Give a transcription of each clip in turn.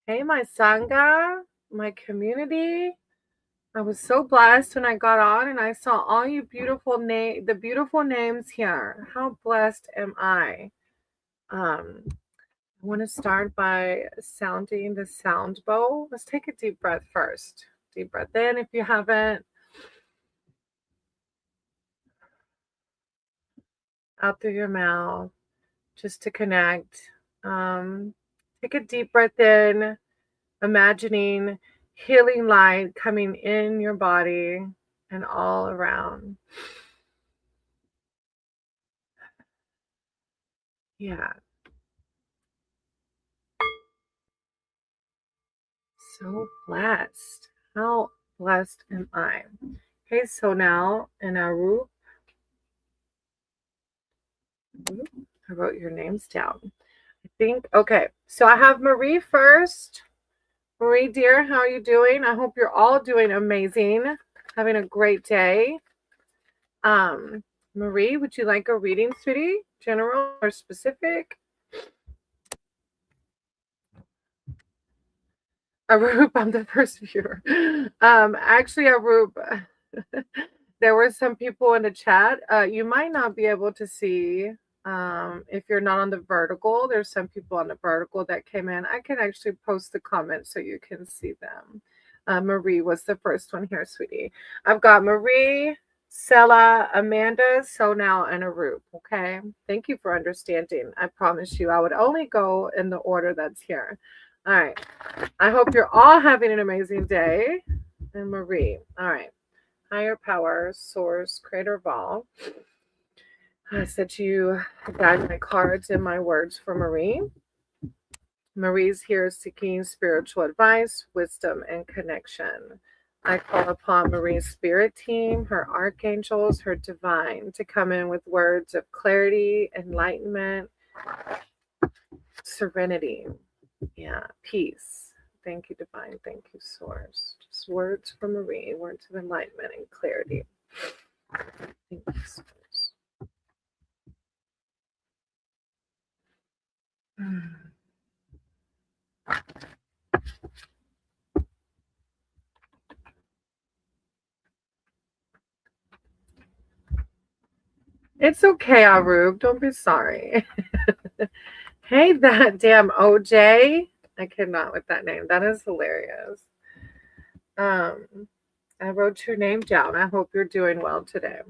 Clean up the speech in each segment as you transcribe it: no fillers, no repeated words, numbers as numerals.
Hey, my Sangha, my community. I was so blessed when I got on and I saw all you the beautiful names here. How blessed am I? I want to start by sounding the sound bowl. Let's take a deep breath first. Deep breath in if you haven't. Out through your mouth, just to connect. Um, Take a deep breath in, imagining healing light coming in your body and all around. Yeah, so blessed. How blessed am I? Okay, so now in our group, I wrote your names down. I think, okay, so I have Marie first. Marie, dear, how are you doing? I hope you're all doing amazing, having a great day. Um, Marie, would you like a reading, sweetie? General or specific? Arup, I'm the first viewer. Actually, Arup, there were some people in the chat. You might not be able to see if you're not on the vertical. There's some people on the vertical that came in. I can actually post the comments so you can see them. Marie was the first one here, sweetie. I've got Marie, Sella, Amanda, so now, and Arup. Okay. Thank you for understanding. I promise you, I would only go in the order that's here. All right. I hope you're all having an amazing day. And Marie. All right. Higher power, source, creator of all. I said you guide my cards and my words for Marie. Marie's here seeking spiritual advice, wisdom, and connection. I call upon Marie's spirit team, her archangels, her divine, to come in with words of clarity, enlightenment, serenity, peace. Thank you, divine. Thank you, source. Just words from Marie, words of enlightenment and clarity. Thank you, source. It's okay, Arub. Don't be sorry. Hey, that damn OJ. I cannot with that name. That is hilarious. I wrote your name down. I hope you're doing well today.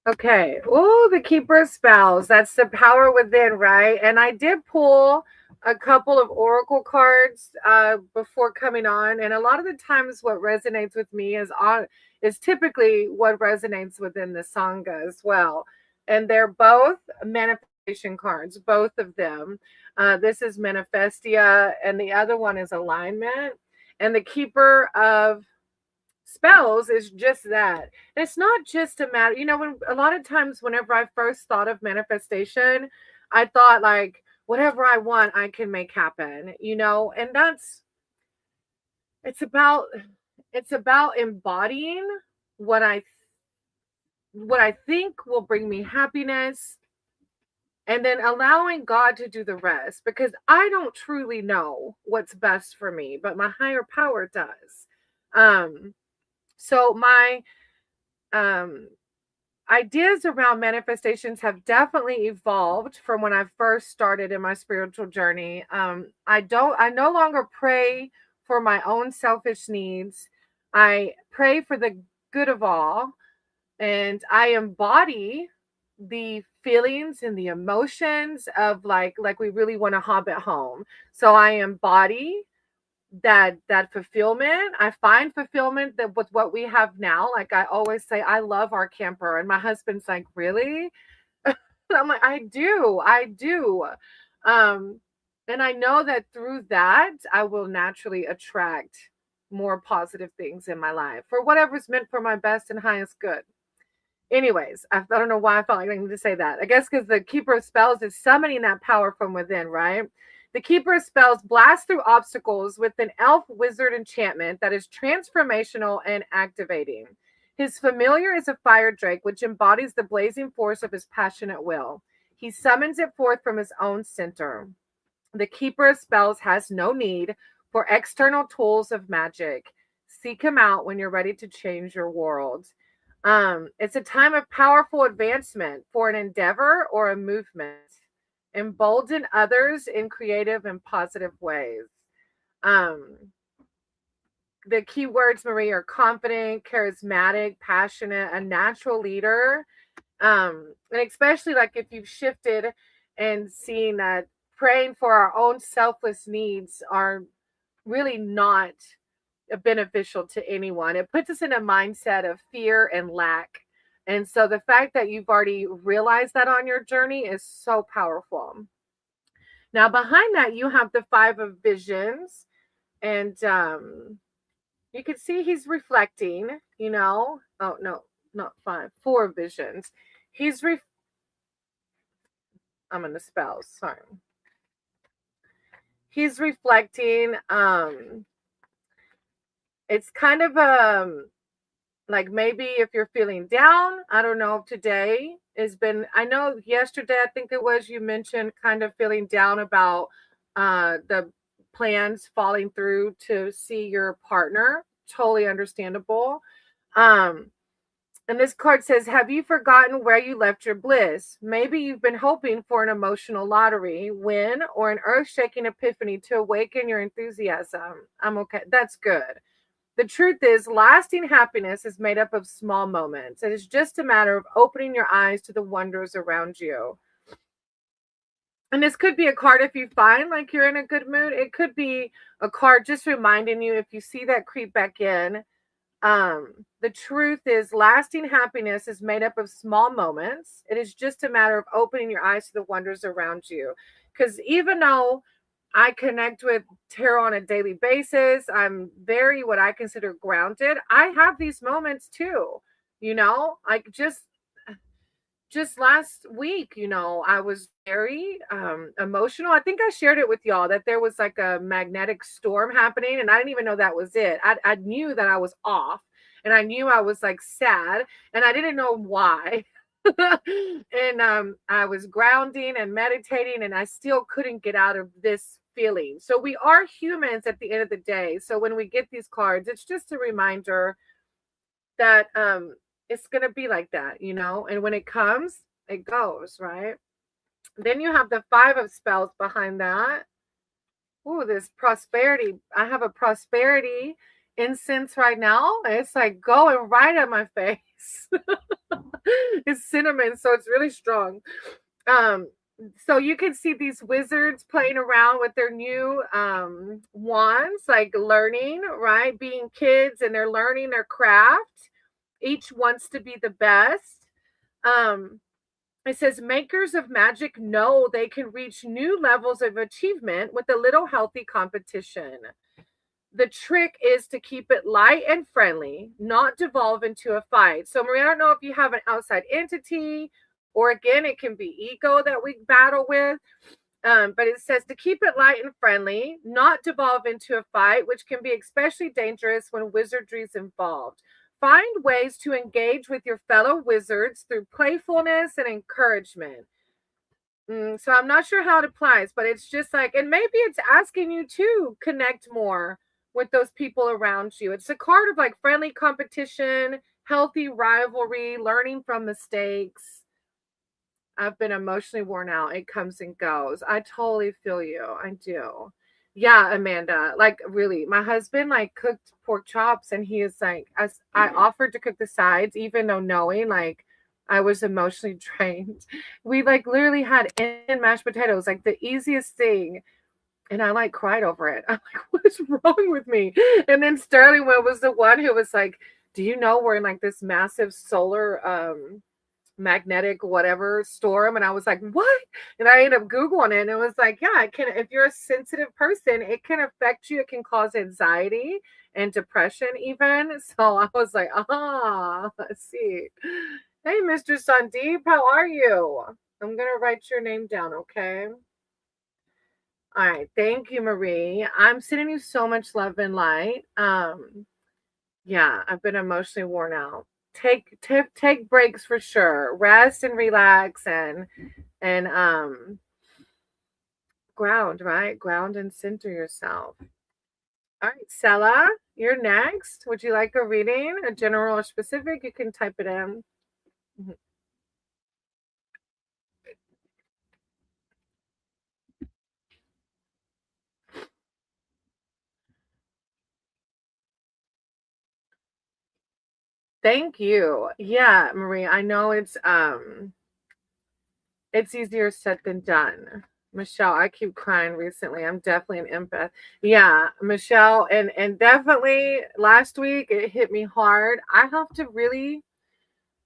Okay. Oh, the keeper of spells. That's the power within, right? And I did pull a couple of oracle cards before coming on, and a lot of the times, what resonates with me is typically what resonates within the sangha as well. And they're both manifestation cards, both of them. This is manifestia, and the other one is alignment. And the keeper of spells is just that. It's not just a matter, when a lot of times whenever I first thought of manifestation, I thought like whatever I want, I can make happen, and it's about it's about embodying what I think will bring me happiness and then allowing God to do the rest because I don't truly know what's best for me, but my higher power does. So my um ideas around manifestations have definitely evolved from when I first started in my spiritual journey. I no longer pray for my own selfish needs. I pray for the good of all, and I embody the feelings and the emotions of like we really want to hobbit home. So I embody that fulfillment. I find fulfillment that with what we have now. Like I always say, I love our camper, and my husband's like, really? I'm like, I do. um and I know that through that I will naturally attract more positive things in my life for whatever's meant for my best and highest good. Anyways, I don't know why I felt like I needed to say that. I guess because the keeper of spells is summoning that power from within, right? The keeper of spells blasts through obstacles with an elf wizard enchantment that is transformational and activating. His familiar is a fire drake, which embodies the blazing force of his passionate will. He summons it forth from his own center. The keeper of spells has no need for external tools of magic. Seek him out when you're ready to change your world. It's a time of powerful advancement for an endeavor or a movement. Embolden others in creative and positive ways. Um, the key words, Marie, are confident, charismatic, passionate, a natural leader. And especially like if you've shifted and seen that praying for our own selfless needs are really not beneficial to anyone. It puts us in a mindset of fear and lack. And so the fact that you've already realized that on your journey is so powerful. Now, behind that, you have the Five of Visions. And you can see he's reflecting, you know. Oh, no, not five, four visions. He's I'm in the spells, sorry. He's reflecting. It's kind of like maybe if you're feeling down, I don't know if today has been, I know yesterday I think it was, you mentioned kind of feeling down about the plans falling through to see your partner. Totally understandable. Um and this card says, have you forgotten where you left your bliss? Maybe you've been hoping for an emotional lottery win or an earth shaking epiphany to awaken your enthusiasm. I'm okay. That's good. The truth is, lasting happiness is made up of small moments. It is just a matter of opening your eyes to the wonders around you. And this could be a card if you find like you're in a good mood. It could be a card just reminding you if you see that creep back in. The truth is, lasting happiness is made up of small moments. It is just a matter of opening your eyes to the wonders around you. Because even though I connect with tarot on a daily basis, I'm very what I consider grounded. I have these moments too, you know, like just last week, you know, I was very emotional. I think I shared it with y'all that there was like a magnetic storm happening, and I didn't even know that was it. I knew that I was off, and I knew I was like sad, and I didn't know why. And I was grounding and meditating, and I still couldn't get out of this feeling. So we are humans at the end of the day. So when we get these cards, it's just a reminder that it's going to be like that, you know, and when it comes, it goes, right? Then you have the Five of Spells behind that. Ooh, this prosperity. I have a prosperity incense right now. It's like going right at my face. It's cinnamon, so it's really strong. Um, so you can see these wizards playing around with their new wands, like learning, right? Being kids and they're learning their craft. Each wants to be the best. Um, it says makers of magic know they can reach new levels of achievement with a little healthy competition. The trick is to keep it light and friendly, not devolve into a fight. So, Maria, I don't know if you have an outside entity, or again, it can be ego that we battle with. But it says to keep it light and friendly, not devolve into a fight, which can be especially dangerous when wizardry is involved. Find ways to engage with your fellow wizards through playfulness and encouragement. So I'm not sure how it applies, but it's just like, and maybe it's asking you to connect more with those people around you. It's a card of like friendly competition, healthy rivalry, learning from mistakes. I've been emotionally worn out. It comes and goes. I totally feel you. I do. Yeah, Amanda. Like really, my husband like cooked pork chops, and he is like, as I offered to cook the sides, even though knowing like I was emotionally drained. We like literally had Indian mashed potatoes, like the easiest thing. And I like cried over it. I'm like, what is wrong with me? And then Sterling was the one who was like, do you know we're in like this massive solar magnetic whatever storm? And I was like, what? And I ended up googling it, and it was like, yeah, it can, if you're a sensitive person, it can affect you. It can cause anxiety and depression even. So I was like, let's see. Hey, Mr. Sandeep, how are you? I'm gonna write your name down, okay? All right, thank you, Marie. I'm sending you so much love and light. Yeah, I've been emotionally worn out. Take breaks for sure. Rest and relax, and Ground, right? Ground and center yourself. All right, Sella, you're next. Would you like a reading, a general or specific? You can type it in. Mhm. Thank you. Yeah, Marie, I know it's easier said than done. Michelle, I keep crying recently. I'm definitely an empath. Yeah, Michelle, and definitely last week it hit me hard. I have to really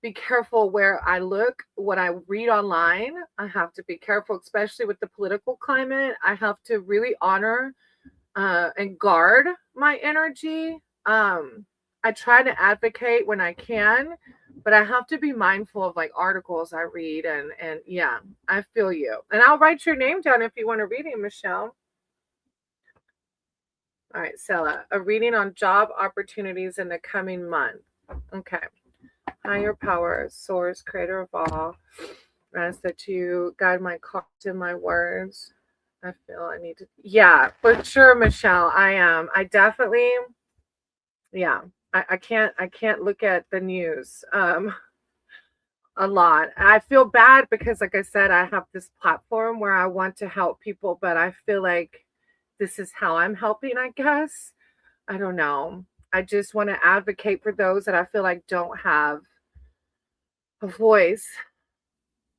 be careful where I look, what I read online. I have to be careful, especially with the political climate. I have to really honor and guard my energy. I try to advocate when I can, but I have to be mindful of like articles I read and yeah, I feel you. And I'll write your name down if you want to read it, Michelle. All right, Sella, a reading on job opportunities in the coming month. Okay. Higher power, source, creator of all. I ask that you guide my cards and my words. I feel I need to. Yeah, for sure, Michelle. I am. I definitely. Yeah. I can't look at the news a lot. I feel bad because like I said, I have this platform where I want to help people, but I feel like this is how I'm helping, I guess. I don't know. I just want to advocate for those that I feel like don't have a voice.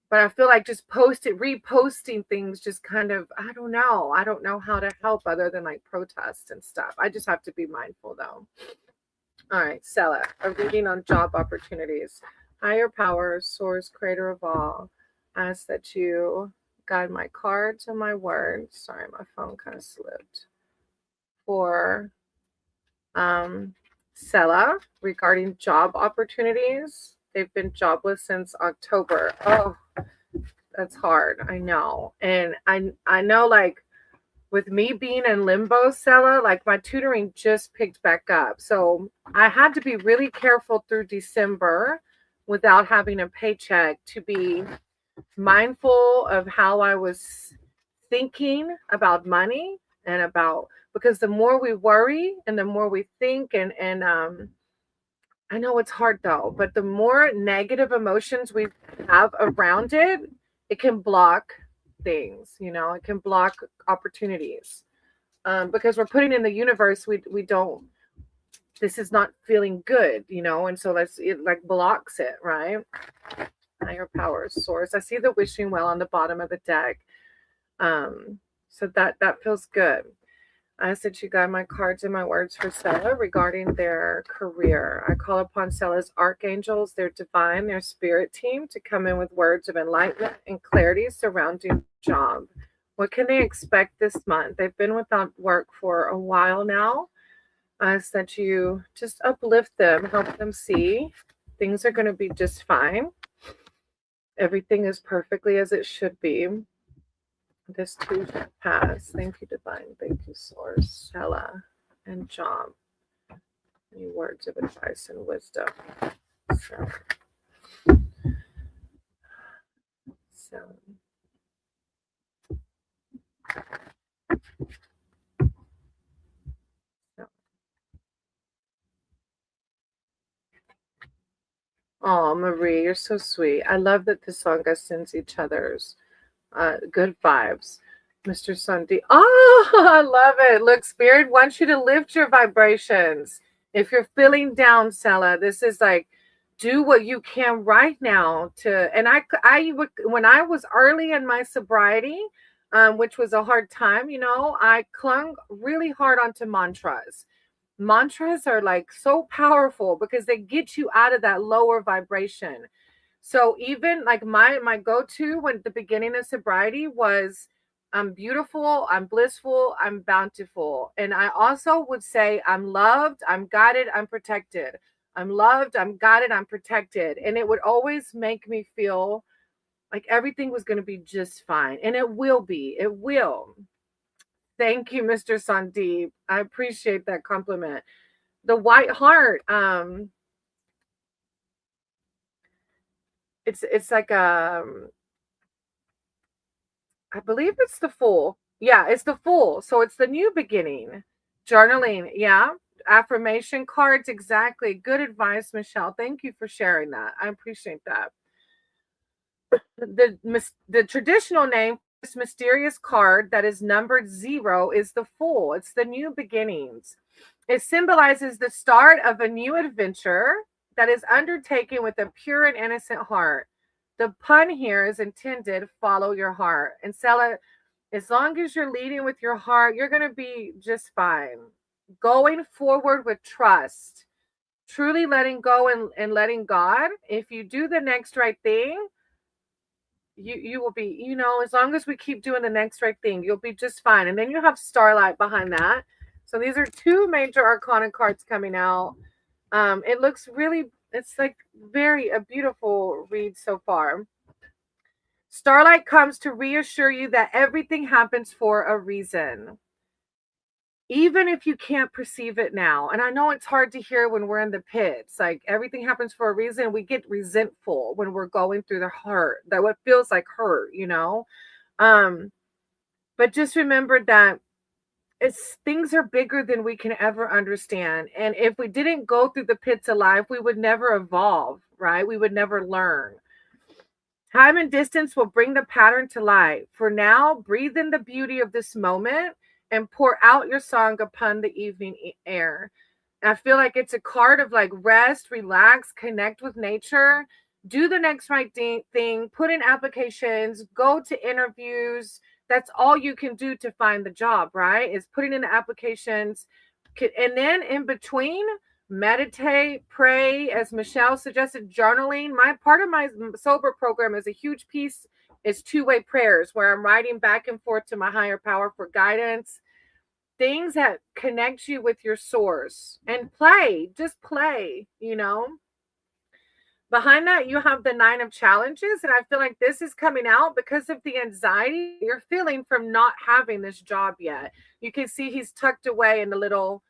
But I feel like just reposting things just kind of, I don't know. I don't know how to help other than like protest and stuff. I just have to be mindful though. All right, Sella, a reading on job opportunities. Higher power, source, creator of all, ask that you guide my cards and my words. Sorry, my phone kind of slipped. For Sella regarding job opportunities. They've been jobless since October. Oh, that's hard. I know. And I know like with me being in limbo, Sella, like my tutoring just picked back up. So I had to be really careful through December without having a paycheck to be mindful of how I was thinking about money and about because the more we worry and the more we think and I know it's hard though, but the more negative emotions we have around it, it can block things, it can block opportunities. Because we're putting in the universe, we don't, this is not feeling good, and so it like blocks it, right? Higher power source. I see the wishing well on the bottom of the deck. So that feels good. I ask that you guide my cards and my words for Stella regarding their career. I call upon Stella's archangels, their divine, their spirit team to come in with words of enlightenment and clarity surrounding the job. What can they expect this month? They've been without work for a while now. I ask that you just uplift them, help them see things are going to be just fine. Everything is perfectly as it should be. This too shall pass. Thank you, Divine. Thank you, Source, Stella, and John. Any words of advice and wisdom. So, so. so. Oh, Marie, you're so sweet. I love that the Sangha sends each other's good vibes. Mr. Sunday. Oh, I love it. Look, Spirit wants you to lift your vibrations. If you're feeling down, Sella, this is like, do what you can right now to, and I would, when I was early in my sobriety, which was a hard time, I clung really hard onto mantras. Mantras are like so powerful because they get you out of that lower vibration. So even like my go-to when the beginning of sobriety was I'm beautiful, I'm blissful, I'm bountiful. And I also would say I'm loved, I'm guided, I'm protected. I'm loved, I'm guided, I'm protected. And it would always make me feel like everything was going to be just fine. And it will be. It will. Thank you, Mr. Sandeep. I appreciate that compliment. The white heart, it's like I believe it's the Fool. Yeah, it's the Fool. So it's the new beginning. Journaling. Yeah. Affirmation cards. Exactly. Good advice, Michelle. Thank you for sharing that. I appreciate that. The traditional name for this mysterious card that is numbered 0 is the Fool. It's the new beginnings. It symbolizes the start of a new adventure that is undertaken with a pure and innocent heart. The pun here is intended, follow your heart. And Sella, as long as you're leading with your heart, you're going to be just fine. Going forward with trust, truly letting go and letting God. If you do the next right thing, you will be, as long as we keep doing the next right thing, you'll be just fine. And then you have Starlight behind that. So these are two major arcana cards coming out. It looks really, it's like very a beautiful read so far. Starlight comes to reassure you that everything happens for a reason, even if you can't perceive it now. And I know it's hard to hear when we're in the pits. Like everything happens for a reason. We get resentful when we're going through the hurt, that what feels like hurt. Um, but just remember that things are bigger than we can ever understand. And if we didn't go through the pits alive, we would never evolve, right? We would never learn. Time and distance will bring the pattern to light. For now, breathe in the beauty of this moment and pour out your song upon the evening air. I feel like it's a card of like rest, relax, connect with nature, do the next right thing, put in applications, go to interviews. That's all you can do to find the job, right? Is putting in the applications. And then in between, meditate, pray, as Michelle suggested, journaling. My part of my sober program is a huge piece is two-way prayers where I'm writing back and forth to my higher power for guidance, things that connect you with your source, and play, just play. Behind that, you have the 9 of challenges. And I feel like this is coming out because of the anxiety you're feeling from not having this job yet. You can see he's tucked away in the little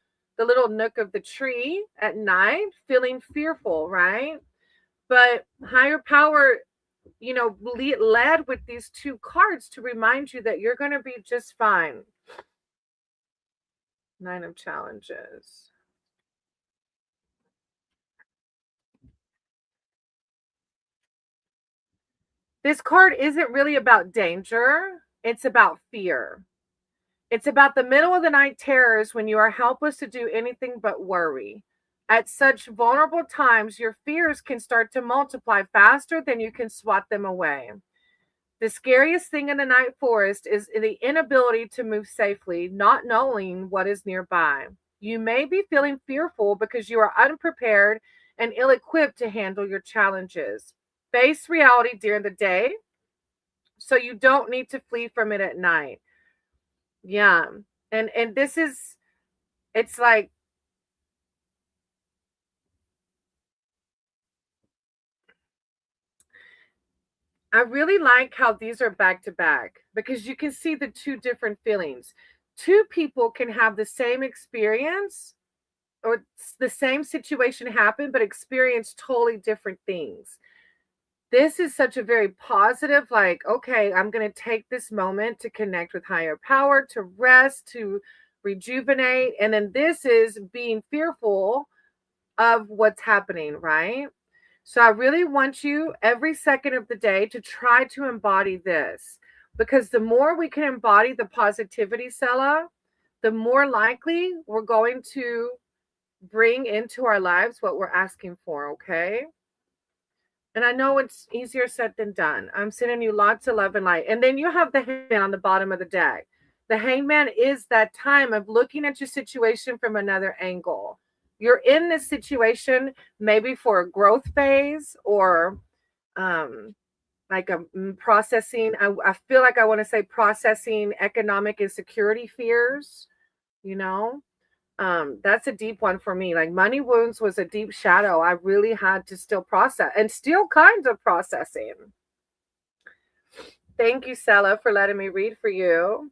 nook of the tree at night, feeling fearful, right? But higher power, led with these two cards to remind you that you're going to be just fine. 9 of challenges. This card isn't really about danger, it's about fear. It's about the middle of the night terrors when you are helpless to do anything but worry. At such vulnerable times, your fears can start to multiply faster than you can swat them away. The scariest thing in the night forest is the inability to move safely, not knowing what is nearby. You may be feeling fearful because you are unprepared and ill equipped to handle your challenges. Face reality during the day so you don't need to flee from it at night. Yeah. And this is, it's like, I really like how these are back to back because you can see the two different feelings. Two people can have the same experience or the same situation happen, but experience totally different things. This is such a very positive, like, okay, I'm going to take this moment to connect with higher power, to rest, to rejuvenate. And then this is being fearful of what's happening, right? So I really want you every second of the day to try to embody this, because the more we can embody the positivity, Sella, the more likely we're going to bring into our lives what we're asking for, okay? And I know it's easier said than done. I'm sending you lots of love and light. And then you have the hangman on the bottom of the deck. The hangman is that time of looking at your situation from another angle. You're in this situation maybe for a growth phase or like a processing. I feel like I want to say processing economic insecurity fears, you know? That's a deep one for me. Like money wounds was a deep shadow I really had to still process and still kind of processing. Thank you, Sella, for letting me read for you.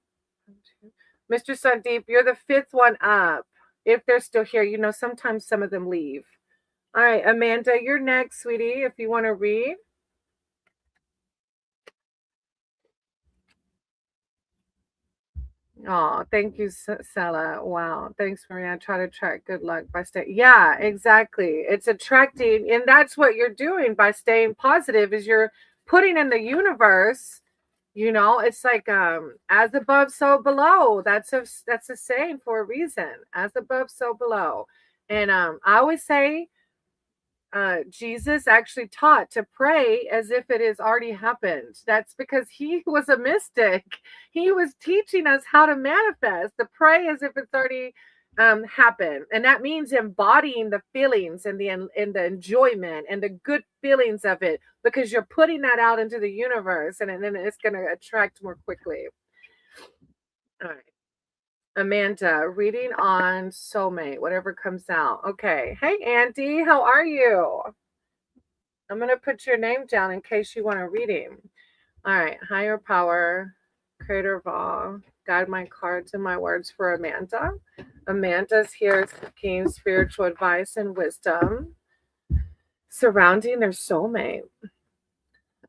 Mr. Sandeep, you're the fifth one up. If they're still here, sometimes some of them leave. All right, Amanda, you're next, sweetie, if you want to read. Oh, thank you, Sella. Wow. Thanks, Maria. I try to attract good luck by staying. Yeah, exactly. It's attracting, and that's what you're doing by staying positive is you're putting in the universe, it's like as above, so below. That's a saying for a reason. As above, so below. And I always say Jesus actually taught to pray as if it has already happened. That's because he was a mystic. He was teaching us how to manifest, to pray as if it's already happened, and that means embodying the feelings and the enjoyment and the good feelings of it, because you're putting that out into the universe, and then it's going to attract more quickly. All right. Amanda, reading on soulmate, whatever comes out. Okay. Hey, Andy, how are you? I'm going to put your name down in case you want a reading. All right. Higher power, creator of all, guide my cards and my words for Amanda. Amanda's here seeking spiritual advice and wisdom surrounding their soulmate.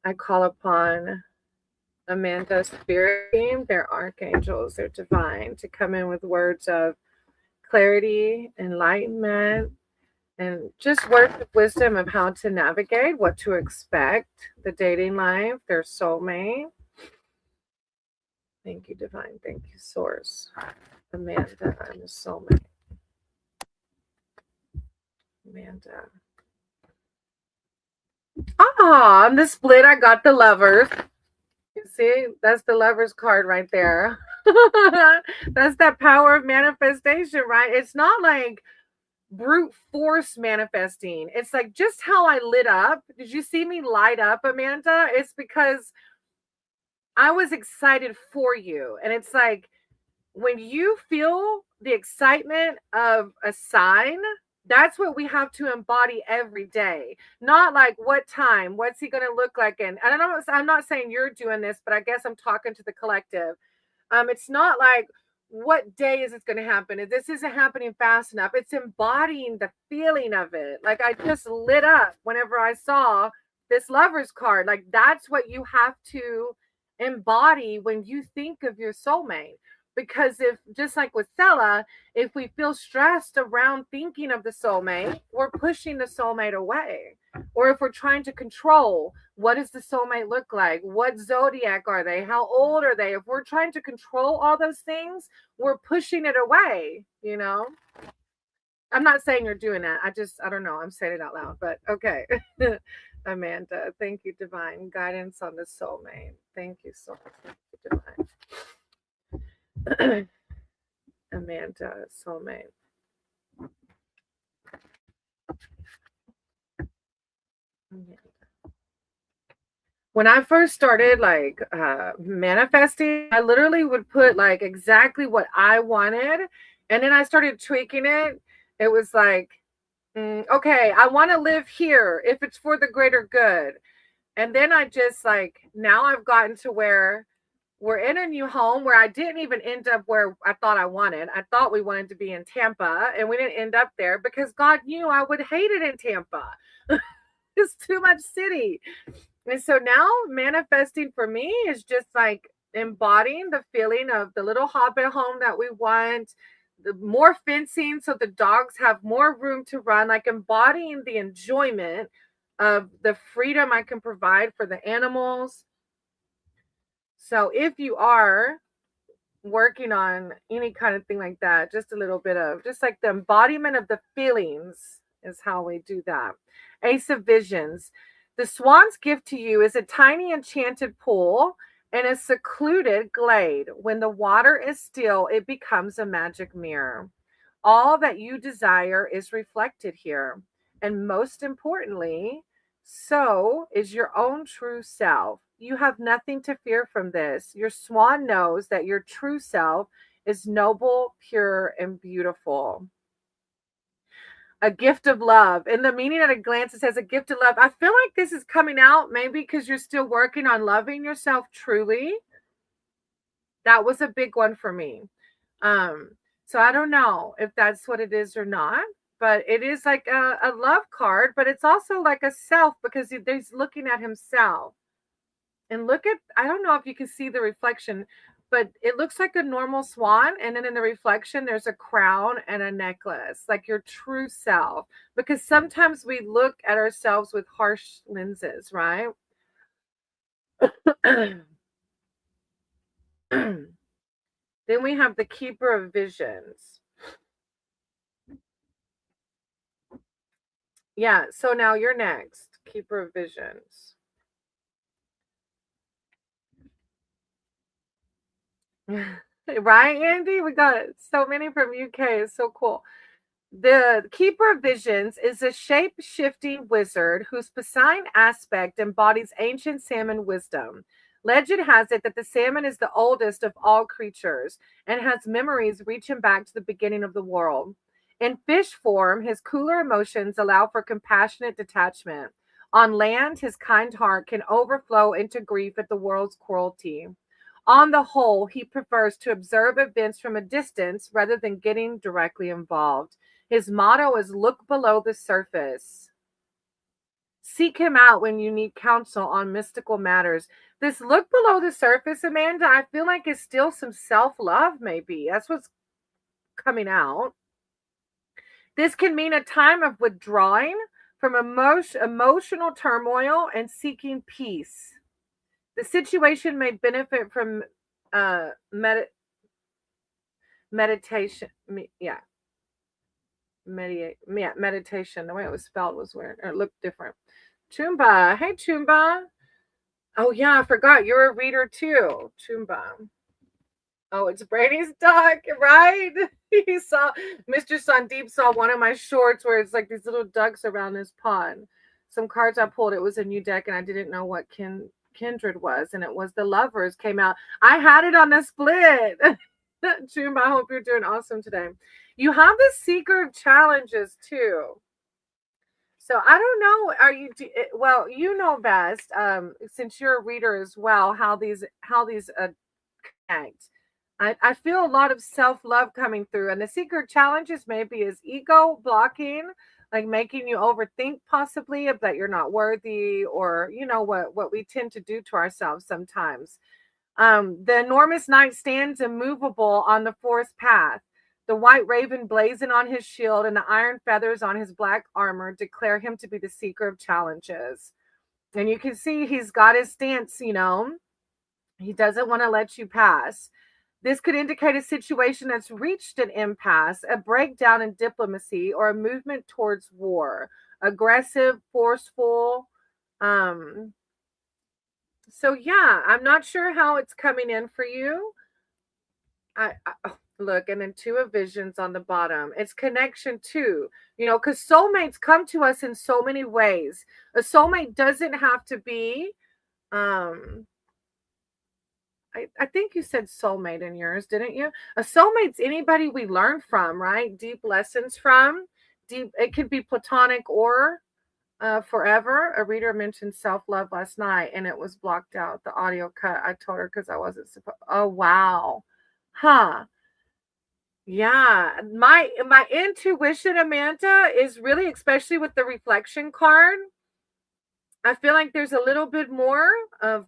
I call upon Amanda's spirit team, their archangels, their divine, to come in with words of clarity, enlightenment, and just words of wisdom of how to navigate, what to expect, the dating life, their soulmate. Thank you, divine. Thank you, source. Amanda, I'm a soulmate. Amanda. Ah, on the split, I got the lovers. You see, that's the lovers card right there. That's that power of manifestation, right? It's not like brute force manifesting. It's like just how I lit up. Did you see me light up, Amanda? It's because I was excited for you. And it's like when you feel the excitement of a sign, that's what we have to embody every day. Not like what time, what's he going to look like? And I don't know, I'm not saying you're doing this, but I guess I'm talking to the collective. It's not like what day is this going to happen? If this isn't happening fast enough, it's embodying the feeling of it. Like I just lit up whenever I saw this lover's card. Like that's what you have to embody when you think of your soulmate. Because if, just like with Stella, if we feel stressed around thinking of the soulmate, we're pushing the soulmate away. Or if we're trying to control, what does the soulmate look like? What zodiac are they? How old are they? If we're trying to control all those things, we're pushing it away, I'm not saying you're doing that. I don't know. I'm saying it out loud, but okay. Amanda, thank you, divine guidance on the soulmate. Thank you so much. Thank you, divine. Amanda, soulmate. Amanda. When I first started like manifesting, I literally would put like exactly what I wanted, and then I started tweaking it. It was like, okay, I want to live here if it's for the greater good. And then I just like, now I've gotten to where we're in a new home where I didn't even end up where I thought I wanted. I thought we wanted to be in Tampa, and we didn't end up there because God knew I would hate it in Tampa. It's too much city. And so now manifesting for me is just like embodying the feeling of the little hobbit home that we want, the more fencing so the dogs have more room to run, like embodying the enjoyment of the freedom I can provide for the animals. So if you are working on any kind of thing like that, just a little bit of just like the embodiment of the feelings is how we do that. Ace of Visions. The swan's gift to you is a tiny enchanted pool in a secluded glade. When the water is still, it becomes a magic mirror. All that you desire is reflected here. And most importantly, so is your own true self. You have nothing to fear from this. Your swan knows that your true self is noble, pure, and beautiful. A gift of love. In the meaning at a glance, it says a gift of love. I feel like this is coming out maybe because you're still working on loving yourself truly. That was a big one for me. So I don't know if that's what it is or not, but it is like a love card, but it's also like a self because he's looking at himself. And look at, I don't know if you can see the reflection, but it looks like a normal swan. And then in the reflection, there's a crown and a necklace, like your true self. Because sometimes we look at ourselves with harsh lenses, right? Then we have the keeper of visions. Yeah, so now you're next. Keeper of visions. Right, Andy? We got so many from UK. It's so cool. The Keeper of Visions is a shape shifting wizard whose Poseidon aspect embodies ancient salmon wisdom. Legend has it that the salmon is the oldest of all creatures and has memories reaching back to the beginning of the world. In fish form, his cooler emotions allow for compassionate detachment. On land, his kind heart can overflow into grief at the world's cruelty. On the whole, he prefers to observe events from a distance rather than getting directly involved. His motto is look below the surface. Seek him out when you need counsel on mystical matters. This look below the surface, Amanda, I feel like is still some self love, maybe. That's what's coming out. This can mean a time of withdrawing from emotional turmoil and seeking peace. The situation may benefit from uh, med- meditation. Yeah, meditation. The way it was spelled was weird. Or it looked different. Chumba. Hey, Chumba. Oh, yeah, I forgot. You're a reader too. Chumba. Oh, it's Brady's duck, right? He saw Mr. Sandeep saw one of my shorts where it's like these little ducks around this pond. Some cards I pulled, it was a new deck, and I didn't know what Kindred was, and it was the Lovers came out. I had it on the split. Chumba, I hope you're doing awesome today. You have the Seeker of Challenges too. So I don't know. Are you well? You know best, since you're a reader as well. How these connect. I feel a lot of self love coming through, and the secret challenges maybe is ego blocking, like making you overthink possibly that you're not worthy, or what we tend to do to ourselves sometimes. The enormous knight stands immovable on the forest path. The white raven blazing on his shield and the iron feathers on his black armor declare him to be the seeker of challenges. And you can see he's got his stance, he doesn't want to let you pass. This could indicate a situation that's reached an impasse, a breakdown in diplomacy, or a movement towards war. Aggressive, forceful. So yeah, I'm not sure how it's coming in for you. Look, and then two of visions on the bottom. It's connection too, because soulmates come to us in so many ways. A soulmate doesn't have to be. I think you said soulmate in yours, didn't you? A soulmate's anybody we learn from, right? Deep lessons from. Deep. It could be platonic or forever. A reader mentioned self love last night, and it was blocked out. The audio cut. I told her because I wasn't supposed. Oh wow, huh? Yeah, my intuition, Amanda, is really, especially with the reflection card. I feel like there's a little bit more of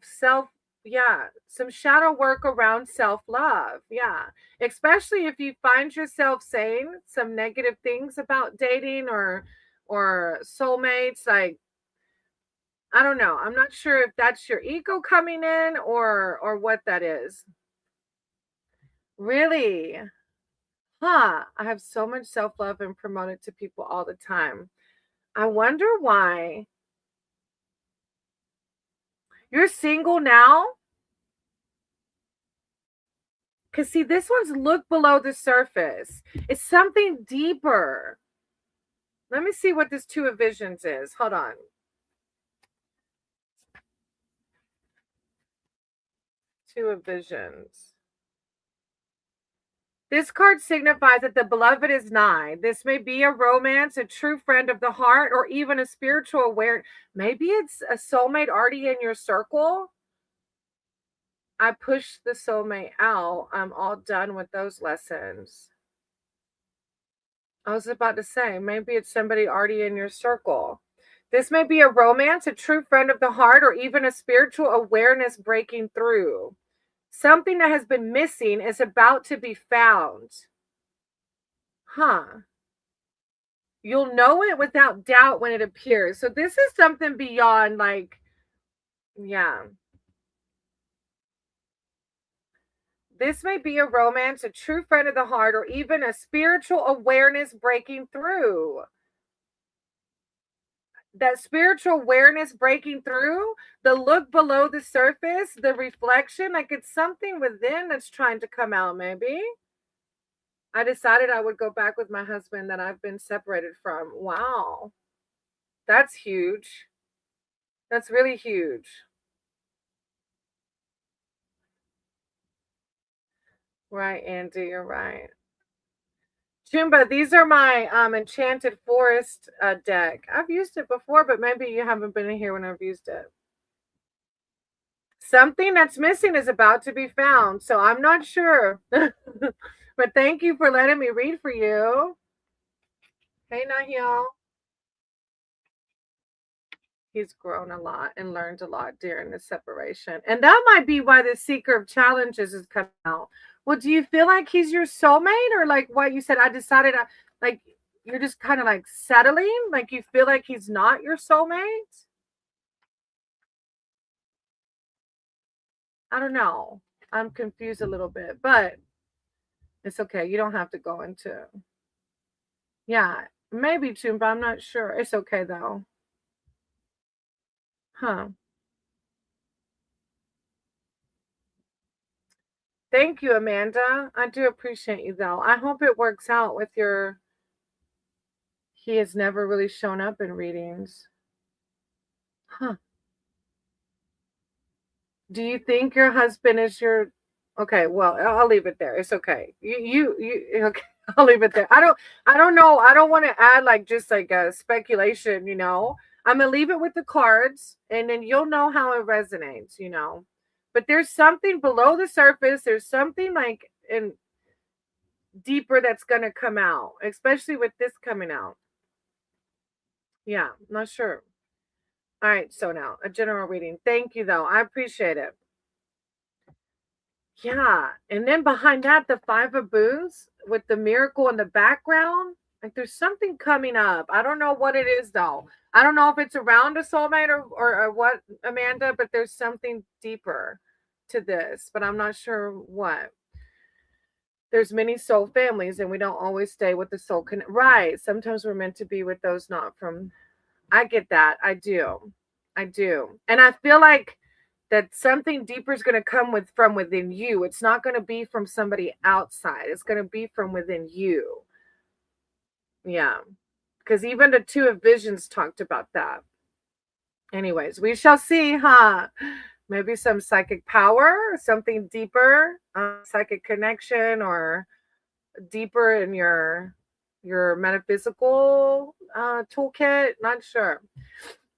yeah, some shadow work around self love. Yeah, especially if you find yourself saying some negative things about dating or soulmates. Like, I don't know. I'm not sure if that's your ego coming in or what that is. Really? Huh. I have so much self love and promote it to people all the time. I wonder why. You're single now? Because, see, this one's look below the surface. It's something deeper. Let me see what this Two of Visions is. Hold on. Two of Visions. This card signifies that the beloved is nigh. This may be a romance, a true friend of the heart, or even a spiritual aware. Maybe it's a soulmate already in your circle. I pushed the soulmate out. I'm all done with those lessons. I was about to say, maybe it's somebody already in your circle. This may be a romance, a true friend of the heart, or even a spiritual awareness breaking through. Something that has been missing is about to be found. Huh. You'll know it without doubt when it appears. So this is something beyond like, yeah. This may be a romance, a true friend of the heart, or even a spiritual awareness breaking through. That spiritual awareness breaking through, the look below the surface, the reflection, like it's something within that's trying to come out, maybe. I decided I would go back with my husband that I've been separated from. Wow. That's huge. That's really huge. Right, Andy, you're right. Chumba, these are my Enchanted Forest deck. I've used it before, but maybe you haven't been in here when I've used it. Something that's missing is about to be found, so I'm not sure. But thank you for letting me read for you. Hey, Nahiel. He's grown a lot and learned a lot during the separation. And that might be why the Seeker of Challenges is coming out. Well, do you feel like he's your soulmate, or like what you said? I decided, like, you're just kind of like settling, like you feel like he's not your soulmate? I don't know. I'm confused a little bit, but it's okay. You don't have to go into, yeah, maybe too, but I'm not sure. It's okay though. Huh. Thank you, Amanda. I do appreciate you though. I hope it works out with your. He has never really shown up in readings. Huh. Do you think your husband is your? Okay, well, I'll leave it there. It's okay. Okay. I'll leave it there. I don't know. I don't want to add like just like a speculation, I'm gonna leave it with the cards and then you'll know how it resonates. But there's something below the surface. There's something like in deeper that's gonna come out, especially with this coming out. Yeah, not sure. All right, so now a general reading. Thank you though. I appreciate it. Yeah, and then behind that, the Five of Booths with the miracle in the background. Like there's something coming up. I don't know what it is though. I don't know if it's around a soulmate or what, Amanda, but there's something deeper to this, but I'm not sure what. There's many soul families, and we don't always stay with the soul right. Sometimes we're meant to be with those not from. I get that. I do. I do. And I feel like that something deeper is going to come from within you. It's not going to be from somebody outside. It's going to be from within you. Yeah. Because even the Two of Visions talked about that. Anyways, we shall see, huh? Maybe some psychic power, something deeper, psychic connection, or deeper in your metaphysical toolkit. Not sure.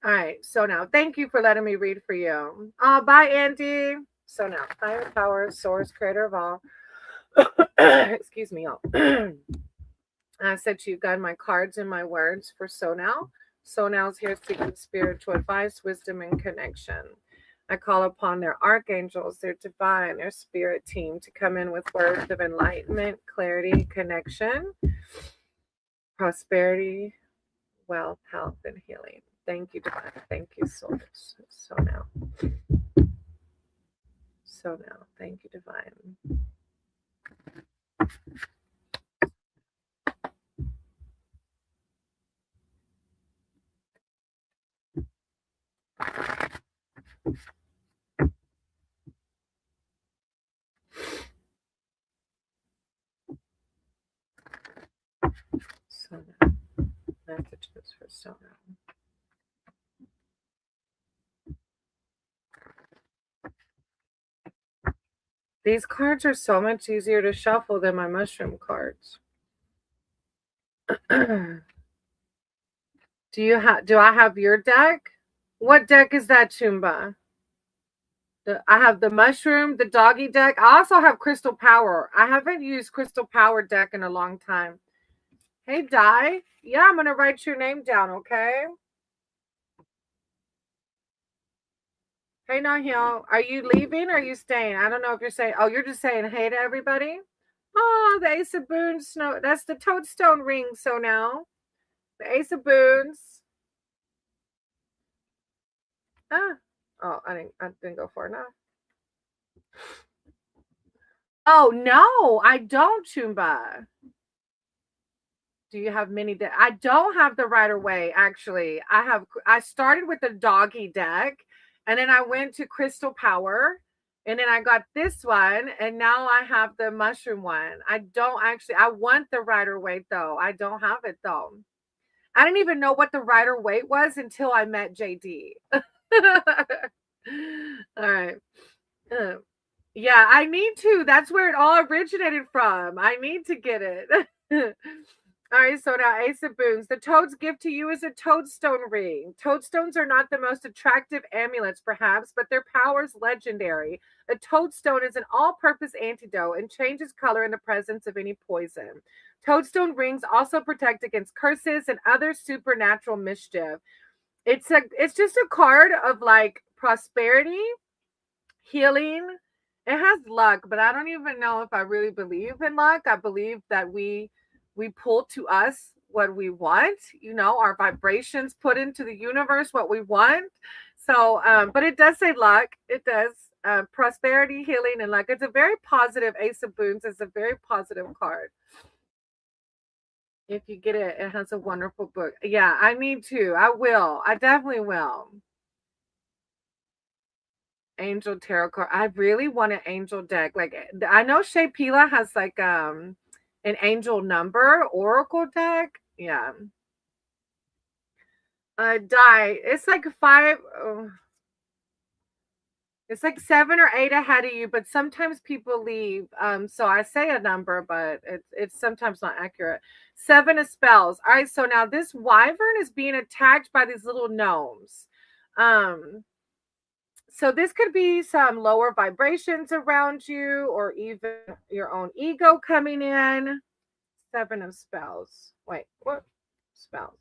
All right. So now, thank you for letting me read for you. Bye, Andy. So now, higher power, source, creator of all. Excuse me, all. I said to you, guide my cards and my words for so now. So now is here seeking spiritual advice, wisdom, and connection. I call upon their archangels, their divine, their spirit team to come in with words of enlightenment, clarity, connection, prosperity, wealth, health, and healing. Thank you, divine. Thank you, source. So now. So now. Thank you, divine. So now. Messages for so now. These cards are so much easier to shuffle than my mushroom cards. Do I have your deck? What deck is that, Chumba? I have the mushroom, the doggy deck. I also have Crystal Power. I haven't used Crystal Power deck in a long time. Hey, Di. Yeah, I'm gonna write your name down, okay? Hey, Nahil, are you leaving or are you staying? I don't know if you're saying, oh, you're just saying hey to everybody. Oh, the Ace of Boons snow. That's the toadstone ring. So now the Ace of Boons. Ah, oh, I didn't go far enough. Oh no, I don't, Chumba. Do you have many decks? I don't have the Rider Waite, actually. I started with the doggy deck, and then I went to Crystal Power, and then I got this one, and now I have the mushroom one. I don't actually I want the Rider Waite though. I don't have it though. I didn't even know what the Rider Waite was until I met JD. All right. Uh, yeah, I need to. That's where it all originated from. I need to get it. All right, so now Ace of Boons. The toad's gift to you is a toadstone ring. Toadstones are not the most attractive amulets, perhaps, but their power is legendary. A toadstone is an all purpose antidote and changes color in the presence of any poison. Toadstone rings also protect against curses and other supernatural mischief. It's just a card of like prosperity, healing. It has luck, but I don't even know if I really believe in luck. I believe that we pull to us what we want, our vibrations put into the universe what we want. So but it does say luck. It does. Prosperity, healing, and luck. It's a very positive. Ace of Boons is a very positive card. If you get it, it has a wonderful book. Yeah, I need to. I will. I definitely will. Angel tarot card. I really want an angel deck. Like I know Shea Pila has like an angel number oracle deck. Yeah. Die. It's like five. It's like 7 or 8 ahead of you, but sometimes people leave. So I say a number, but it's sometimes not accurate. 7 of spells. All right. So now this wyvern is being attacked by these little gnomes. Um, so this could be some lower vibrations around you or even your own ego coming in. 7 of spells. Wait, what? Spells.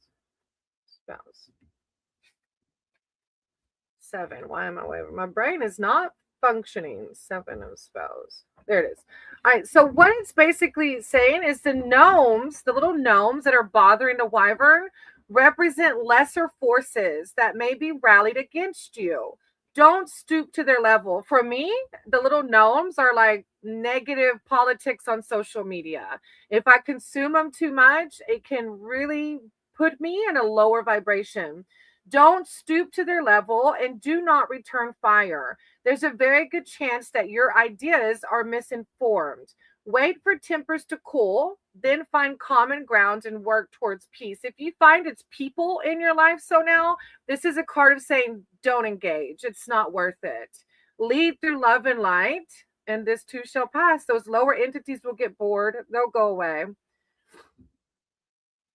7. Why am I waving? My brain is not functioning. 7 of spells. There it is. All right. So what it's basically saying is the gnomes, the little gnomes that are bothering the wyvern, represent lesser forces that may be rallied against you. Don't stoop to their level. For me, the little gnomes are like negative politics on social media. If I consume them too much, it can really put me in a lower vibration. Don't stoop to their level and do not return fire. There's a very good chance that your ideas are misinformed. Wait for tempers to cool, then find common ground and work towards peace. If you find it's people in your life, so now this is a card of saying don't engage. It's not worth it. Lead through love and light, and this too shall pass. Those lower entities will get bored, they'll go away.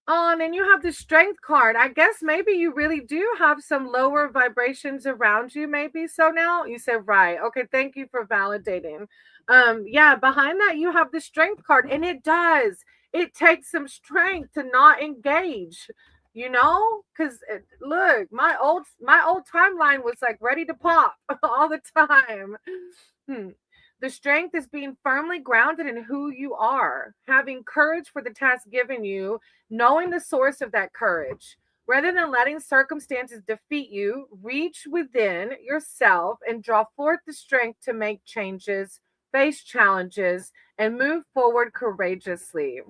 Oh, and then you have the strength card. I guess maybe you really do have some lower vibrations around you, maybe. So now you said, right. Okay, thank you for validating. Yeah, behind that you have the strength card, and it does. It takes some strength to not engage, because look, my old timeline was like ready to pop all the time. Hmm. The strength is being firmly grounded in who you are, having courage for the task given you, knowing the source of that courage. Rather than letting circumstances defeat you, reach within yourself and draw forth the strength to make changes, face challenges, and move forward courageously.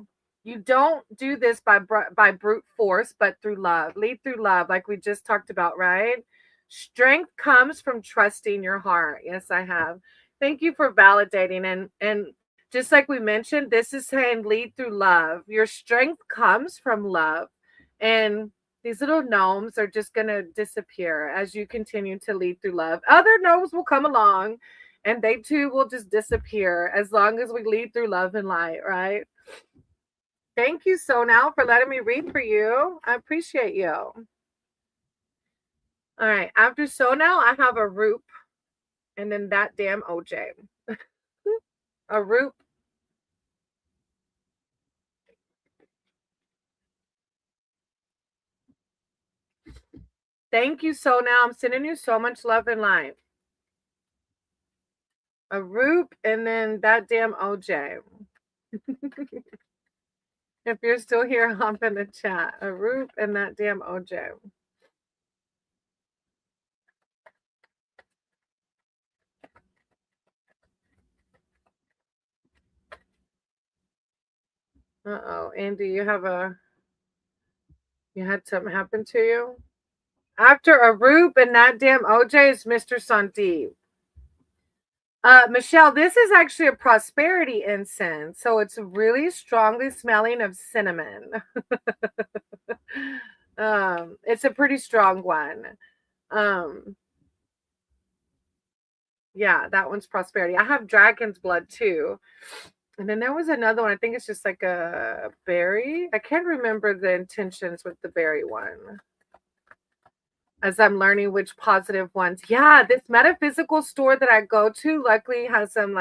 You don't do this by brute force, but through love. Lead through love, like we just talked about, right? Strength comes from trusting your heart. Yes, I have. Thank you for validating and just like we mentioned, this is saying lead through love. Your strength comes from love. And these little gnomes are just going to disappear as you continue to lead through love. Other gnomes will come along and they too will just disappear as long as we lead through love and light, right? Thank you, Sonal, for letting me read for you. I appreciate you. All right. After Sonal, I have a Roop and then that damn OJ. A Roop. Thank you, Sonal. I'm sending you so much love and light. Arup and then that damn OJ. If you're still here, hop in the chat. Arup and that damn OJ. Uh-oh. Andy, you had something happen to you? After Arup and that damn OJ is Mr. Sandeep. Michelle, this is actually a prosperity incense. So it's really strongly smelling of cinnamon. It's a pretty strong one. Yeah, that one's prosperity. I have dragon's blood too. And then there was another one. I think it's just like a berry. I can't remember the intentions with the berry one. As I'm learning which positive ones. Yeah, this metaphysical store that I go to luckily has some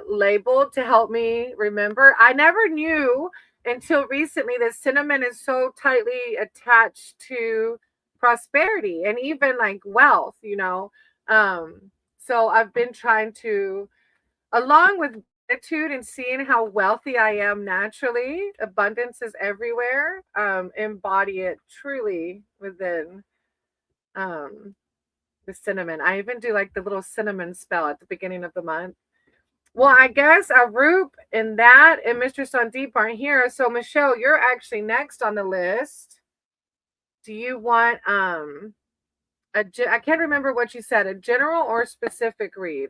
labeled to help me remember. I never knew until recently that cinnamon is so tightly attached to prosperity and even like wealth, So I've been trying to, along with gratitude and seeing how wealthy I am naturally, abundance is everywhere, embody it truly within the cinnamon. I even do like the little cinnamon spell at the beginning of the month. Well, I guess Arup and that and Mr. Sandeep aren't here. So Michelle, you're actually next on the list. Do you want I can't remember what you said, a general or specific read?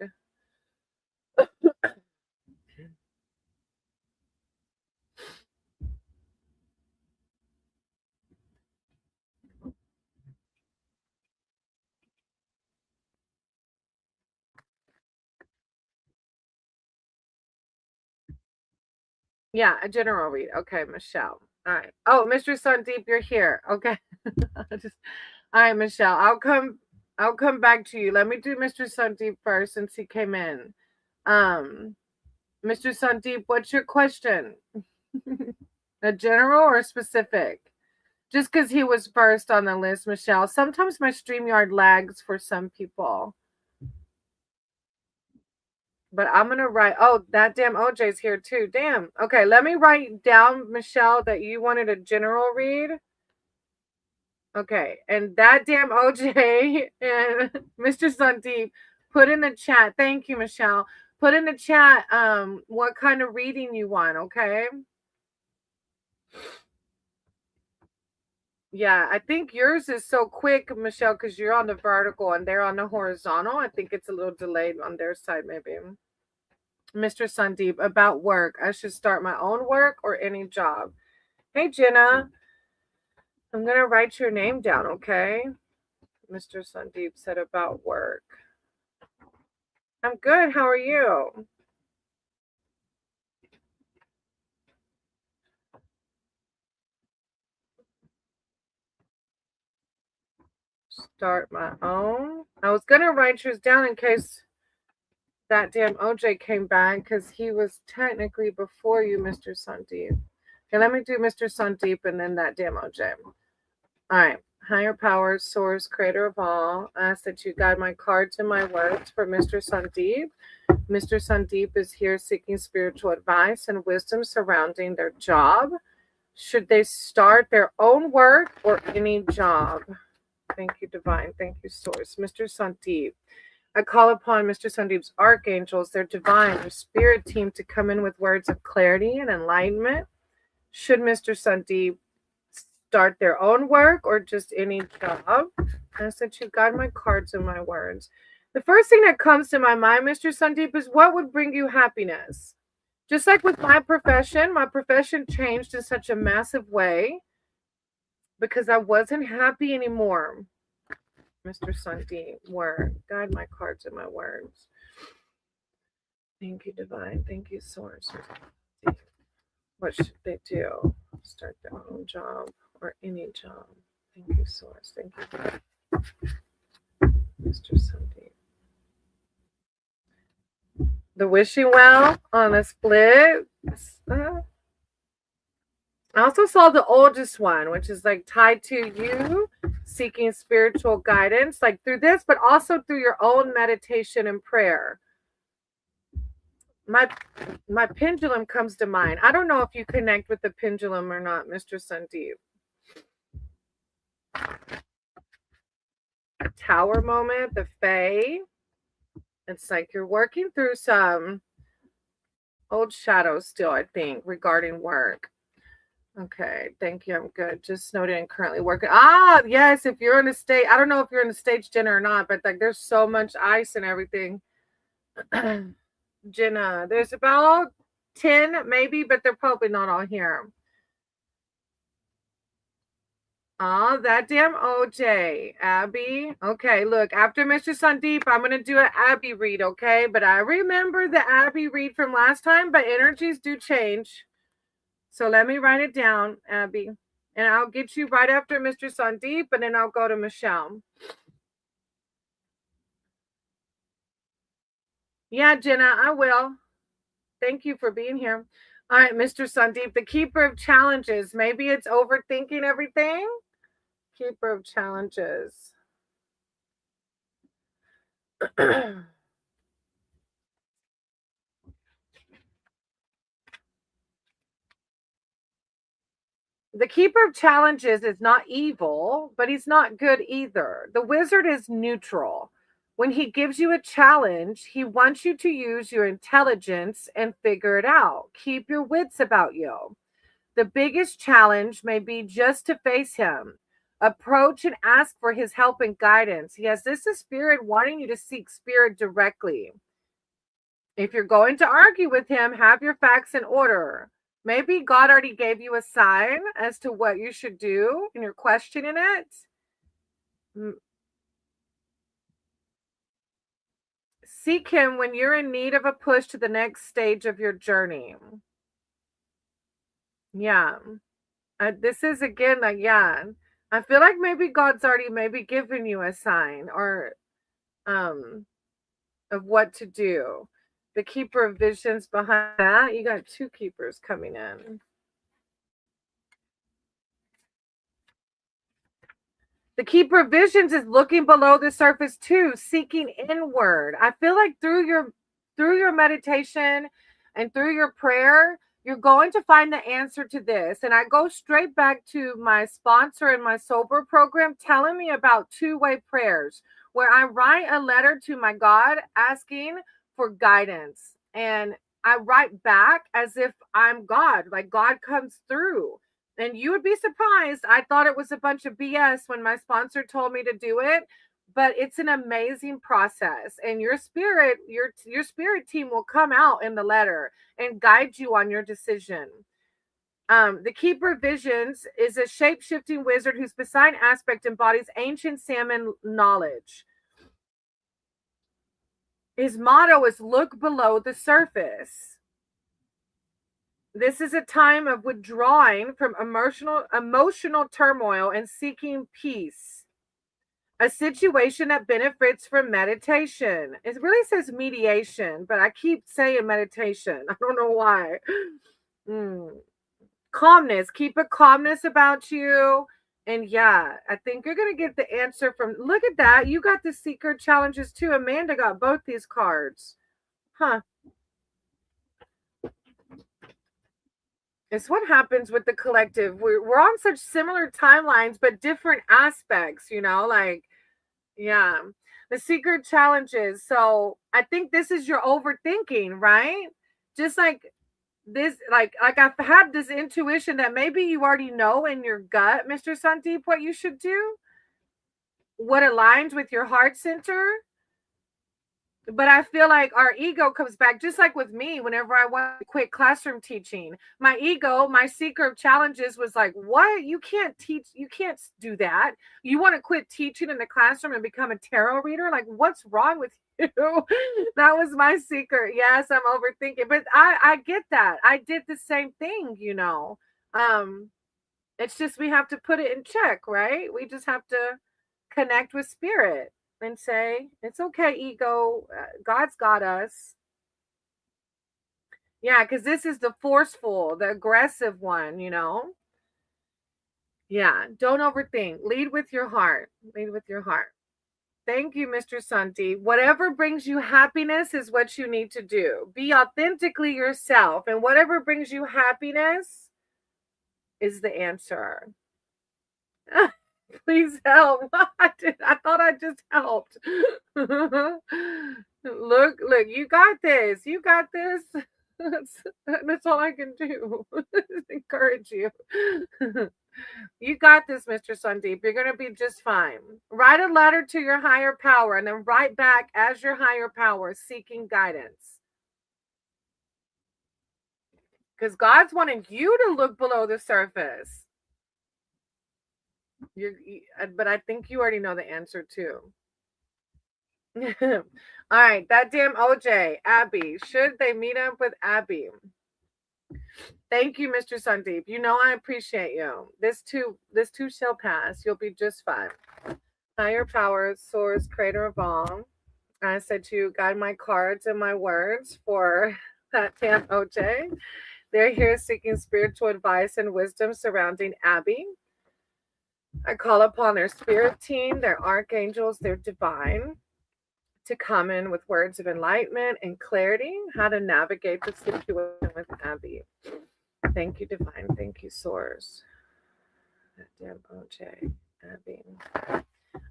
Yeah, a general read. Okay, Michelle. All right. Oh, Mr. Sandeep, you're here. Okay. All right, Michelle. I'll come back to you. Let me do Mr. Sandeep first since he came in. Mr. Sandeep, what's your question? A general or specific? Just because he was first on the list, Michelle. Sometimes my StreamYard lags for some people. But I'm going to write. Oh, that damn OJ's here too. Damn. Okay, let me write down, Michelle, that you wanted a general read. Okay, and that damn OJ and Mr. Sandeep, put in the chat. Thank you, Michelle. Put in the chat what kind of reading you want, okay? Yeah, I think yours is so quick, Michelle, because you're on the vertical and they're on the horizontal. I think it's a little delayed on their side, maybe. Mr. Sandeep, about work. I should start my own work or any job. Hey, Jenna. I'm going to write your name down, okay? Mr. Sandeep said about work. I'm good. How are you? Start my own. I was going to write yours down in case that damn OJ came back because he was technically before you, Mr. Sandeep. Okay, let me do Mr. Sandeep and then that damn OJ. All right. Higher power, source, creator of all. I ask that you guide my cards and my words for Mr. Sandeep. Mr. Sandeep is here seeking spiritual advice and wisdom surrounding their job. Should they start their own work or any job? Thank you, Divine. Thank you, Source. Mr. Sandeep. I call upon Mr. Sandeep's archangels, their divine, their spirit team to come in with words of clarity and enlightenment. Should Mr. Sandeep start their own work or just any job? I said, you guide my cards and my words. The first thing that comes to my mind, Mr. Sandeep, is what would bring you happiness? Just like with my profession changed in such a massive way because I wasn't happy anymore. Mr. Sandeep, word. Guide my cards and my words. Thank you, Divine. Thank you, Source. What should they do? Start their own job or any job. Thank you, Source. Thank you, Mr. Sandeep. The wishing well on a split. I also saw the oldest one, which is like tied to you seeking spiritual guidance, like through this, but also through your own meditation and prayer. my my pendulum comes to mind. I don't know if you connect with the pendulum or not, Mr. Sandeep. Tower moment, the Fae. It's like you're working through some old shadows still, I think, regarding work. Okay, thank you. I'm good. Just noted and currently working. Ah, yes. If you're in a state, I don't know if you're in a stage dinner or not, but like there's so much ice and everything. Jenna, there's about 10 maybe, but they're probably not all here. Oh, that damn OJ. Abby. Okay, look, after Mr. Sandeep, I'm going to do an Abby read, okay? But I remember the Abby read from last time, but energies do change. So let me write it down, Abby. And I'll get you right after Mr. Sandeep, and then I'll go to Michelle. Yeah, Jenna, I will. Thank you for being here. All right, Mr. Sandeep, the keeper of challenges. Maybe it's overthinking everything. Keeper of challenges. The keeper of challenges is not evil, but he's not good either. The wizard is neutral. When he gives you a challenge, he wants you to use your intelligence and figure it out. Keep your wits about you. The biggest challenge may be just to face him. Approach and ask for his help and guidance. Yes, this is spirit wanting you to seek spirit directly. If you're going to argue with him, have your facts in order. Maybe God already gave you a sign as to what you should do and you're questioning it. Seek him when you're in need of a push to the next stage of your journey. Yeah. This is again like, yeah. I feel like maybe God's already maybe given you a sign or um of what to do. The keeper of visions behind that, you got two keepers coming in. The keeper of visions is looking below the surface too, seeking inward. I feel like through your meditation and through your prayer, you're going to find the answer to this. And I go straight back to my sponsor in my sober program telling me about two-way prayers where I write a letter to my God asking for guidance. And I write back as if I'm God, like God comes through. And you would be surprised. I thought it was a bunch of BS when my sponsor told me to do it, but it's an amazing process. And your spirit team will come out in the letter and guide you on your decision. The Keeper of Visions is a shape-shifting wizard whose Poseidon aspect embodies ancient salmon knowledge. His motto is look below the surface. This is a time of withdrawing from emotional turmoil and seeking peace. A situation that benefits from meditation. It really says mediation, but I keep saying meditation. I don't know why. Calmness. Keep a calmness about you. And yeah, I think you're going to get the answer from. Look at that. You got the secret challenges too. Amanda got both these cards. Huh. It's what happens with the collective. We're on such similar timelines, but different aspects, like, yeah. The secret challenges. So I think this is your overthinking, right? Just like this, like I've had this intuition that maybe you already know in your gut, Mr. Sandeep, what you should do, what aligns with your heart center. But I feel like our ego comes back, just like with me, whenever I want to quit classroom teaching. My ego, my seeker of challenges was like, what? You can't teach, you can't do that. You want to quit teaching in the classroom and become a tarot reader? Like, what's wrong with you? That was my secret. Yes, I'm overthinking. But I get that. I did the same thing. It's just we have to put it in check, right? We just have to connect with spirit and say, it's okay, ego. God's got us. Yeah, because this is the forceful, the aggressive one. Yeah, don't overthink. Lead with your heart. Lead with your heart. Thank you, Mr. Santi. Whatever brings you happiness is what you need to do. Be authentically yourself, and whatever brings you happiness is the answer. Please help. I thought I just helped. Look, you got this. You got this. That's all I can do. Encourage you. You got this, Mr. Sundeep. You're going to be just fine. Write a letter to your higher power and then write back as your higher power seeking guidance. Because God's wanting you to look below the surface. But I think you already know the answer too. All right, that damn OJ, Abby. Should they meet up with Abby? Thank you, Mr. Sundeep. You know I appreciate you. This too shall pass. You'll be just fine. Higher power, source, creator of all. I said to guide my cards and my words for that damn OJ. They're here seeking spiritual advice and wisdom surrounding Abby. I call upon their spirit team, their archangels, their divine, to come in with words of enlightenment and clarity, how to navigate the situation with Abby. Thank you, divine. Thank you, source. That damn OJ, Abby.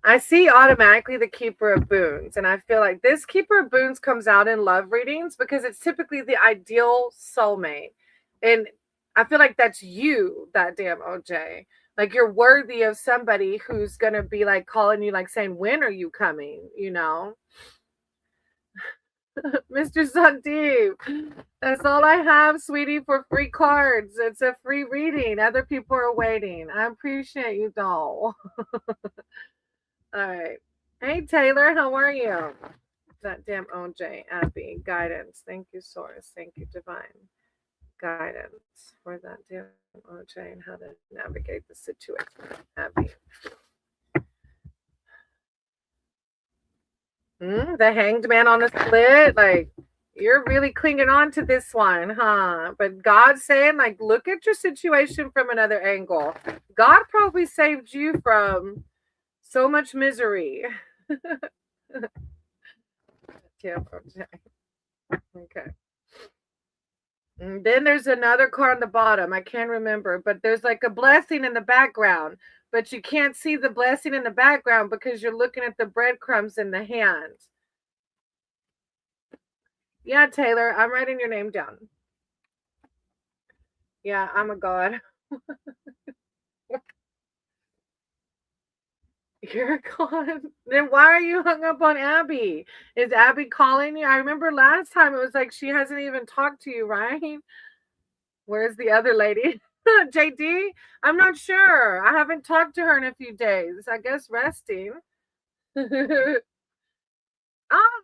I see automatically the Keeper of Boons, and I feel like this Keeper of Boons comes out in love readings because it's typically the ideal soulmate. And I feel like that's you, that damn OJ. Like you're worthy of somebody who's going to be like calling you, like saying, when are you coming? You know? Mr. Sandeep, that's all I have, sweetie, for free cards. It's a free reading. Other people are waiting. I appreciate you, though. All right. Hey, Taylor, how are you? That damn OJ, Abby, guidance. Thank you, source. Thank you, divine. Guidance for that damn OJ and how to navigate the situation, Abby. The hanged man on the split, like you're really clinging on to this one, huh? But God's saying, like, look at your situation from another angle. God probably saved you from so much misery. Okay. And then there's another card on the bottom. I can't remember, but there's like a blessing in the background, but you can't see the blessing in the background because you're looking at the breadcrumbs in the hand. Yeah, Taylor, I'm writing your name down. Yeah, I'm a god. You're a god. Then why are you hung up on Abby? Is Abby calling you? I remember last time it was like she hasn't even talked to you, right? Where's the other lady? JD? I'm not sure. I haven't talked to her in a few days. I guess resting. Oh,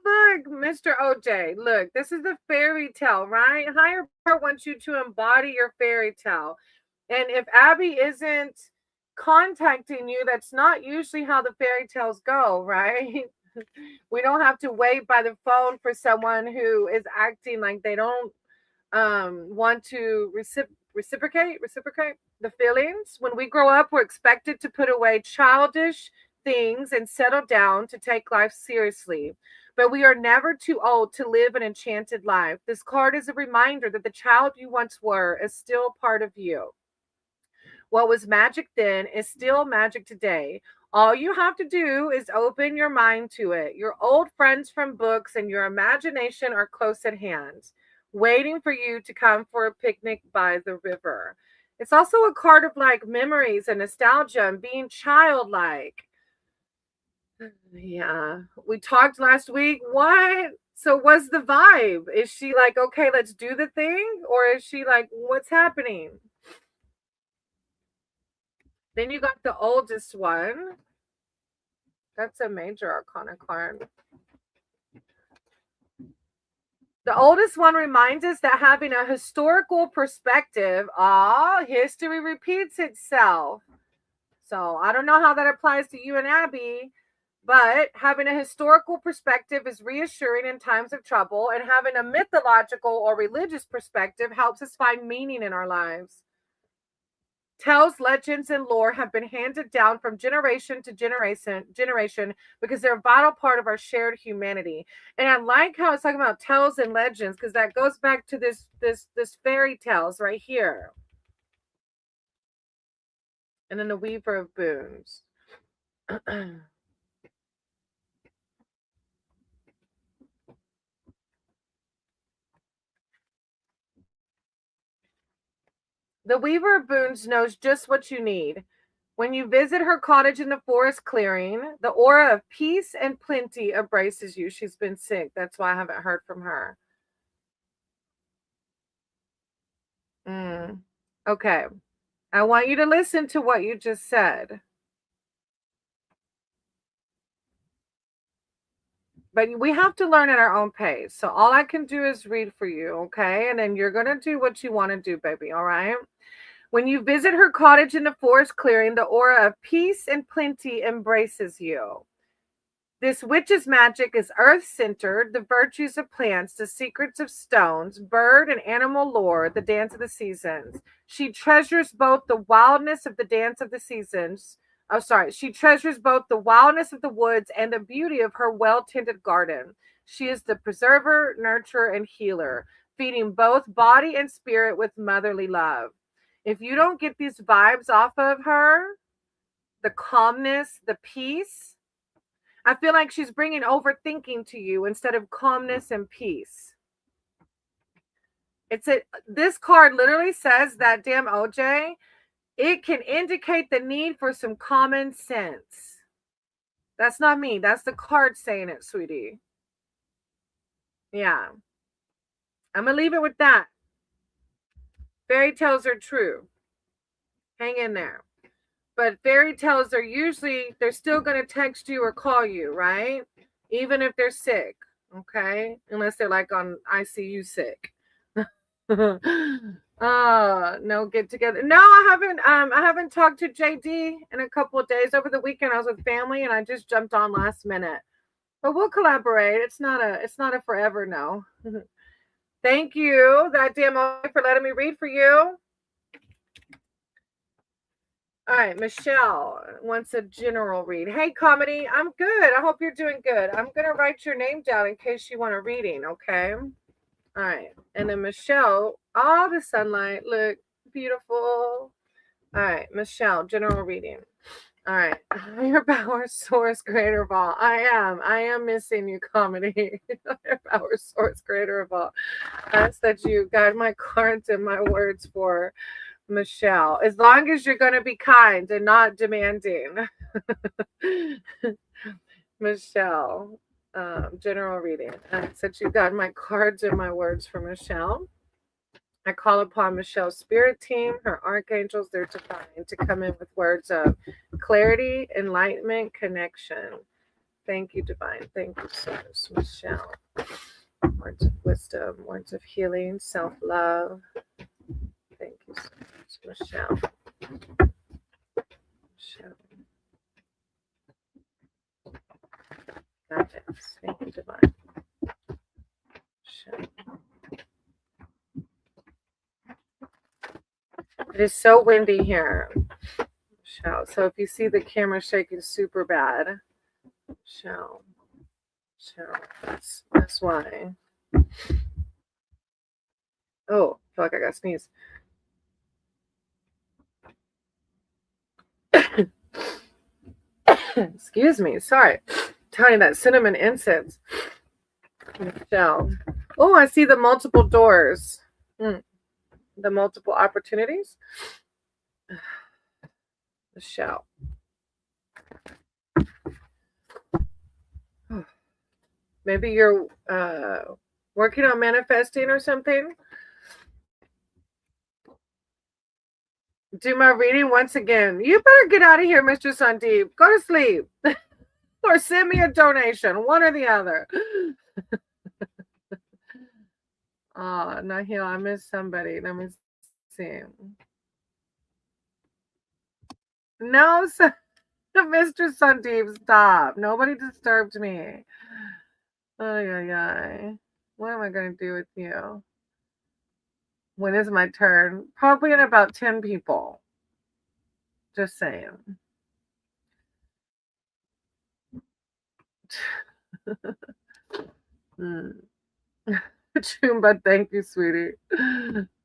look, Mr. OJ. Look, this is a fairy tale, right? Higher power wants you to embody your fairy tale. And if Abby isn't contacting you, that's not usually how the fairy tales go, right? We don't have to wait by the phone for someone who is acting like they don't want to reciprocate the feelings. When we grow up, we're expected to put away childish things and settle down to take life seriously. But we are never too old to live an enchanted life. This card is a reminder that the child you once were is still part of you. What was magic then is still magic today. All you have to do is open your mind to it. Your old friends from books and your imagination are close at hand, waiting for you to come for a picnic by the river. It's also a card of like memories and nostalgia and being childlike. Yeah, we talked last week. What? So what's the vibe? Is she like, okay, let's do the thing? Or is she like, what's happening? Then you got the oldest one. That's a major arcana card. The oldest one reminds us that having a historical perspective, history repeats itself. So I don't know how that applies to you and Abby, but having a historical perspective is reassuring in times of trouble, and having a mythological or religious perspective helps us find meaning in our lives. Tales, legends, and lore have been handed down from generation to generation because they're a vital part of our shared humanity. And I like how it's talking about tales and legends because that goes back to this fairy tales right here. And then the Weaver of Boons. The Weaver of Boons knows just what you need. When you visit her cottage in the forest clearing, the aura of peace and plenty embraces you. She's been sick. That's why I haven't heard from her. Okay. I want you to listen to what you just said. But we have to learn at our own pace. So all I can do is read for you, okay? And then you're going to do what you want to do, baby, all right? When you visit her cottage in the forest clearing, the aura of peace and plenty embraces you. This witch's magic is earth-centered, the virtues of plants, the secrets of stones, bird and animal lore, the dance of the seasons. She treasures both the wildness of the dance of the seasons. Oh, sorry. She treasures both the wildness of the woods and the beauty of her well-tended garden. She is the preserver, nurturer, and healer, feeding both body and spirit with motherly love. If you don't get these vibes off of her, the calmness, the peace, I feel like she's bringing overthinking to you instead of calmness and peace. This card literally says that, damn OJ, it can indicate the need for some common sense. That's not me. That's the card saying it, sweetie. Yeah. I'm going to leave it with that. Fairy tales are true. Hang in there. But fairy tales are usually, they're still going to text you or call you, right? Even if they're sick, okay? Unless they're like on ICU sick. No get together. No, I haven't talked to JD in a couple of days. Over the weekend I was with family and I just jumped on last minute. But we'll collaborate. It's not a forever no. Thank you, that damn for letting me read for you. All right, Michelle wants a general read. Hey, Comedy, I'm good. I hope you're doing good. I'm going to write your name down in case you want a reading, okay? All right. And then Michelle, all the sunlight, look beautiful. All right, Michelle, general reading. All right. Higher power source creator of all. I am missing you, Comedy. Higher power source creator of all. That's that you guide my cards and my words for Michelle, as long as you're going to be kind and not demanding. Michelle, general reading. Since you got my cards and my words for Michelle, I call upon Michelle's spirit team, her archangels, they're divine, to come in with words of clarity, enlightenment, connection. Thank you, divine. Thank you, source. Michelle. Words of wisdom, words of healing, self-love. Thank you so much, Michelle. Guidance. Thank you, divine. Michelle. It is so windy here, Michelle. So if you see the camera shaking super bad, Michelle, that's why. Oh, I feel like I got to sneeze. Excuse me. Sorry. Tiny, that cinnamon incense. Michelle. Oh, I see the multiple doors. The multiple opportunities. Michelle. Maybe you're working on manifesting or something. Do my reading once again. You better get out of here, Mr. Sandeep. Go to sleep. Or send me a donation. One or the other. Oh, Nahil, I miss somebody. Let me see. No, Mr. Sandeep, stop. Nobody disturbed me. Oh. What am I going to do with you? When is my turn? Probably in about 10 people. Just saying. Mm. Chumba, thank you, sweetie.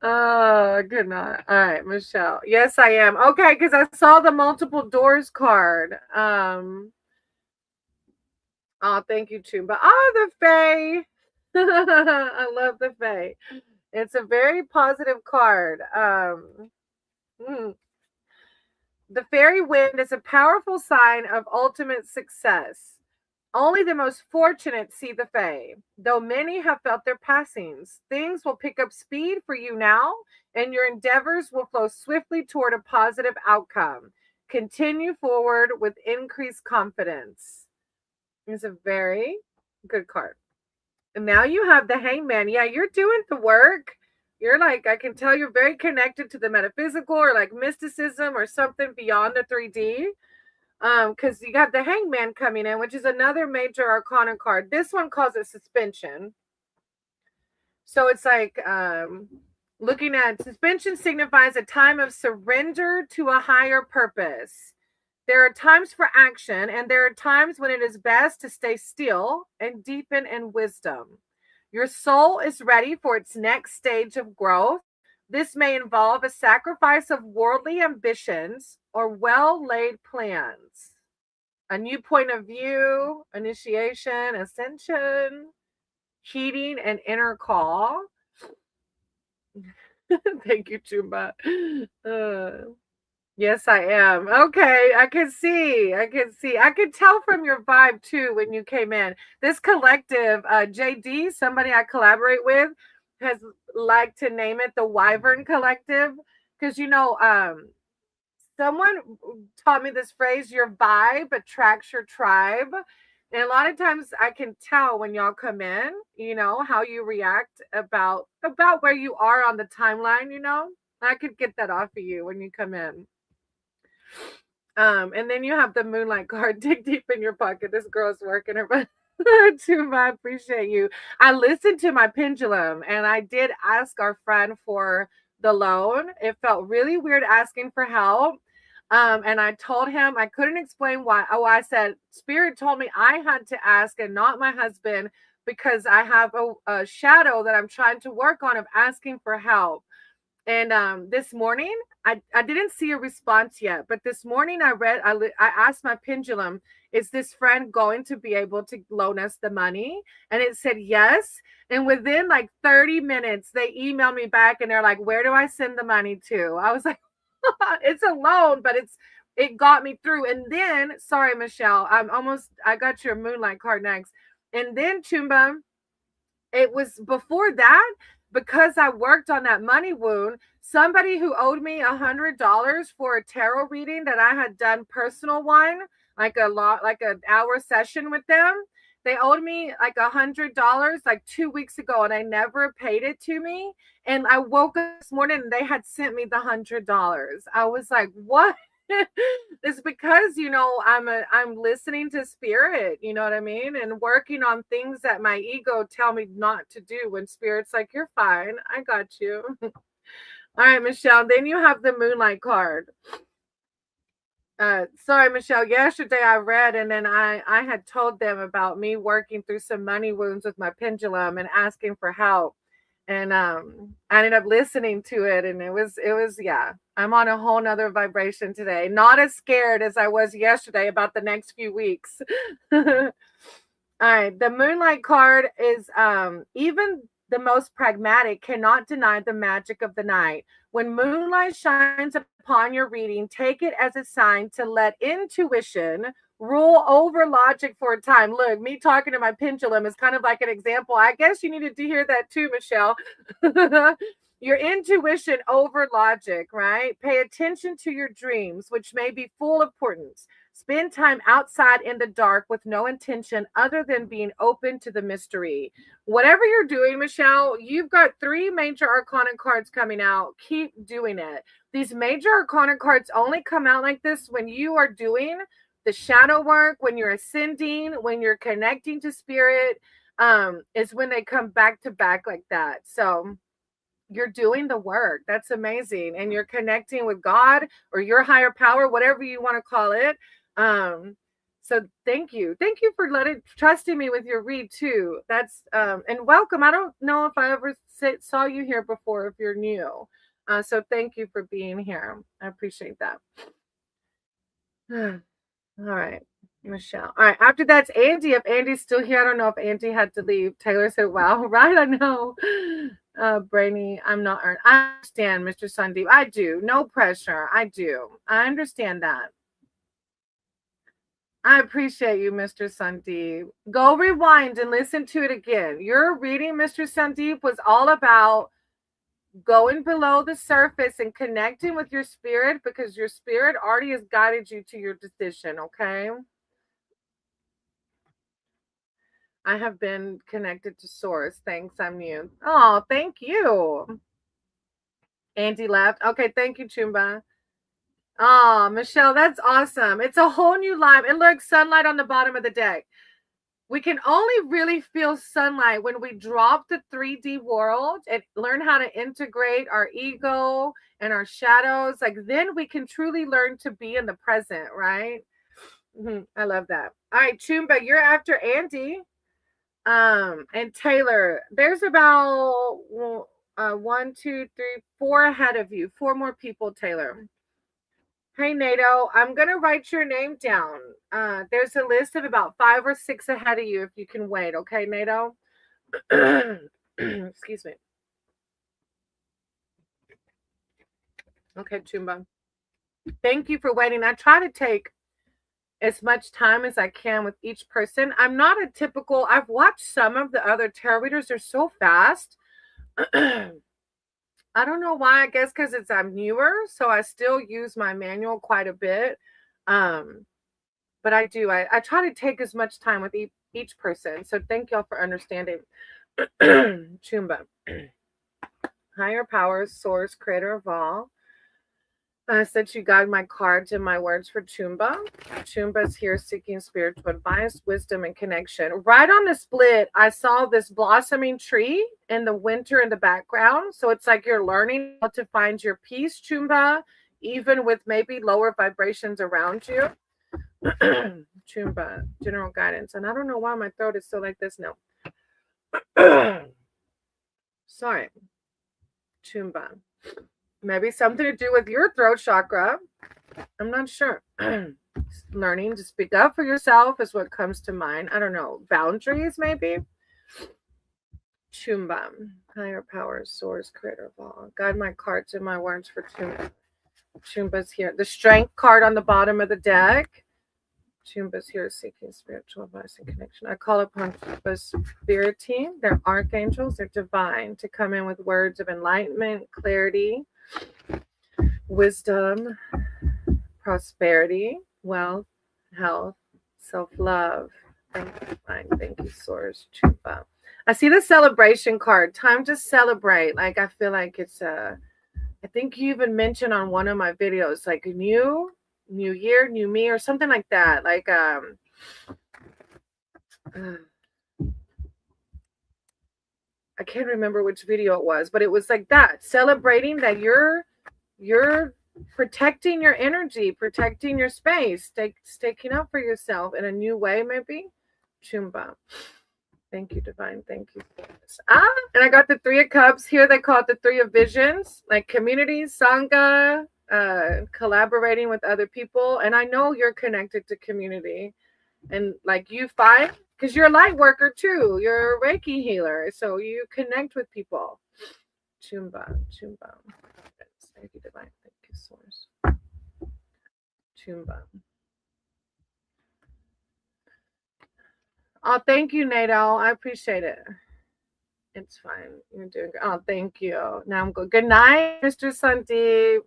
Oh, good night. All right, Michelle. Yes, I am. Okay, because I saw the multiple doors card. Oh, thank you, Chumba. Oh, the Fae. I love the Fae. It's a very positive card. Mm. The fairy wind is a powerful sign of ultimate success. Only the most fortunate see the Fae, though many have felt their passings. Things will pick up speed for you now, and your endeavors will flow swiftly toward a positive outcome. Continue forward with increased confidence. It's a very good card. And now you have the Hangman. Yeah, you're doing the work. You're like, I can tell you're very connected to the metaphysical or like mysticism or something beyond the 3D. Because you got the Hangman coming in, which is another major arcana card. This one calls it suspension. So it's like looking at suspension signifies a time of surrender to a higher purpose. There are times for action, and there are times when it is best to stay still and deepen in wisdom. Your soul is ready for its next stage of growth. This may involve a sacrifice of worldly ambitions or well laid plans. A new point of view, initiation, ascension, heating, and inner call. Thank you, Chumba. Uh, yes, I am. Okay, I can see. I can see. I could tell from your vibe too when you came in. This collective, JD, somebody I collaborate with, has liked to name it the Wyvern Collective because someone taught me this phrase: your vibe attracts your tribe. And a lot of times I can tell when y'all come in, how you react about where you are on the timeline. I could get that off of you when you come in. And then you have the moonlight card. Dig deep in your pocket. This girl's working her butt. Too I appreciate you. I listened to my pendulum and I did ask our friend for the loan. It felt really weird asking for help. And I told him I couldn't explain why. Oh, I said, Spirit told me I had to ask and not my husband because I have a shadow that I'm trying to work on of asking for help. And this morning, I didn't see a response yet, but this morning I asked my pendulum, is this friend going to be able to loan us the money? And it said yes. And within like 30 minutes, they emailed me back and they're like, where do I send the money to? I was like, it's a loan, but it got me through. And then, sorry, Michelle, I got your moonlight card next. And then Chumba, it was before that, because I worked on that money wound. Somebody who owed me $100 for a tarot reading that I had done personal one, like an hour session with them. They owed me like $100 like 2 weeks ago, and I never paid it to me. And I woke up this morning and they had sent me the $100. I was like, what? It's because I'm listening to spirit, you know what I mean, and working on things that my ego tell me not to do when spirit's like, you're fine, I got you. All right, Michelle, then you have the moonlight card. Sorry, Michelle, yesterday I read and then I had told them about me working through some money wounds with my pendulum and asking for help. And I ended up listening to it, and it was yeah, I'm on a whole nother vibration today, not as scared as I was yesterday about the next few weeks. All right, the moonlight card is even the most pragmatic cannot deny the magic of the night. When moonlight shines upon your reading, take it as a sign to let intuition rule over logic for a time. Look, me talking to my pendulum is kind of like an example. I guess you needed to hear that too, Michelle. Your intuition over logic, right? Pay attention to your dreams, which may be full of importance. Spend time outside in the dark with no intention other than being open to the mystery. Whatever you're doing, Michelle, you've got 3 major arcana cards coming out. Keep doing it. These major arcana cards only come out like this when you are doing the shadow work, when you're ascending, when you're connecting to spirit, is when they come back to back like that. So you're doing the work. That's amazing. And you're connecting with God or your higher power, whatever you want to call it. So thank you. Thank you for trusting me with your read too. That's and welcome. I don't know if I ever saw you here before if you're new. So thank you for being here. I appreciate that. All right, Michelle. All right, after that's Andy. If Andy's still here, I don't know if Andy had to leave. Taylor said, wow, right? I know. Brainy, I'm not earned. I understand, Mr. Sundeep. I do. No pressure. I do. I understand that. I appreciate you, Mr. Sundeep. Go rewind and listen to it again. Your reading, Mr. Sundeep, was all about going below the surface and connecting with your spirit because your spirit already has guided you to your decision, okay? I have been connected to source. Thanks, I'm new. Oh, thank you. Andy left. Okay, thank you, Chumba. Oh, Michelle, that's awesome. It's a whole new life. And look, sunlight on the bottom of the deck. We can only really feel sunlight when we drop the 3D world and learn how to integrate our ego and our shadows. Like then we can truly learn to be in the present, right? I love that. All right, Chumba, you're after Andy. And Taylor, there's about 1, 2, 3, 4 ahead of you. 4 more people, Taylor. Hey, Nato, I'm going to write your name down. There's a list of about 5 or 6 ahead of you if you can wait. Okay, Nato? Excuse me. Okay, Chumba. Thank you for waiting. I try to take as much time as I can with each person. I'm not a typical, I've watched some of the other tarot readers. They're so fast. I don't know why. I guess because I'm newer, so I still use my manual quite a bit. But I do. I try to take as much time with each person. So thank y'all for understanding. Chumba. Higher powers, source, creator of all. Since you guide my cards and my words for Chumba. Chumba's here seeking spiritual advice, wisdom, and connection. Right on the split, I saw this blossoming tree in the winter in the background. So it's like you're learning how to find your peace, Chumba, even with maybe lower vibrations around you. Chumba, general guidance. And I don't know why my throat is still like this now. Sorry. Chumba. Maybe something to do with your throat chakra. I'm not sure. Learning to speak up for yourself is what comes to mind. I don't know. Boundaries, maybe. Chumba. Higher powers, source, creator of all. Guide my cards and my words for Chumba. Chumba's here. The strength card on the bottom of the deck. Chumba's here seeking spiritual advice and connection. I call upon Chumba's spirit team, their archangels, they're divine, to come in with words of enlightenment, clarity, wisdom, prosperity, wealth, health, self-love. Thank you, divine. Thank you, source. Chumba. I see the celebration card. Time to celebrate. Like I feel like it's I think you even mentioned on one of my videos, like new year, new me, or something like that. Like I can't remember which video it was, but it was like that, celebrating that you're protecting your energy, protecting your space, staking up for yourself in a new way, maybe. Chumba. Thank you, divine. Thank you. And I got the 3 of Cups here. They call it the 3 of Visions, like community, sangha, collaborating with other people. And I know you're connected to community, and like you find, because you're a light worker too, you're a Reiki healer, so you connect with people. Chumba. Thank you, divine. Thank you, source. Chumba. Oh, thank you, Nato. I appreciate it. It's fine. You're doing good. Oh, thank you. Now I'm good. Good night, Mr. Sandeep.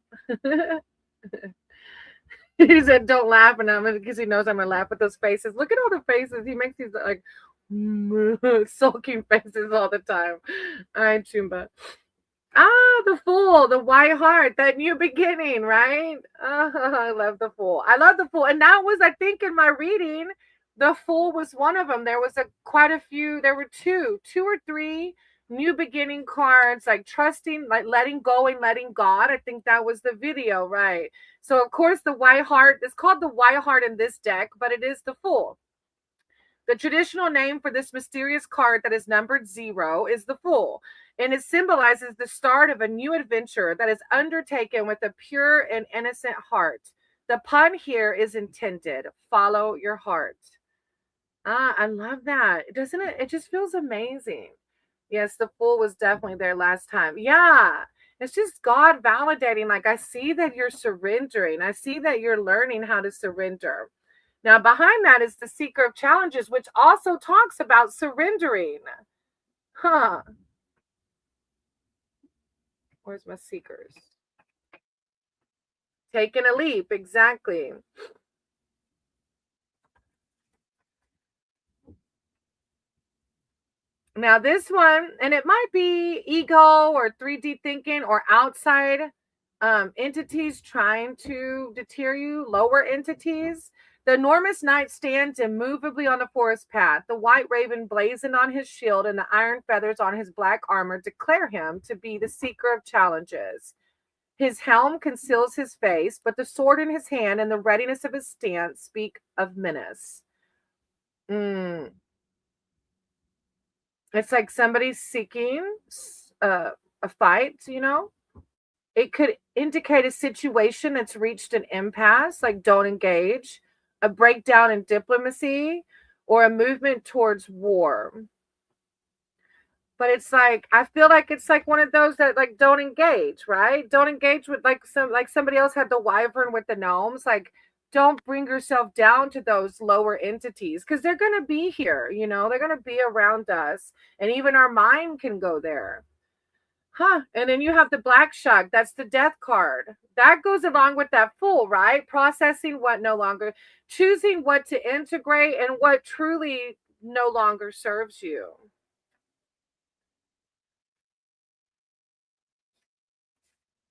He said, don't laugh. And I'm because he knows I'm going to laugh at those faces. Look at all the faces. He makes these like sulking faces all the time. All right, Chumba. The Fool, the white heart, that new beginning, right? I love the Fool. I love the Fool. And that was, I think, in my reading, the Fool was one of them. There was quite a few. There were two or three new beginning cards, like trusting, like letting go and letting God. I think that was the video, right? So of course the white heart is called the white heart in this deck, but it is the Fool. The traditional name for this mysterious card that is numbered 0 is the Fool, and it symbolizes the start of a new adventure that is undertaken with a pure and innocent heart. The pun here is intended. Follow your heart. Ah, I love that. Doesn't it? It just feels amazing. Yes, the Fool was definitely there last time. Yeah. It's just God validating. Like, I see that you're surrendering. I see that you're learning how to surrender. Now, behind that is the Seeker of Challenges, which also talks about surrendering. Huh. Where's my seekers? Taking a leap. Exactly. Now, this one, and it might be ego or 3D thinking or outside entities trying to deter you, lower entities. The enormous knight stands immovably on the forest path. The white raven blazoned on his shield and the iron feathers on his black armor declare him to be the seeker of challenges. His helm conceals his face, but the sword in his hand and the readiness of his stance speak of menace. Mm. It's like somebody's seeking a fight, you know? It could indicate a situation that's reached an impasse, like don't engage, a breakdown in diplomacy, or a movement towards war. But it's like I feel like it's like one of those that like don't engage, right? Don't engage with like somebody else had the wyvern with the gnomes. Like don't bring yourself down to those lower entities because they're gonna be here, you know, they're gonna be around us, and even our mind can go there. Huh. And then you have the black shark. That's the death card. That goes along with that Fool, right? Processing what no longer, choosing what to integrate and what truly no longer serves you.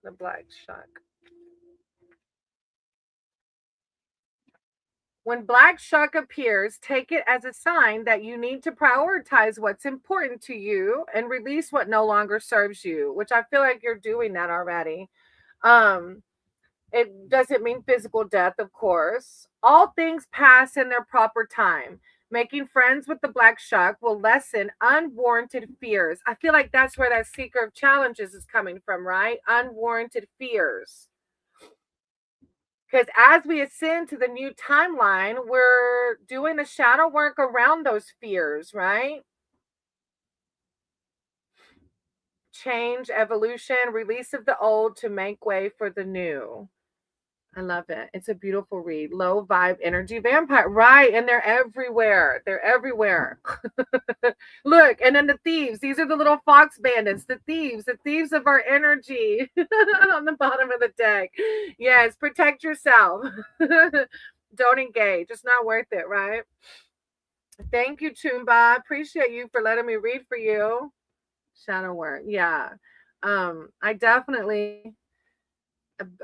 The black shark. When black shark appears, take it as a sign that you need to prioritize what's important to you and release what no longer serves you, which I feel like you're doing that already. Um, It doesn't mean physical death, of course. All things pass in their proper time. Making friends with the black shark will lessen unwarranted fears. I feel like that's where that seeker of challenges is coming from, right? Unwarranted fears. Because as we ascend to the new timeline, we're doing the shadow work around those fears, right? Change, evolution, release of the old to make way for the new. I love it. It's a beautiful read. Low vibe energy vampire. Right. And they're everywhere. They're everywhere. Look, and then the thieves. These are the little fox bandits, the thieves of our energy on the bottom of the deck. Yes, protect yourself. Don't engage. It's not worth it, right? Thank you, Tumba. Appreciate you for letting me read for you. Shadow work. Yeah. I definitely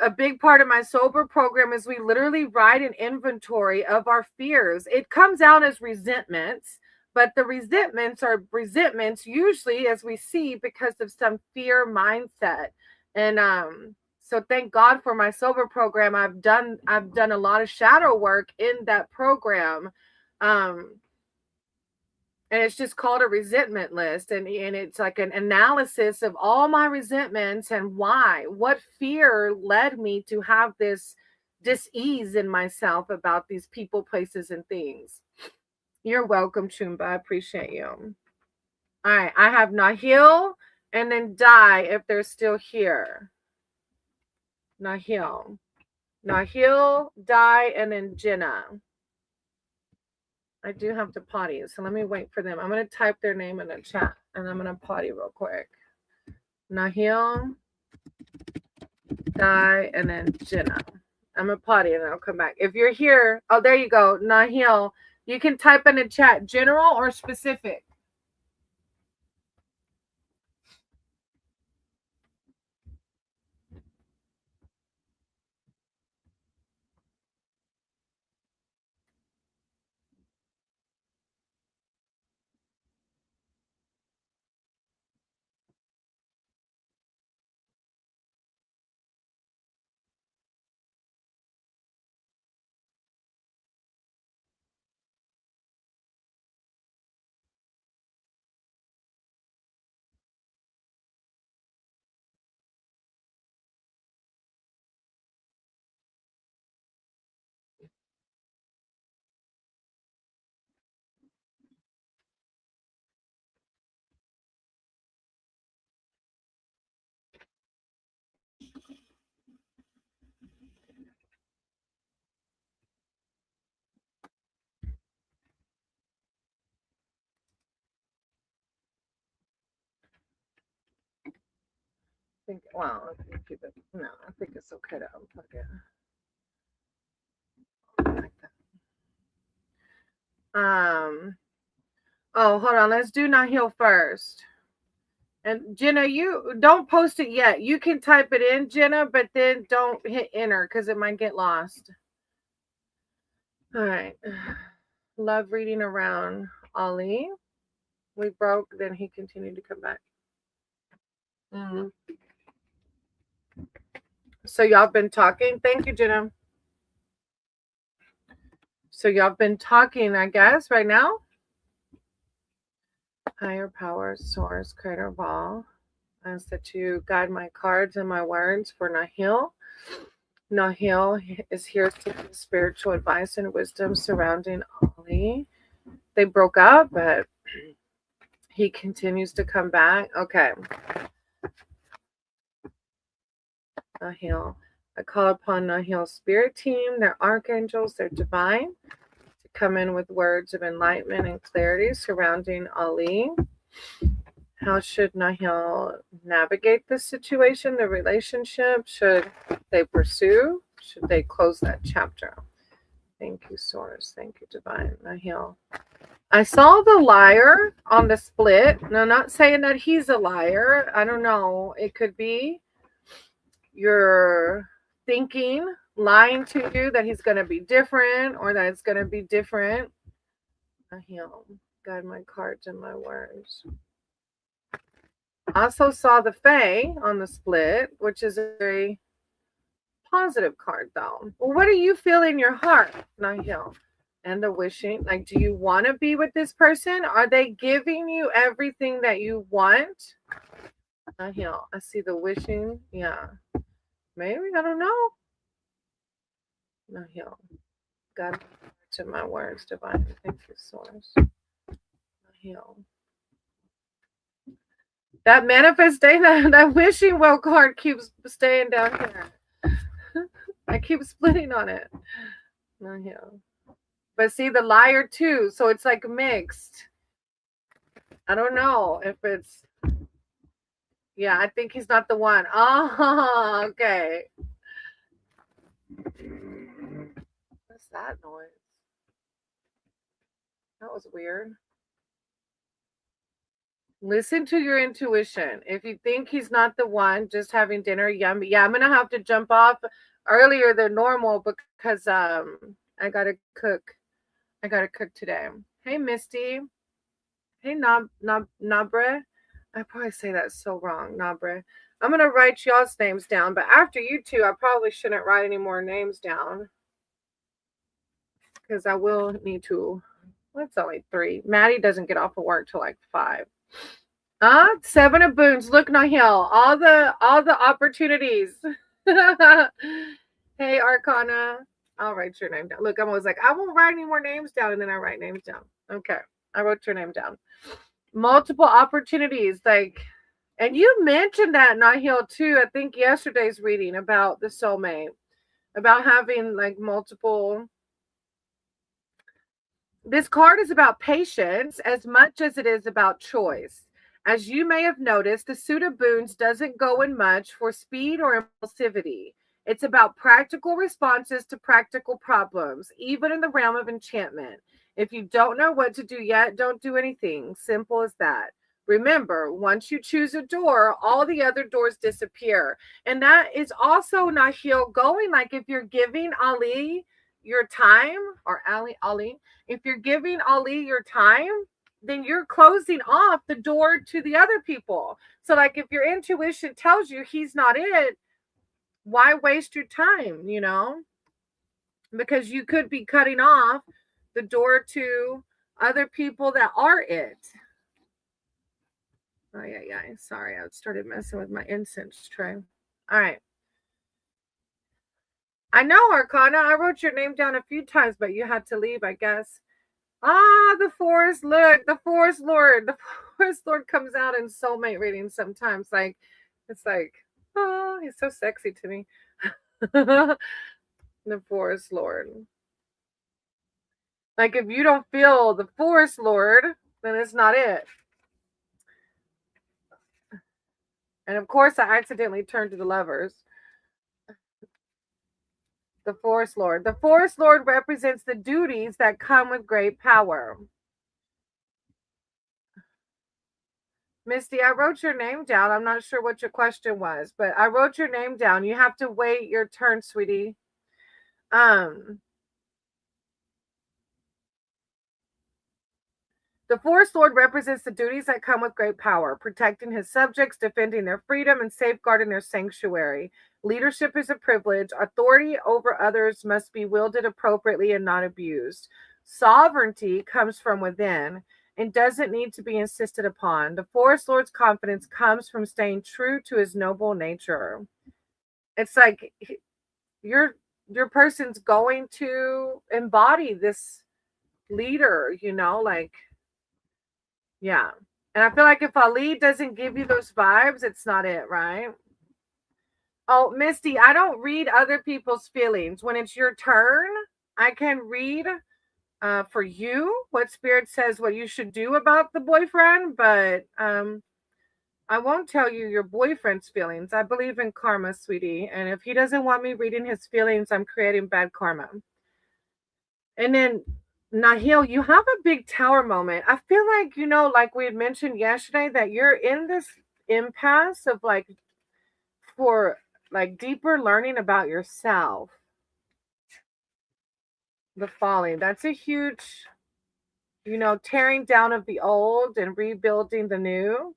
a big part of my sober program is we literally write an inventory of our fears. It comes out as resentments, but the resentments are resentments usually, as we see, because of some fear mindset. And so thank God for my sober program. I've done a lot of shadow work in that program. Um, and it's just called a resentment list, and it's like an analysis of all my resentments and why, what fear led me to have this dis-ease in myself about these people, places, and things. You're welcome, Chumba. I appreciate you. All right, I have Nahil and then Die if they're still here. Nahil, Die, and then Jenna. I do have to potty, so let me wait for them. I'm going to type their name in the chat, and I'm going to potty real quick. Nahil, Die, and then Jenna. I'm going to potty, and then I'll come back. If you're here, oh, there you go, Nahil. You can type in the chat, general or specific. think, well, I think keep it, no, I think it's okay to unplug it. Like that. Oh, hold on. Let's do not heal first. And Jenna, you don't post it yet. You can type it in, Jenna, but then don't hit enter because it might get lost. All right. Love reading around Ollie. We broke, then he continued to come back. Mm. So y'all been talking. Thank you, Jenna. So y'all been talking, I guess, right now. Higher power, source, creator of all. I ask that you guide my cards and my words for Nahil. Nahil is here seeking spiritual advice and wisdom surrounding Ollie. They broke up, but he continues to come back. Okay. Nahil. I call upon Nahil's spirit team, their archangels, their divine, to come in with words of enlightenment and clarity surrounding Ali. How should Nahil navigate this situation, the relationship? Should they pursue? Should they close that chapter? Thank you, Source. Thank you, Divine. Nahil. I saw the liar on the split. No, not saying that he's a liar. I don't know. It could be you're thinking, lying to you that he's going to be different or that it's going to be different. Nahil. Guide my cards and my words. Also saw the Fae on the split, which is a very positive card, though. Well, what do you feel in your heart, Nahil? And the wishing, like, do you want to be with this person? Are they giving you everything that you want? Nahil, I see the wishing. Yeah. Maybe, I don't know. Nahil, God, to my words, divine. Thank you, Source. Nahil. That manifestation, that wishing well card keeps staying down here. I keep splitting on it. Nahil. But see the liar too, so it's like mixed. I don't know if it's. Yeah, I think he's not the one. Oh, okay. What's that noise? That was weird. Listen to your intuition. If you think he's not the one, just having dinner, yeah, I'm gonna have to jump off earlier than normal because I gotta cook. I gotta cook today. Hey, Misty. Hey, Nabre. I probably say that so wrong, Nabre. I'm gonna write y'all's names down, but after you two, I probably shouldn't write any more names down because I will need to. Well, it's only 3. Maddie doesn't get off of work till like 5. 7 of boons. Look, Nahil, all the opportunities. Hey, Arcana. I'll write your name down. Look, I'm always like, I won't write any more names down, and then I write names down. Okay, I wrote your name down. Multiple opportunities, like, and you mentioned that, Nahil, too. I think yesterday's reading about the soulmate, about having like multiple. This card is about patience as much as it is about choice. As you may have noticed, the suit of boons doesn't go in much for speed or impulsivity. It's about practical responses to practical problems, even in the realm of enchantment. If you don't know what to do yet, don't do anything. Simple as that. Remember, once you choose a door, all the other doors disappear. And that is also Nahil going, like if you're giving Ali your time, or Ali, if you're giving Ali your time, then you're closing off the door to the other people. So like if your intuition tells you he's not it, why waste your time, Because you could be cutting off the door to other people that are it. Oh, yeah. Sorry, I started messing with my incense tray. All right. I know, Arcana. I wrote your name down a few times, but you had to leave, I guess. The forest. Look, the forest lord. The forest lord comes out in soulmate readings sometimes. Like, it's like, oh, he's so sexy to me. The forest lord. Like, if you don't feel the forest lord, then it's not it. And of course, I accidentally turned to the Lovers. The Forest Lord. The Forest Lord represents the duties that come with great power. Misty, I wrote your name down. I'm not sure what your question was, but I wrote your name down. You have to wait your turn, sweetie. Um, The Forest Lord represents the duties that come with great power, protecting his subjects, defending their freedom, and safeguarding their sanctuary. Leadership is a privilege. Authority over others must be wielded appropriately and not abused. Sovereignty comes from within and doesn't need to be insisted upon. The Forest Lord's confidence comes from staying true to his noble nature. It's like your person's going to embody this leader, like, yeah. And I feel like if Ali doesn't give you those vibes, it's not it, right? Oh, Misty, I don't read other people's feelings. When it's your turn, I can read for you what Spirit says what you should do about the boyfriend, but I won't tell you your boyfriend's feelings. I believe in karma, sweetie. And if he doesn't want me reading his feelings, I'm creating bad karma. And then Nahil, you have a big tower moment. I feel like, like we had mentioned yesterday, that you're in this impasse of for deeper learning about yourself. The folly. That's a huge, tearing down of the old and rebuilding the new.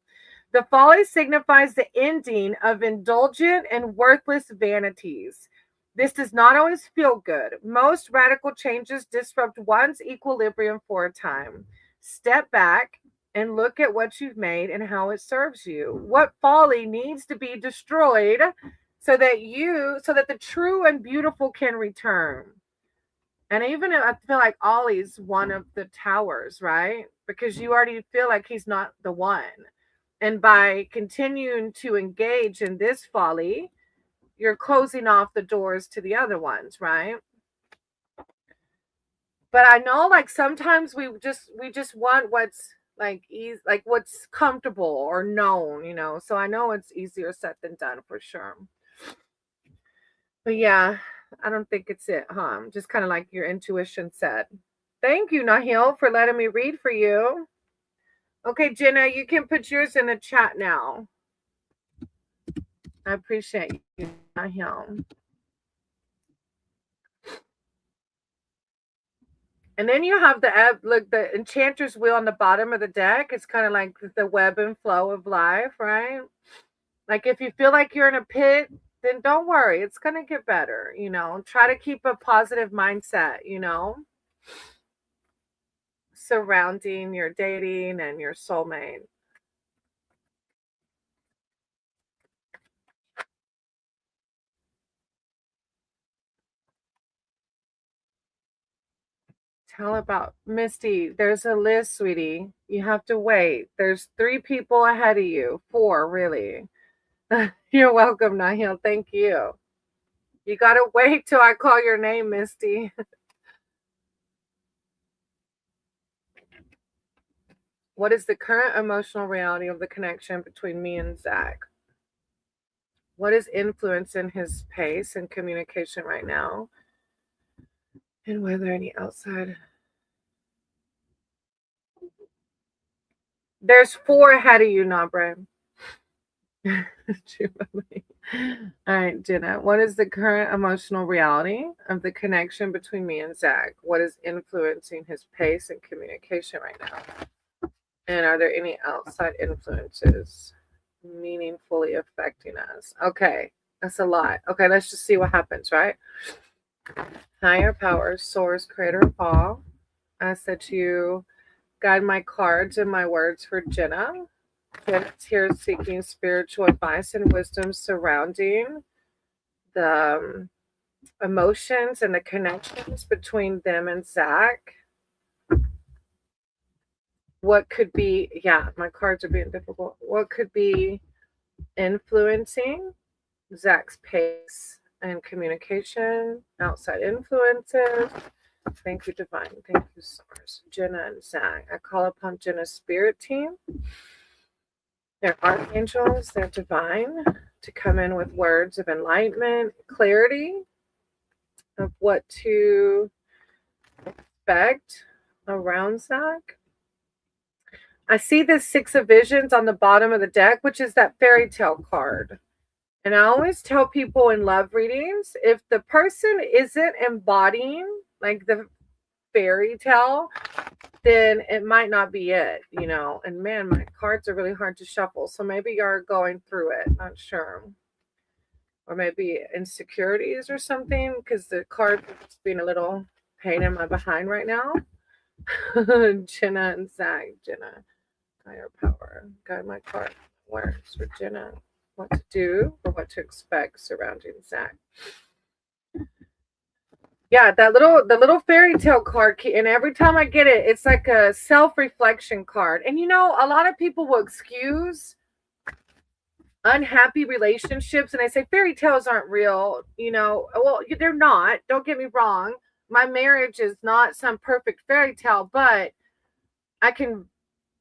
The folly signifies the ending of indulgent and worthless vanities. This does not always feel good. Most radical changes disrupt one's equilibrium for a time. Step back and look at what you've made and how it serves you. What folly needs to be destroyed so that the true and beautiful can return. And even I feel like Ollie's one of the towers, right? Because you already feel like he's not the one. And by continuing to engage in this folly, you're closing off the doors to the other ones, right? But I know sometimes we just want what's easy, what's comfortable or known. So I know it's easier said than done for sure. But yeah, I don't think it's it, huh? Just kind of like your intuition said. Thank you, Nahil, for letting me read for you. Okay, Jenna, you can put yours in the chat now. I appreciate you, Nahil. And then you have the enchanter's wheel on the bottom of the deck. It's kind of like the web and flow of life, right? Like if you feel like you're in a pit, then don't worry. It's going to get better, Try to keep a positive mindset, surrounding your dating and your soulmate. Tell about Misty. There's a list, sweetie. You have to wait. There's 3 people ahead of you. 4, really. You're welcome, Nahil. Thank you. You gotta wait till I call your name, Misty. What is the current emotional reality of the connection between me and Zach? What is influencing his pace and communication right now? And whether any outside. There's 4 ahead of you, Nabre. All right, Jenna. What is the current emotional reality of the connection between me and Zach? What is influencing his pace and communication right now? And are there any outside influences meaningfully affecting us? Okay, that's a lot. Okay, let's just see what happens, right? Higher powers, source, creator of all. I said to you, guide my cards and my words for Jenna. Jenna's here seeking spiritual advice and wisdom surrounding the emotions and the connections between them and Zach. What could be, yeah, my cards are being difficult. What could be influencing Zach's pace and communication, outside influences? Thank you, Divine. Thank you, Source. Jenna and Zach. I call upon Jenna's spirit team They're archangels, they're divine, to come in with words of enlightenment, clarity of what to expect around Zach. I see this Six of Visions on the bottom of the deck, which is that fairy tale card. And I always tell people in love readings, if the person isn't embodying like the fairy tale, then it might not be it, you know. And man, my cards are really hard to shuffle. So maybe you're going through it, not sure. Or maybe insecurities or something, because the card is being a little pain in my behind right now. Jenna and Zach. Jenna, higher power. Guide my card. Words for Jenna. What to do or what to expect surrounding Zach. Yeah, the little fairy tale card, and every time I get it, it's like a self-reflection card. And you know, a lot of people will excuse unhappy relationships and I say fairy tales aren't real, you know. Well, they're not. Don't get me wrong. My marriage is not some perfect fairy tale, but I can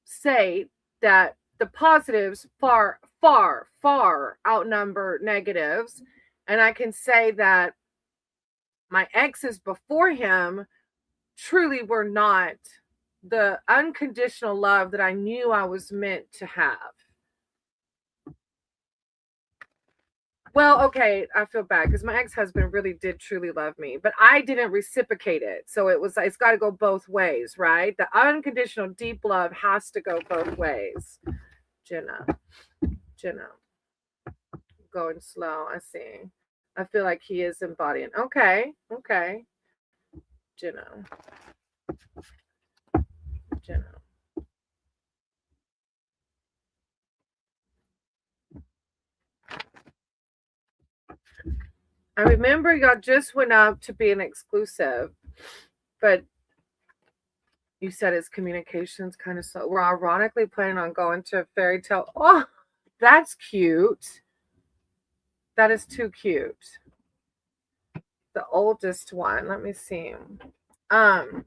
say that the positives far, far, far outnumber negatives. And I can say that my exes before him truly were not the unconditional love that I knew I was meant to have. Well, okay, I feel bad because my ex-husband really did truly love me, but I didn't reciprocate it. So it's got to go both ways, right? The unconditional deep love has to go both ways. Jenna, going slow. I see. I feel like he is embodying. Okay. Jenna. I remember y'all just went up to be an exclusive, but you said his communication's kind of slow. We're ironically planning on going to a fairy tale. Oh, that's cute. That is too cute. The oldest one. Let me see. Um.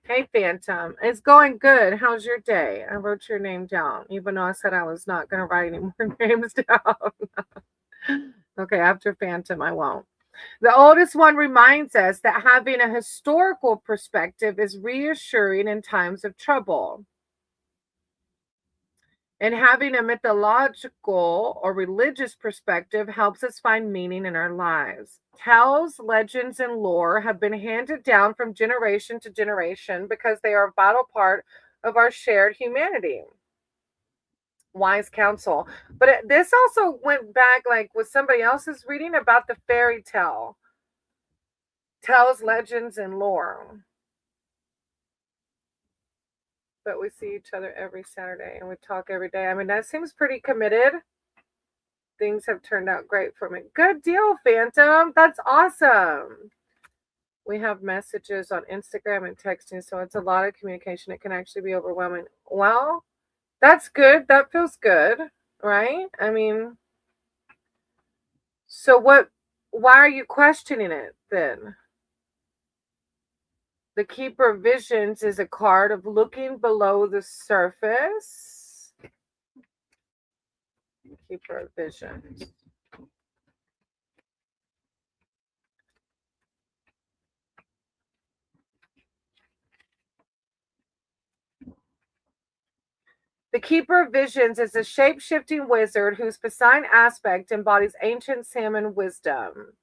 Hey, Phantom. It's going good. How's your day? I wrote your name down, even though I said I was not going to write any more names down. Okay, after Phantom, I won't. The oldest one reminds us that having a historical perspective is reassuring in times of trouble. And having a mythological or religious perspective helps us find meaning in our lives. Tales, legends, and lore have been handed down from generation to generation because they are a vital part of our shared humanity. Wise counsel. But this also went back like with somebody else's reading about the fairy tale. Tales, legends, and lore. But we see each other every Saturday and we talk every day. I mean, that seems pretty committed. Things have turned out great for me. Good deal, Phantom. That's awesome. We have messages on Instagram and texting, so it's a lot of communication. It can actually be overwhelming. Well, that's good. That feels good, right? I mean, so why are you questioning it then? The Keeper of Visions is a card of looking below the surface. Keeper of Visions. The Keeper of Visions is a shape-shifting wizard whose Poseidon aspect embodies ancient salmon wisdom.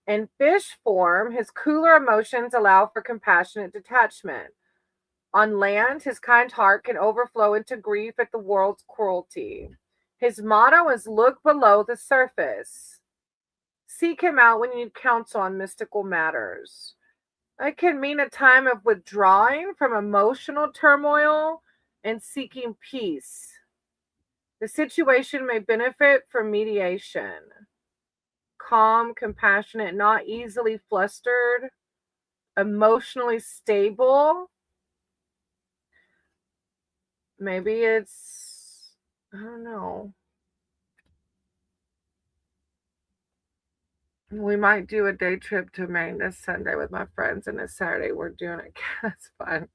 In fish form, his cooler emotions allow for compassionate detachment. On land, his kind heart can overflow into grief at the world's cruelty. His motto is look below the surface. Seek him out when you need counsel on mystical matters. It can mean a time of withdrawing from emotional turmoil and seeking peace. The situation may benefit from mediation. Calm, compassionate, not easily flustered, emotionally stable. Maybe it's, I don't know. We might do a day trip to Maine this Sunday with my friends, and this Saturday we're doing it. That's fun.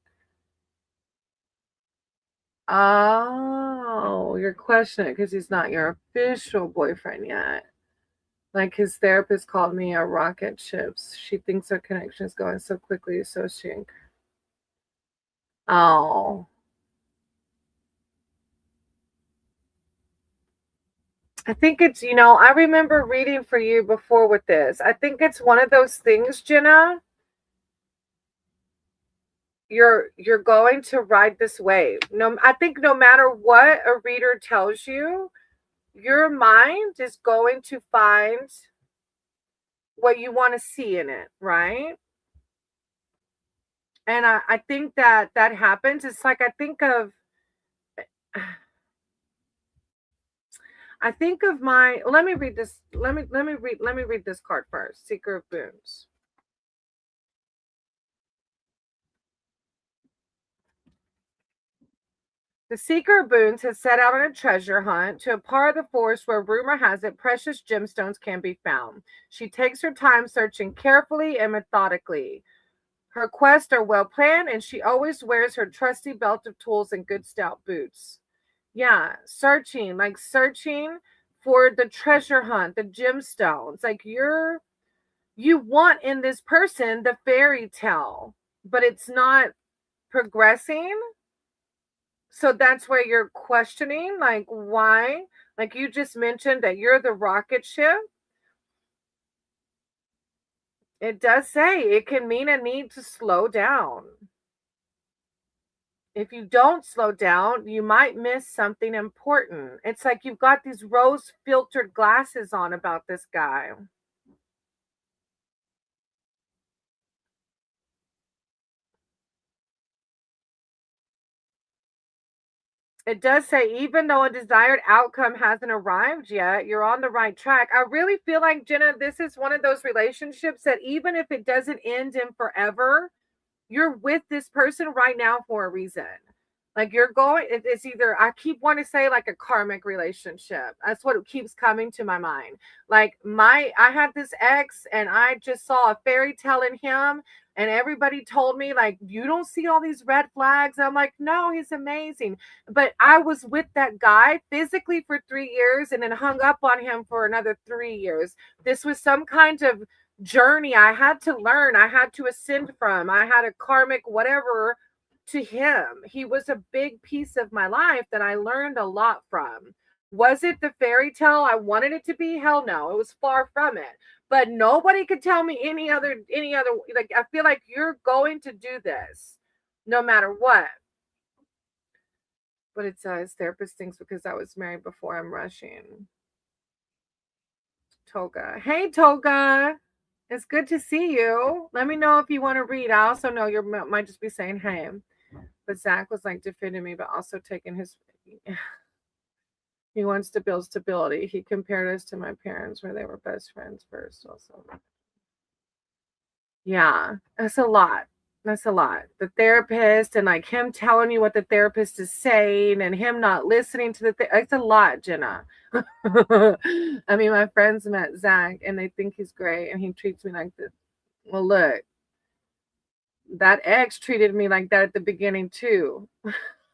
Oh, you're questioning it because he's not your official boyfriend yet. Like his therapist called me a rocket ship. She thinks our connection is going so quickly, so she. Oh, I think it's, I remember reading for you before with this. I think it's one of those things, Jenna. You're going to ride this wave. No, I think no matter what a reader tells you, your mind is going to find what you want to see in it, right? And I think that happens. It's like I think of my, let me read this. Let me read this card first. Seeker of Boons. The Seeker of Boons has set out on a treasure hunt to a part of the forest where rumor has it precious gemstones can be found. She takes her time searching carefully and methodically. Her quests are well planned, and she always wears her trusty belt of tools and good stout boots. Yeah, searching for the treasure hunt, the gemstones. Like you want in this person the fairy tale, but it's not progressing. So that's where you're questioning, like, why? Like you just mentioned that you're the rocket ship. It does say it can mean a need to slow down. If you don't slow down, you might miss something important. It's like you've got these rose filtered glasses on about this guy. It does say, even though a desired outcome hasn't arrived yet, you're on the right track. I really feel like, Jenna, this is one of those relationships that even if it doesn't end in forever, you're with this person right now for a reason. Like it's either, I keep wanting to say like a karmic relationship. That's what keeps coming to my mind. Like I had this ex and I just saw a fairy tale in him, and everybody told me like, you don't see all these red flags. I'm like, no, he's amazing. But I was with that guy physically for 3 years and then hung up on him for another 3 years. This was some kind of journey I had to learn, I had to ascend from. I had a karmic whatever to him. He was a big piece of my life that I learned a lot from. Was it the fairy tale I wanted it to be? Hell no, it was far from it. But nobody could tell me any other, like, I feel like you're going to do this no matter what. But it says therapist thinks because I was married before I'm rushing. Toga. Hey Toga. It's good to see you. Let me know if you want to read. I also know you might just be saying hey. But Zach was like defending me, but also taking his. He wants to build stability. He compared us to my parents, where they were best friends first. Also, yeah, that's a lot. That's a lot. The therapist and like him telling you what the therapist is saying and him not listening to it's a lot, Jenna. I mean, my friends met Zach and they think he's great and he treats me like this. Well, look, that ex treated me like that at the beginning too.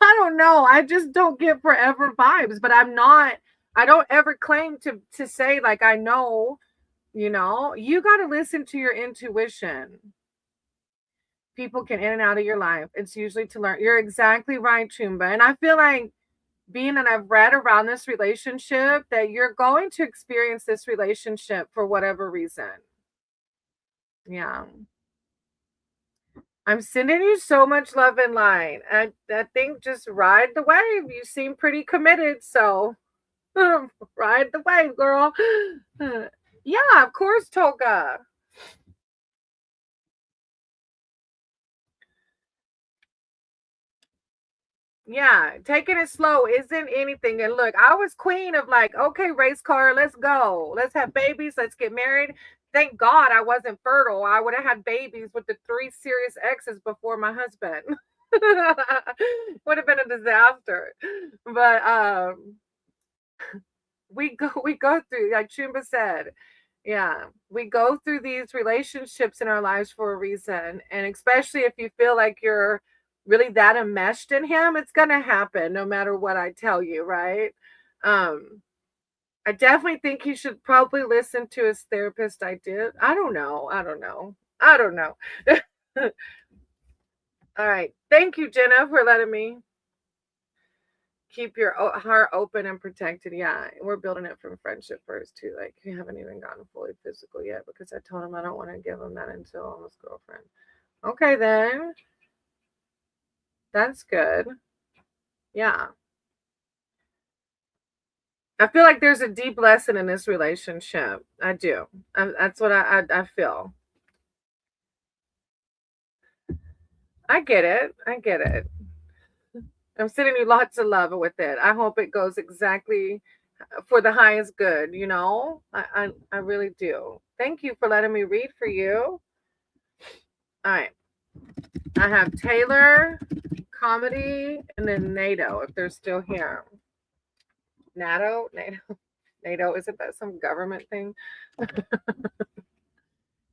I don't know. I just don't get forever vibes, but I don't ever claim to say like I know, you got to listen to your intuition. People can in and out of your life. It's usually to learn. You're exactly right, Chumba. And I feel like being that I've read around this relationship that you're going to experience this relationship for whatever reason. Yeah. I'm sending you so much love and light. I think just ride the wave. You seem pretty committed, so ride the wave, girl. Yeah, of course, Toga. Yeah, taking it slow isn't anything. And look, I was queen of like, okay, race car, let's go. Let's have babies. Let's get married. Thank God I wasn't fertile. I would have had babies with the 3 serious exes before my husband. Would have been a disaster. But we go through, like Chumba said, yeah, we go through these relationships in our lives for a reason. And especially if you feel like you're really that enmeshed in him, it's going to happen no matter what I tell you, right? I definitely think he should probably listen to his therapist. I did. I don't know. I don't know. I don't know. All right. Thank you, Jenna, for letting me keep your heart open and protected. Yeah, we're building it from friendship first too. Like we haven't even gotten fully physical yet because I told him I don't want to give him that until I'm his girlfriend. Okay, then that's good. Yeah, I feel like there's a deep lesson in this relationship. I do. That's what I feel. I get it. I get it. I'm sending you lots of love with it. I hope it goes exactly for the highest good, you know? I really do. Thank you for letting me read for you. All right. I have Taylor, Comedy, and then NATO, if they're still here. NATO? NATO? NATO, isn't that some government thing?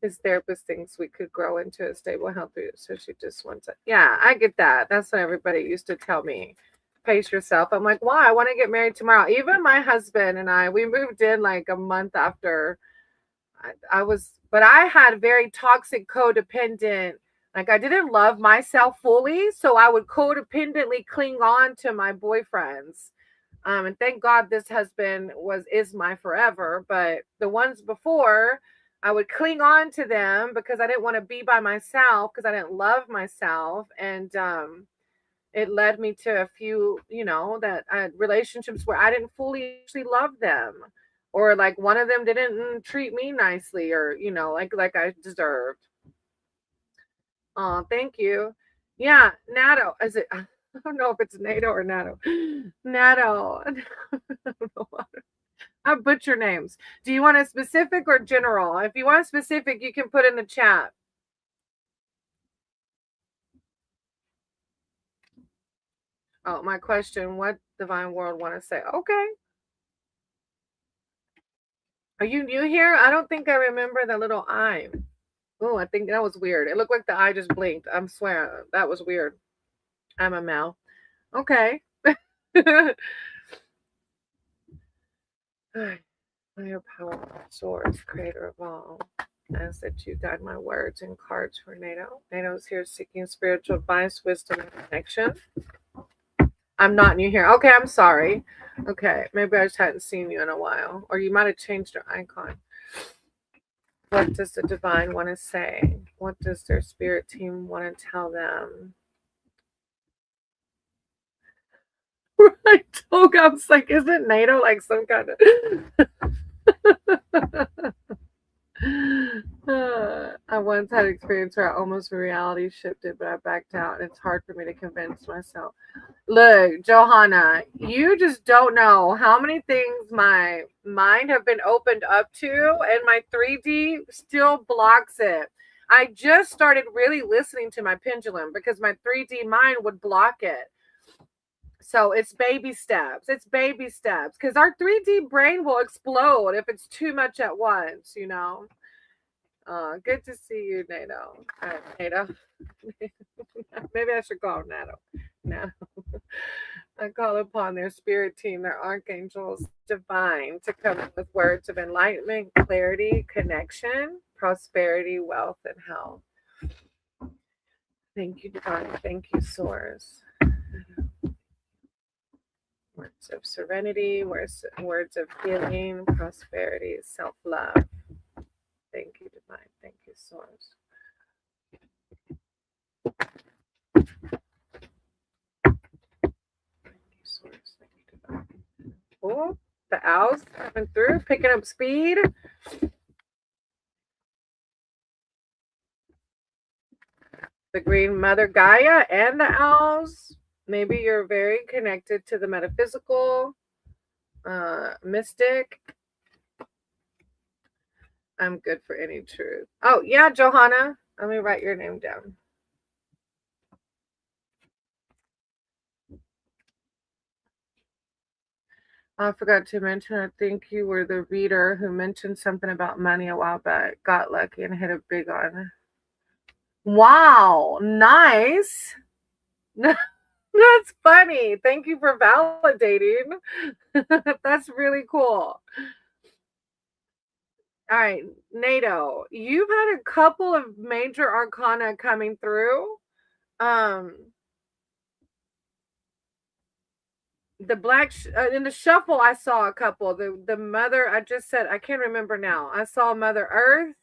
His therapist thinks we could grow into a stable, healthy, so she just wants it. Yeah, I get that. That's what everybody used to tell me. Pace yourself. I'm like, why? I want to get married tomorrow. Even my husband and I, we moved in like a month after I was, but I had very toxic, codependent. Like I didn't love myself fully, so I would codependently cling on to my boyfriends. And thank God this husband is my forever. But the ones before, I would cling on to them because I didn't want to be by myself because I didn't love myself, and it led me to a few, that relationships where I didn't fully actually love them, or like one of them didn't treat me nicely, or like I deserved. Oh, thank you. Yeah, NATO. Is it? I don't know if it's NATO or NATO. NATO. I don't know. I butcher names. Do you want a specific or general? If you want a specific, you can put in the chat. Oh, my question. What divine world want to say? Okay. Are you new here? I don't think I remember the little eye. Oh, I think that was weird. It looked like the eye just blinked. I'm swearing. That was weird. I'm a Mel. Okay. Higher power, source, creator of all. Ask that you guide my words and cards for NATO. NATO's here seeking spiritual advice, wisdom, and connection. I'm not new here. Okay, I'm sorry. Okay, maybe I just hadn't seen you in a while. Or you might have changed your icon. What does the divine want to say? What does their spirit team want to tell them? I told I was like, isn't NATO like some kind of I once had an experience where I almost reality shifted, but I backed out. And it's hard for me to convince myself. Look, Johanna, you just don't know how many things my mind have been opened up to, and my 3D still blocks it. I just started really listening to my pendulum because my 3D mind would block it. So it's baby steps. It's baby steps because our 3D brain will explode if it's too much at once, Good to see you, NATO. NATO. Maybe I should call him NATO. NATO. I call upon their spirit team, their archangels, divine, to come up with words of enlightenment, clarity, connection, prosperity, wealth, and health. Thank you, divine. Thank you, source. Words of serenity, words of healing, prosperity, self-love. Thank you, divine. Thank you, source. Thank you, source. Thank you, divine. Oh, the owls coming through, picking up speed. The green mother Gaia and the owls. Maybe you're very connected to the metaphysical, mystic. I'm good for any truth. Oh, yeah, Johanna. Let me write your name down. I forgot to mention, I think you were the reader who mentioned something about money a while back. Got lucky and hit a big one. Wow, nice. That's funny. Thank you for validating. That's really cool. All right, NATO, you've had a couple of major arcana coming through. Um, the in the shuffle, I saw a couple. The mother, I just said, I can't remember now. I saw Mother Earth,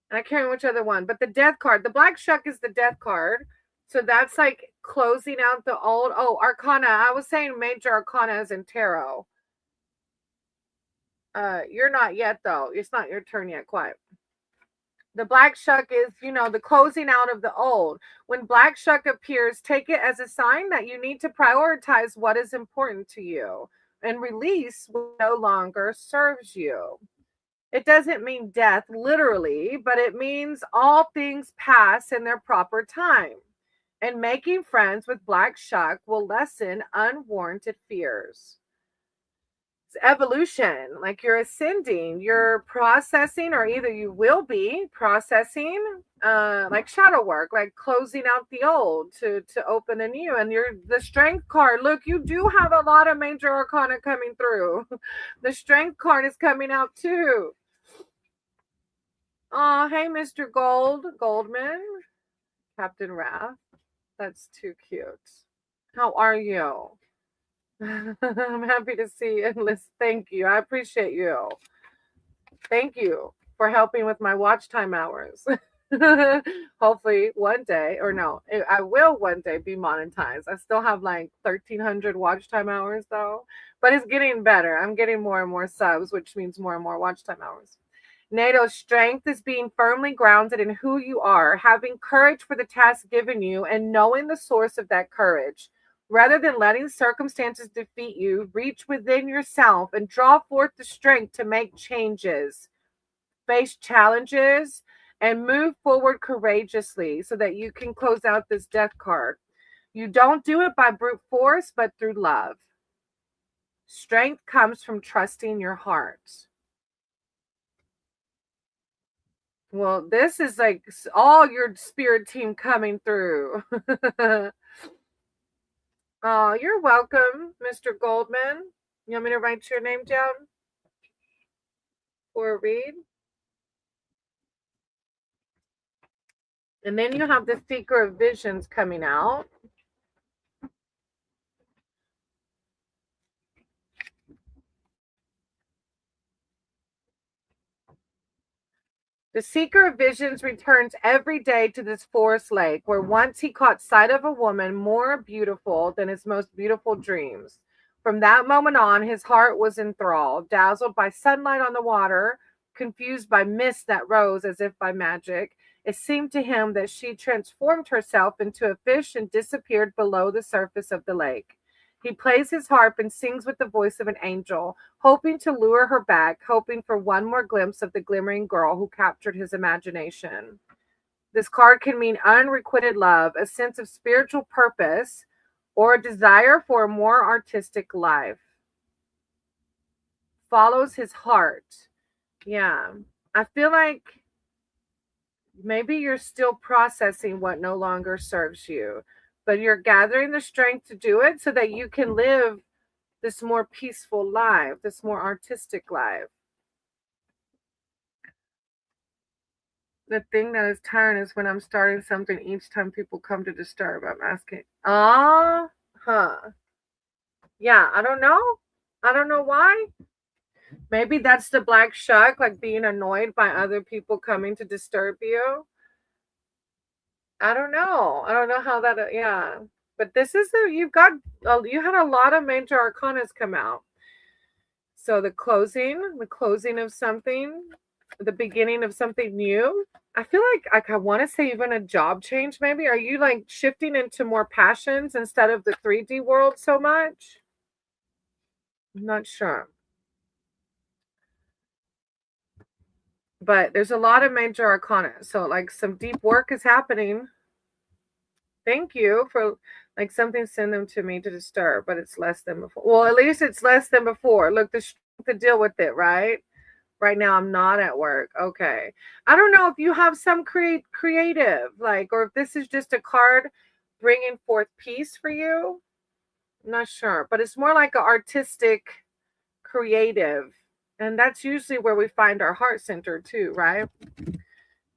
and I can't remember which other one. But the Death card, the Black Shuck is the Death card. So that's like closing out the old. Oh, Arcana. I was saying major Arcana is in tarot. You're not yet though. It's not your turn yet, quite. The black shuck is, the closing out of the old. When black shuck appears, take it as a sign that you need to prioritize what is important to you and release what no longer serves you. It doesn't mean death literally, but it means all things pass in their proper time. And making friends with black shuck will lessen unwarranted fears. Evolution, like you're ascending, you're processing, or either you will be processing, like shadow work, like closing out the old to open the new. And you're the strength card. Look, you do have a lot of major arcana coming through. The strength card is coming out too. Oh, hey, Mr. Goldman, Captain Wrath. That's too cute. How are you? I'm happy to see and listen. Thank you. I appreciate you. Thank you for helping with my watch time hours. Hopefully one day, or no, I will one day be monetized. I still have like 1,300 watch time hours though, but it's getting better. I'm getting more and more subs, which means more and more watch time hours. NATO's strength is being firmly grounded in who you are, having courage for the task given you, and knowing the source of that courage. Rather than letting circumstances defeat you, reach within yourself and draw forth the strength to make changes, face challenges, and move forward courageously so that you can close out this death card. You don't do it by brute force, but through love. Strength comes from trusting your heart. Well, this is like all your spirit team coming through. Oh, you're welcome, Mr. Goldman. You want me to write your name down for a read? And then you have the Seeker of Visions coming out. The Seeker of Visions returns every day to this forest lake where once he caught sight of a woman more beautiful than his most beautiful dreams. From that moment on, his heart was enthralled, dazzled by sunlight on the water, confused by mist that rose as if by magic. It seemed to him that she transformed herself into a fish and disappeared below the surface of the lake. He plays his harp and sings with the voice of an angel, hoping to lure her back, hoping for one more glimpse of the glimmering girl who captured his imagination. This card can mean unrequited love, a sense of spiritual purpose, or a desire for a more artistic life. Follows his heart. Yeah. I feel like maybe you're still processing what no longer serves you, but you're gathering the strength to do it so that you can live this more peaceful life, this more artistic life. The thing that is tiring is when I'm starting something each time people come to disturb. I'm asking, yeah, I don't know. I don't know why. Maybe that's the black shuck, like being annoyed by other people coming to disturb you. I don't know. I don't know how that, yeah. But this is you had a lot of major arcanas come out. So the closing of something, the beginning of something new. I feel like I want to say even a job change maybe. Are you like shifting into more passions instead of the 3D world so much? I'm not sure. But there's a lot of major arcana. So like some deep work is happening. Thank you for like something send them to me to disturb, but it's less than before. Well, at least it's less than before. Look, to deal with it, right? Right now I'm not at work. Okay. I don't know if you have some creative, like, or if this is just a card bringing forth peace for you. I'm not sure, but it's more like an artistic, creative. And that's usually where we find our heart center too, right?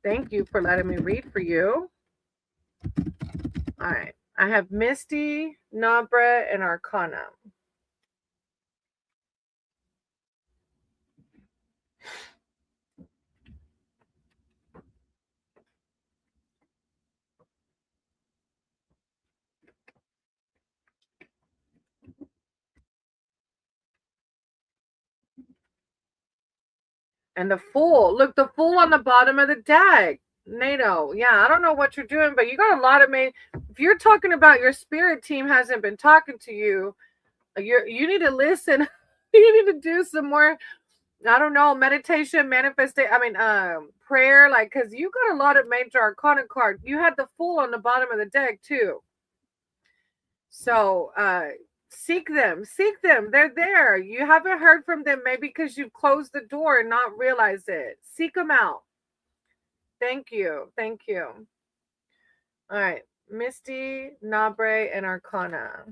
Thank you for letting me read for you. All right. I have Misty, Nabra, and Arcana. And the Fool. Look, the Fool on the bottom of the deck. NATO. Yeah, I don't know what you're doing, but you got a lot of main. If you're talking about your spirit team hasn't been talking to you, you need to listen. You need to do some more, I don't know, meditation, manifestation. I mean, prayer, like, because you got a lot of major arcana cards. You had the Fool on the bottom of the deck too. So, seek them, seek them. They're there. You haven't heard from them, maybe because you've closed the door and not realized it. Seek them out. Thank you, thank you. All right, Misty, Nabre, and Arcana.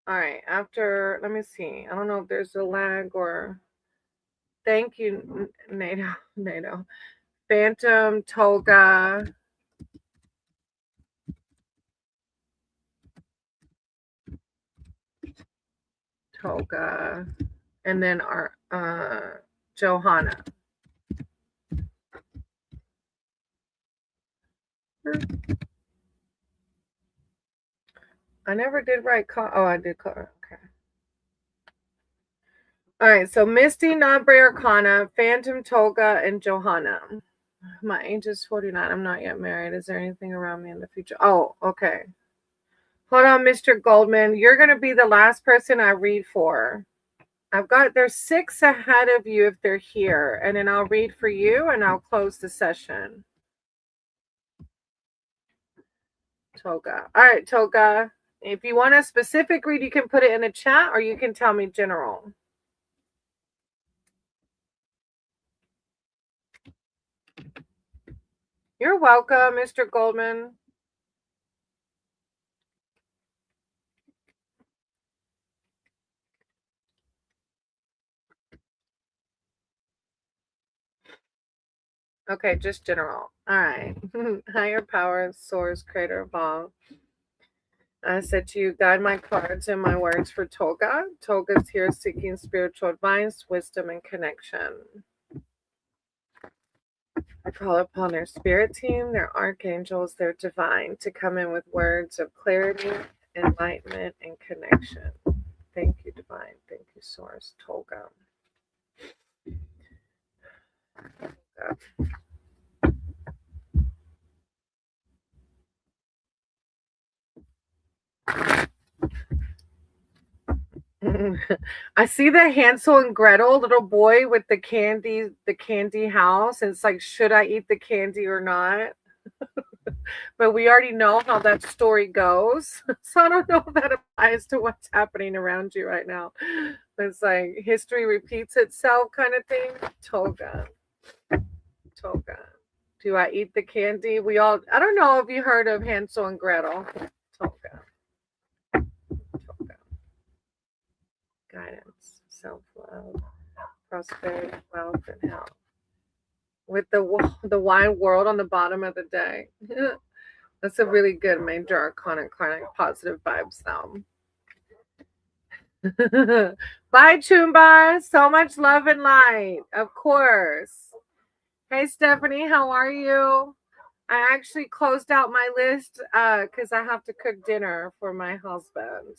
All right, after, let me see. I don't know if there's a lag or. Thank you, NATO. NATO. Phantom, Toga, Toga, and then our Johanna. I never did write. Oh, I did. Okay. All right. So Misty, Nabre, Arcana, Phantom, Toga, and Johanna. My age is 49. I'm not yet married. Is there anything around me in the future? Oh, okay. Hold on, Mr. Goldman. You're going to be the last person I read for. There's 6 ahead of you if they're here, and then I'll read for you and I'll close the session. Toga. All right, Toga. If you want a specific read, you can put it in the chat or you can tell me general. You're welcome, Mr. Goldman. Okay, just general. All right. Higher power, source, creator of all. I said to you, guide my cards and my words for Toga. Toga's here seeking spiritual advice, wisdom, and connection. I call upon their spirit team, their archangels, their divine, to come in with words of clarity, enlightenment, and connection. Thank you, divine. Thank you, source. Toga. I see the Hansel and Gretel little boy with the candy house, and it's like, should I eat the candy or not? But we already know how that story goes. So I don't know if that applies to what's happening around you right now. It's like history repeats itself kind of thing. Toga. Toga. Do I eat the candy? I don't know if you heard of Hansel and Gretel. Toga. Toga. Guidance, self-love, prosperity, wealth, and health. With the wine world on the bottom of the deck. That's a really good major arcana card, positive vibes though. Bye, Chumba. So much love and light. Of course. Hey, Stephanie, how are you? I actually closed out my list because I have to cook dinner for my husband.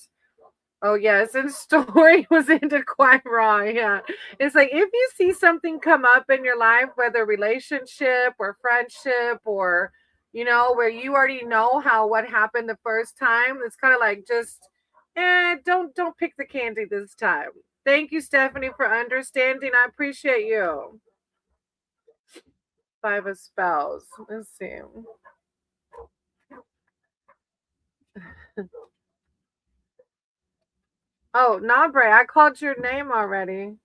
Oh, yes. And story was ended quite wrong. Yeah. It's like if you see something come up in your life, whether relationship or friendship or, where you already know what happened the first time, it's kind of like just, don't pick the candy this time. Thank you, Stephanie, for understanding. I appreciate you. Five of Spells. Let's see. Oh, Nabre, I called your name already.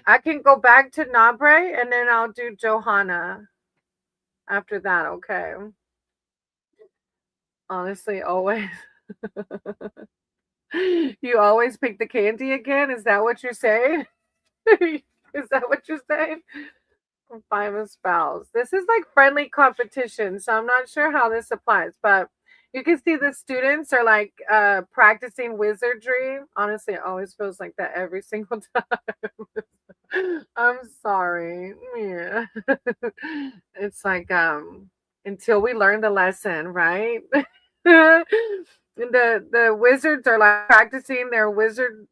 I can go back to Nabre and then I'll do Johanna after that, okay? Honestly, always. You always pick the candy again? Is that what you're saying? Is that what you're saying? Five of Spells. This is like friendly competition, so I'm not sure how this applies, but you can see the students are like practicing wizardry. Honestly, it always feels like that every single time. I'm sorry. Yeah. It's like until we learn the lesson, right? The wizards are like practicing their wizard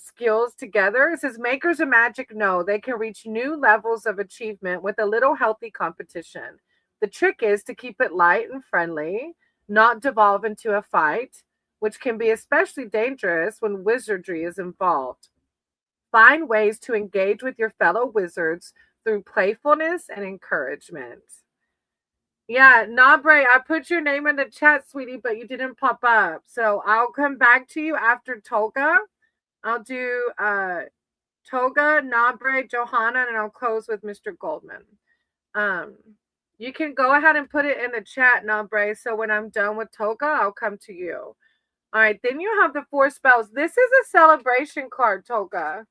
skills together. It says makers of magic know they can reach new levels of achievement with a little healthy competition. The trick is to keep it light and friendly, not devolve into a fight, which can be especially dangerous when wizardry is involved. Find ways to engage with your fellow wizards through playfulness and encouragement. Yeah, Nabre, I put your name in the chat, sweetie, but you didn't pop up. So I'll come back to you after Toga. I'll do Toga, Nabre, Johanna, and I'll close with Mr. Goldman. Um, you can go ahead and put it in the chat, Nabre. So when I'm done with Toga, I'll come to you. All right, then you have the four spells. This is a celebration card, Toga.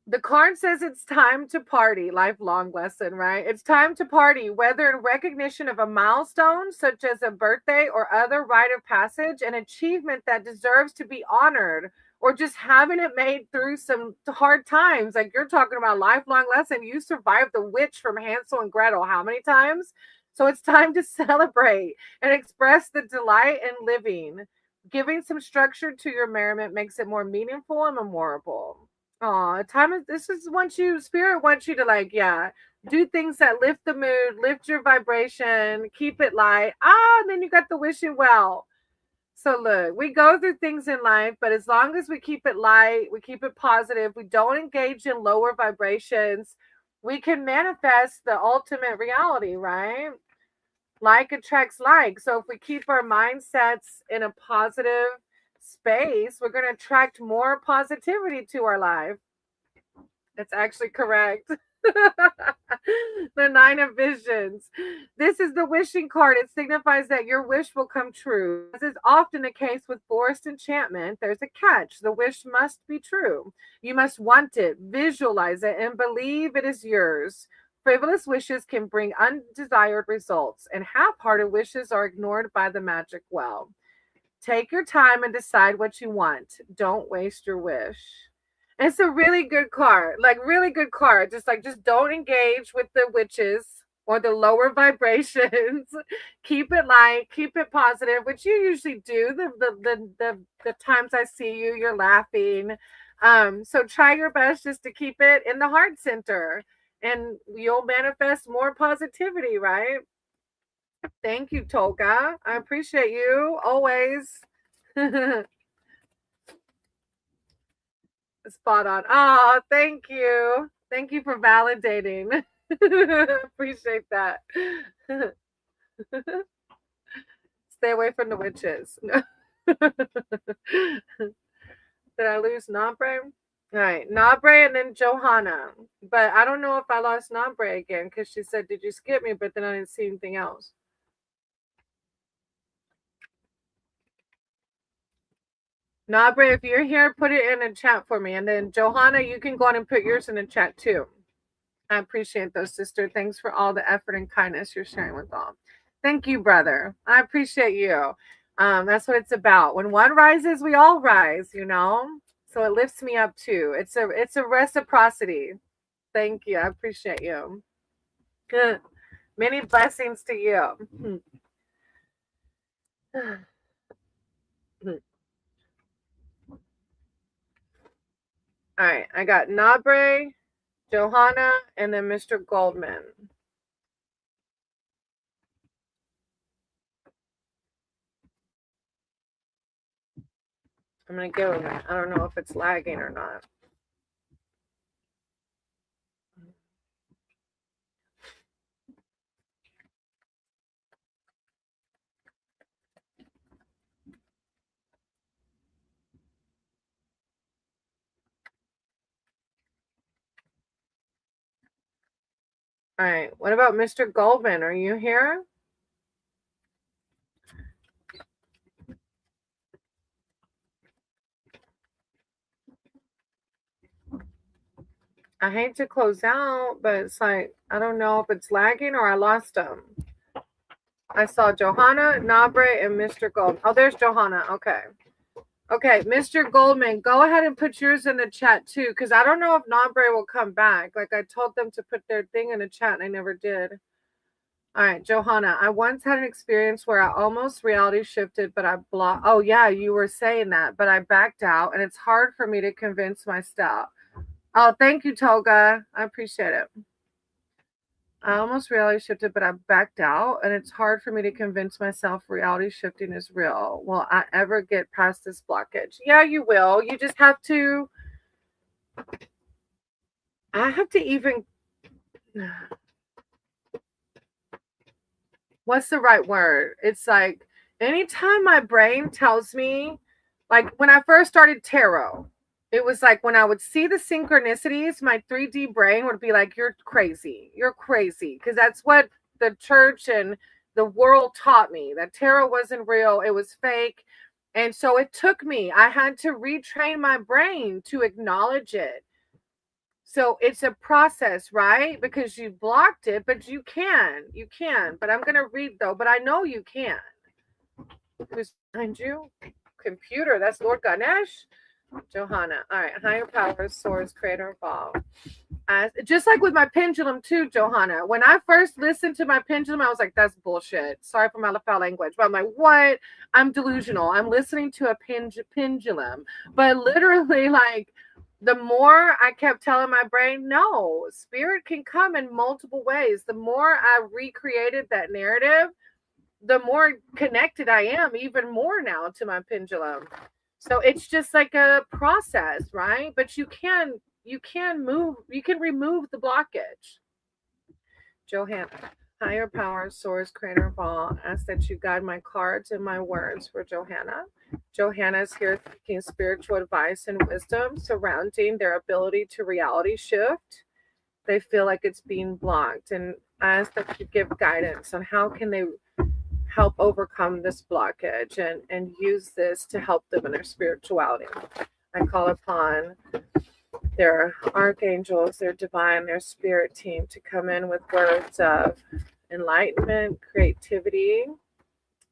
The card says it's time to party, lifelong lesson, right? It's time to party, whether in recognition of a milestone, such as a birthday or other rite of passage, an achievement that deserves to be honored, or just having it made through some hard times. Like you're talking about lifelong lesson. You survived the witch from Hansel and Gretel how many times? So it's time to celebrate and express the delight in living. Giving some structure to your merriment makes it more meaningful and memorable. Aw, time is this is wants you spirit wants you to like, yeah, do things that lift the mood, lift your vibration, keep it light. And then you got the wishing well. So look, we go through things in life, but as long as we keep it light, we keep it positive, we don't engage in lower vibrations, we can manifest the ultimate reality, right? Like attracts like. So if we keep our mindsets in a positive space, we're going to attract more positivity to our life. That's actually correct. The Nine of Visions. This is the wishing card. It signifies that your wish will come true. As is often the case with forest enchantment, there's a catch. The wish must be true. You must want it, visualize it, and believe it is yours. Frivolous wishes can bring undesired results, and half hearted wishes are ignored by the magic well. Take your time and decide what you want. Don't waste your wish. It's a really good card, like really good card. Just don't engage with the witches or the lower vibrations. Keep it light, keep it positive, which you usually do. The times I see you, you're laughing. So try your best just to keep it in the heart center, and you'll manifest more positivity, right? Thank you, Tolga. I appreciate you always. Spot on. Oh, thank you. Thank you for validating. Appreciate that. Stay away from the witches. Did I lose Nabre? All right, Nabre and then Johanna. But I don't know if I lost Nabre again because she said, "Did you skip me?" But then I didn't see anything else. Nabre, if you're here, put it in the chat for me. And then Johanna, you can go on and put yours in the chat too. I appreciate those, sister. Thanks for all the effort and kindness you're sharing with all. Thank you, brother. I appreciate you. That's what it's about. When one rises, we all rise, you know? So it lifts me up too. It's a reciprocity. Thank you. I appreciate you. Good. Many blessings to you. All right. I got Nabre, Johanna, and then Mr. Goldman. I'm going to give them that. I don't know if it's lagging or not. All right. What about Mr. Goldman? Are you here? I hate to close out, but it's like, I don't know if it's lagging or I lost them. I saw Johanna, Nabre, and Mr. Gold. Oh, there's Johanna. Okay. Okay, Mr. Goldman, go ahead and put yours in the chat too, because I don't know if Nabre will come back. Like I told them to put their thing in the chat and I never did. All right, Johanna, I once had an experience where I almost reality shifted, but I blocked. Oh, yeah, you were saying that, but I backed out and it's hard for me to convince myself. Oh, thank you, Toga. I appreciate it. I almost reality shifted, but I backed out, and it's hard for me to convince myself reality shifting is real. Will I ever get past this blockage? Yeah, you will. You just have to. I have to even. What's the right word? It's like anytime my brain tells me, like when I first started tarot, it was like when I would see the synchronicities, my 3D brain would be like, you're crazy. You're crazy. Because that's what the church and the world taught me, that tarot wasn't real, it was fake. And so it took me, I had to retrain my brain to acknowledge it. So it's a process, right? Because you blocked it, but you can. But I'm going to read though, but I know you can. Who's behind you? Computer. That's Lord Ganesh. Johanna. All right. Higher power, source, creator of all. Just like with my pendulum too, Johanna. When I first listened to my pendulum, I was like, that's bullshit. Sorry for my foul language. But I'm like, what? I'm delusional. I'm listening to a pendulum. But literally, like, the more I kept telling my brain, no, spirit can come in multiple ways. The more I recreated that narrative, the more connected I am, even more now to my pendulum. So it's just like a process, right? But you can move, you can remove the blockage. Johanna, higher power, source, creator of all, ask that you guide my cards and my words for Johanna. Johanna is here seeking spiritual advice and wisdom surrounding their ability to reality shift. They feel like it's being blocked, and ask that you give guidance on how can they help overcome this blockage and use this to help them in their spirituality. I call upon their archangels, their divine, their spirit team to come in with words of enlightenment, creativity,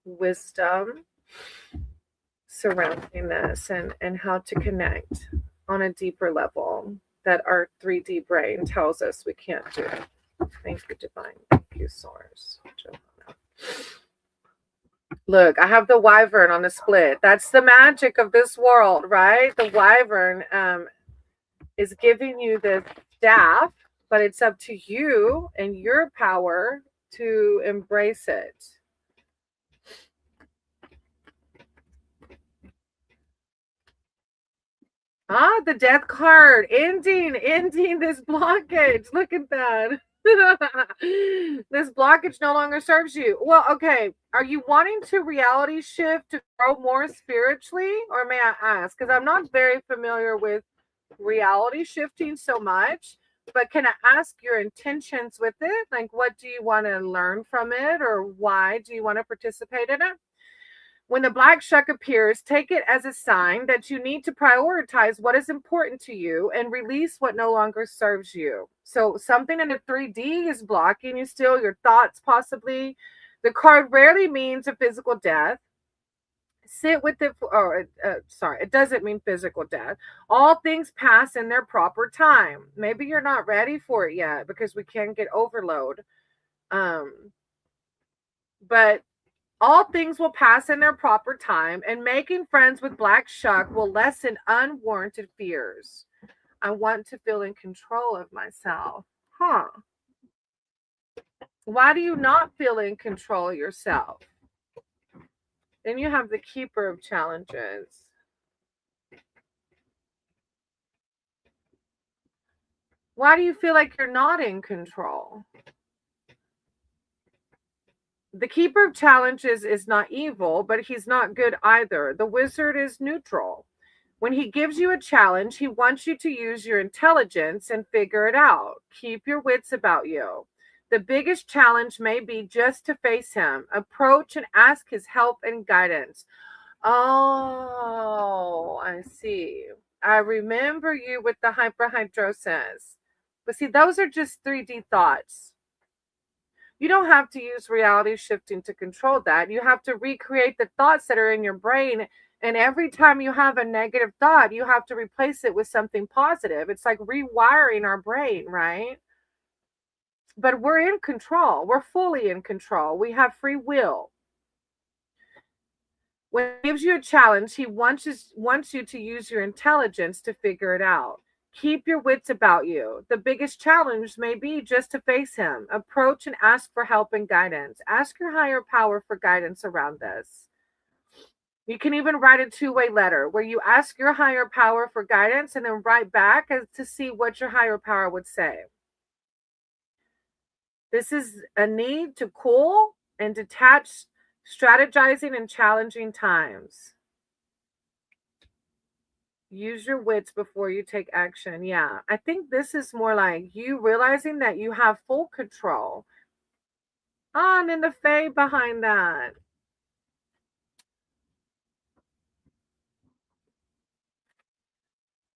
wisdom surrounding this, and how to connect on a deeper level that our 3D brain tells us we can't do. Thank you, divine. Thank you, source. Johanna. Look, I have the wyvern on the split. That's the magic of this world, right? The wyvern is giving you the staff, but it's up to you and your power to embrace it. Ah, the death card, ending this blockage. Look at that. This blockage no longer serves you. Well, okay. Are you wanting to reality shift to grow more spiritually? Or may I ask? Because I'm not very familiar with reality shifting so much. But can I ask your intentions with it? Like, what do you want to learn from it? Or why do you want to participate in it? When the black shuck appears, take it as a sign that you need to prioritize what is important to you and release what no longer serves you. So something in the 3D is blocking you still, your thoughts possibly. The card rarely means a physical death. Sit with it, it doesn't mean physical death. All things pass in their proper time. Maybe you're not ready for it yet because we can get overload. But all things will pass in their proper time, and making friends with Black Shuck will lessen unwarranted fears. I want to feel in control of myself. Huh. Why do you not feel in control of yourself? Then you have the Keeper of Challenges. Why do you feel like you're not in control? The Keeper of Challenges is not evil, but he's not good either. The Wizard is neutral. When he gives you a challenge, he wants you to use your intelligence and figure it out. Keep your wits about you. The biggest challenge may be just to face him, approach and ask his help and guidance. Oh, I see. I remember you with the hyperhidrosis. But see, those are just 3D thoughts. You don't have to use reality shifting to control that. You have to recreate the thoughts that are in your brain. And every time you have a negative thought, you have to replace it with something positive. It's like rewiring our brain, right? But we're in control. We're fully in control. We have free will. When he gives you a challenge, he wants you to use your intelligence to figure it out. Keep your wits about you. The biggest challenge may be just to face him. Approach and ask for help and guidance. Ask your higher power for guidance around this. You can even write a two-way letter where you ask your higher power for guidance and then write back to see what your higher power would say. This is a need to cool and detach, strategizing in challenging times. Use your wits before you take action. Yeah, I think this is more like you realizing that you have full control. And then the fae behind that.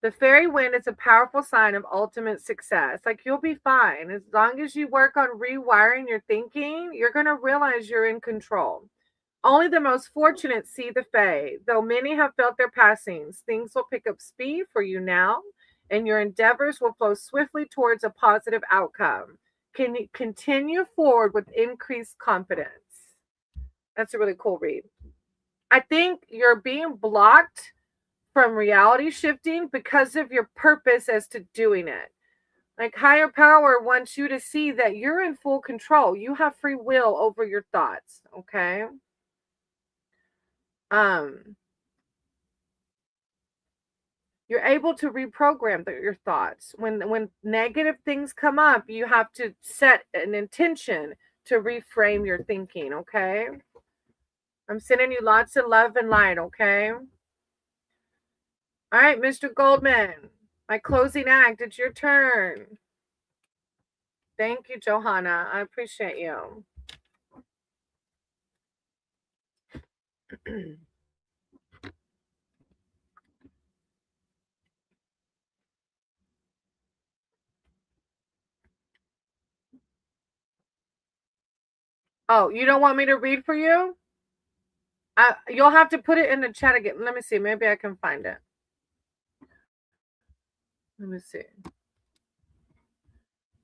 The fairy wind is a powerful sign of ultimate success. Like, you'll be fine. As long as you work on rewiring your thinking, you're going to realize you're in control. Only the most fortunate see the fae. Though many have felt their passings, things will pick up speed for you now, and your endeavors will flow swiftly towards a positive outcome. Can you continue forward with increased confidence? That's a really cool read. I think you're being blocked from reality shifting because of your purpose as to doing it. Like, higher power wants you to see that you're in full control. You have free will over your thoughts, okay? You're able to reprogram your thoughts. When negative things come up, you have to set an intention to reframe your thinking, okay? I'm sending you lots of love and light, okay? All right, Mr. Goldman, my closing act, it's your turn. Thank you, Johanna. I appreciate you. Oh, you don't want me to read for you? You'll have to put it in the chat again. Let me see. Maybe I can find it. Let me see.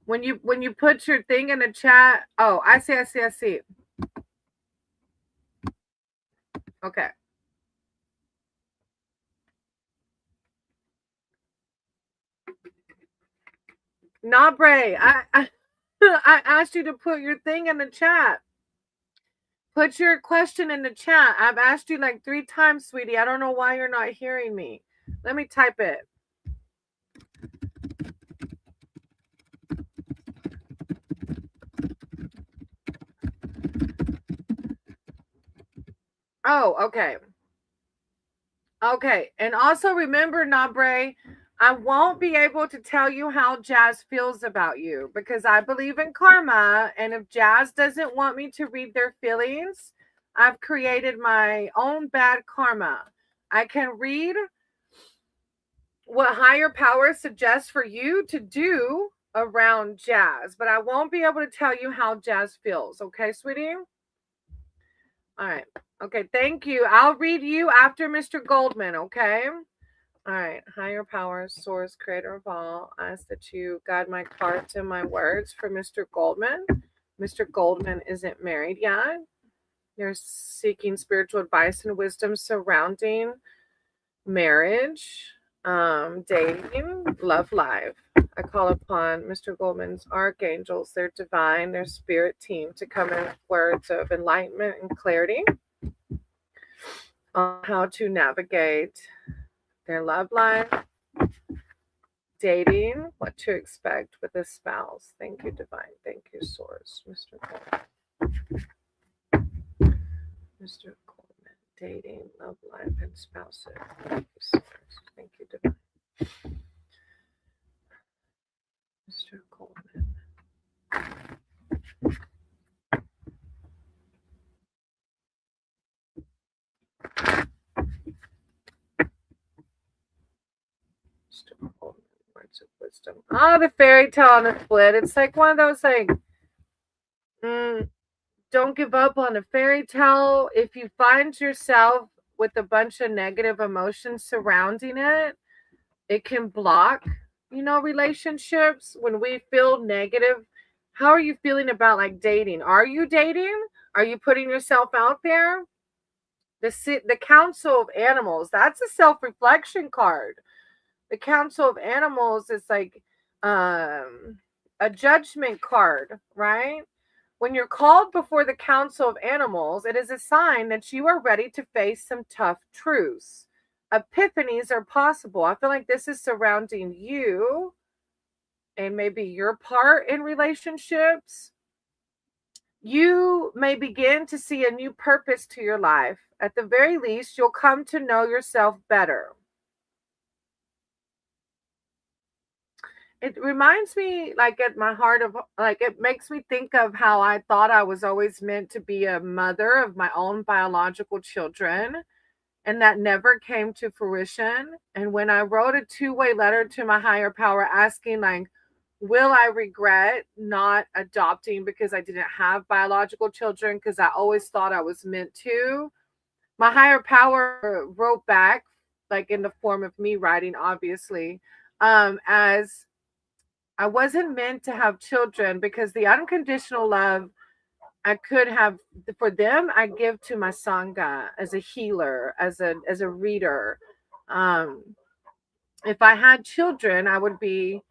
When you put your thing in the chat. Oh, I see. Okay. Nabre, I I asked you to put your thing in the chat. Put your question in the chat. I've asked you like 3 times, sweetie. I don't know why you're not hearing me. Let me type it. Oh, okay. Okay. And also remember, Nabre, I won't be able to tell you how Jazz feels about you because I believe in karma. And if Jazz doesn't want me to read their feelings, I've created my own bad karma. I can read what higher power suggests for you to do around Jazz, but I won't be able to tell you how Jazz feels. Okay, sweetie? All right. Okay, thank you. I'll read you after Mr. Goldman, okay? All right. Higher power, source, creator of all, I ask that you guide my cards and my words for Mr. Goldman. Mr. Goldman isn't married yet. You're seeking spiritual advice and wisdom surrounding marriage, dating, love life. I call upon Mr. Goldman's archangels, their divine, their spirit team to come in with words of enlightenment and clarity on how to navigate their love life, dating, what to expect with a spouse. Thank you, divine. Thank you, source, Mr. Goldman. Mr. Goldman, dating, love life, and spouses. Thank you, source. Thank you, divine. Mr. Goldman. Words of wisdom. Oh, the fairy tale on the split. It's like one of those like, don't give up on a fairy tale. If you find yourself with a bunch of negative emotions surrounding it, it can block, relationships. When we feel negative, how are you feeling about like dating? Are you dating? Are you putting yourself out there? The Council of Animals, that's a self-reflection card. The Council of Animals is like a judgment card, right? When you're called before the Council of Animals, it is a sign that you are ready to face some tough truths. Epiphanies are possible. I feel like this is surrounding you and maybe your part in relationships. You may begin to see a new purpose to your life. At the very least, you'll come to know yourself better. It reminds me, like, at my heart of, like, it makes me think of how I thought I was always meant to be a mother of my own biological children, and that never came to fruition. And when I wrote a two-way letter to my higher power asking, like, will I regret not adopting because I didn't have biological children because I always thought I was meant to? My higher power wrote back, like in the form of me writing, obviously, as I wasn't meant to have children because the unconditional love I could have for them, I give to my sangha as a healer, as a reader. Um, if I had children, I would be,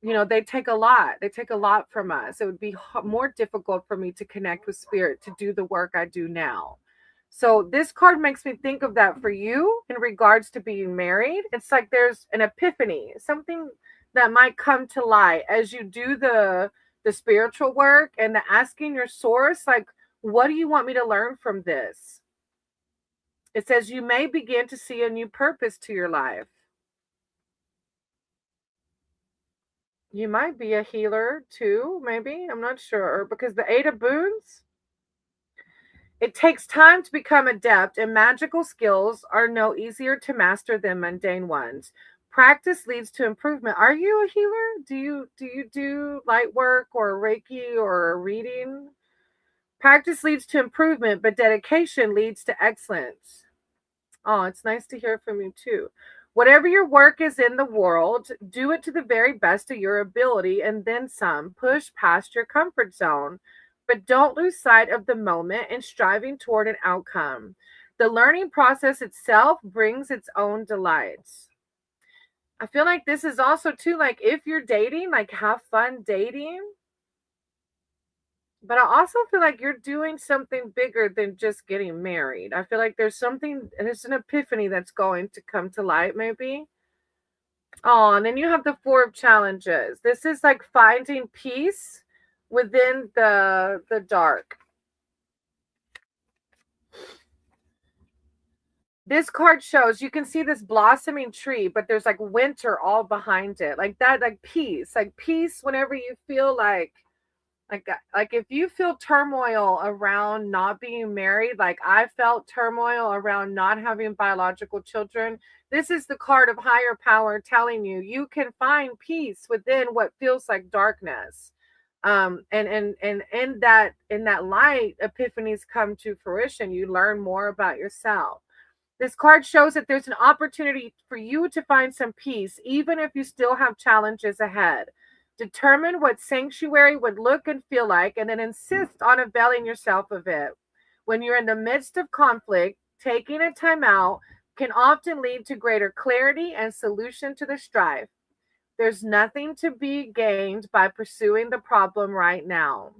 they take a lot. They take a lot from us. It would be more difficult for me to connect with spirit to do the work I do now. So this card makes me think of that for you in regards to being married. It's like there's an epiphany, something that might come to light as you do the spiritual work and the asking your source, like, what do you want me to learn from this? It says you may begin to see a new purpose to your life. You might be a healer too, maybe. I'm not sure. Because the Eight of Boons, it takes time to become adept, and magical skills are no easier to master than mundane ones. Practice leads to improvement. Are you a healer? Do you do light work or Reiki or reading? Practice leads to improvement, but dedication leads to excellence. Oh, it's nice to hear from you too. Whatever your work is in the world, do it to the very best of your ability and then some. Push past your comfort zone, but don't lose sight of the moment and striving toward an outcome. The learning process itself brings its own delights. I feel like this is also too, like, if you're dating, like, have fun dating. But I also feel like you're doing something bigger than just getting married. I feel like there's an epiphany that's going to come to light, maybe. Oh, and then you have the Four of Challenges. This is like finding peace within the dark. This card shows you can see this blossoming tree, but there's like winter all behind it. Like that, like peace whenever you feel like if you feel turmoil around not being married, like I felt turmoil around not having biological children, this is the card of higher power telling you you can find peace within what feels like darkness. And in that light, epiphanies come to fruition. You learn more about yourself. This card shows that there's an opportunity for you to find some peace, even if you still have challenges ahead. Determine what sanctuary would look and feel like, and then insist on availing yourself of it. When you're in the midst of conflict, taking a time out can often lead to greater clarity and solution to the strife. There's nothing to be gained by pursuing the problem right now.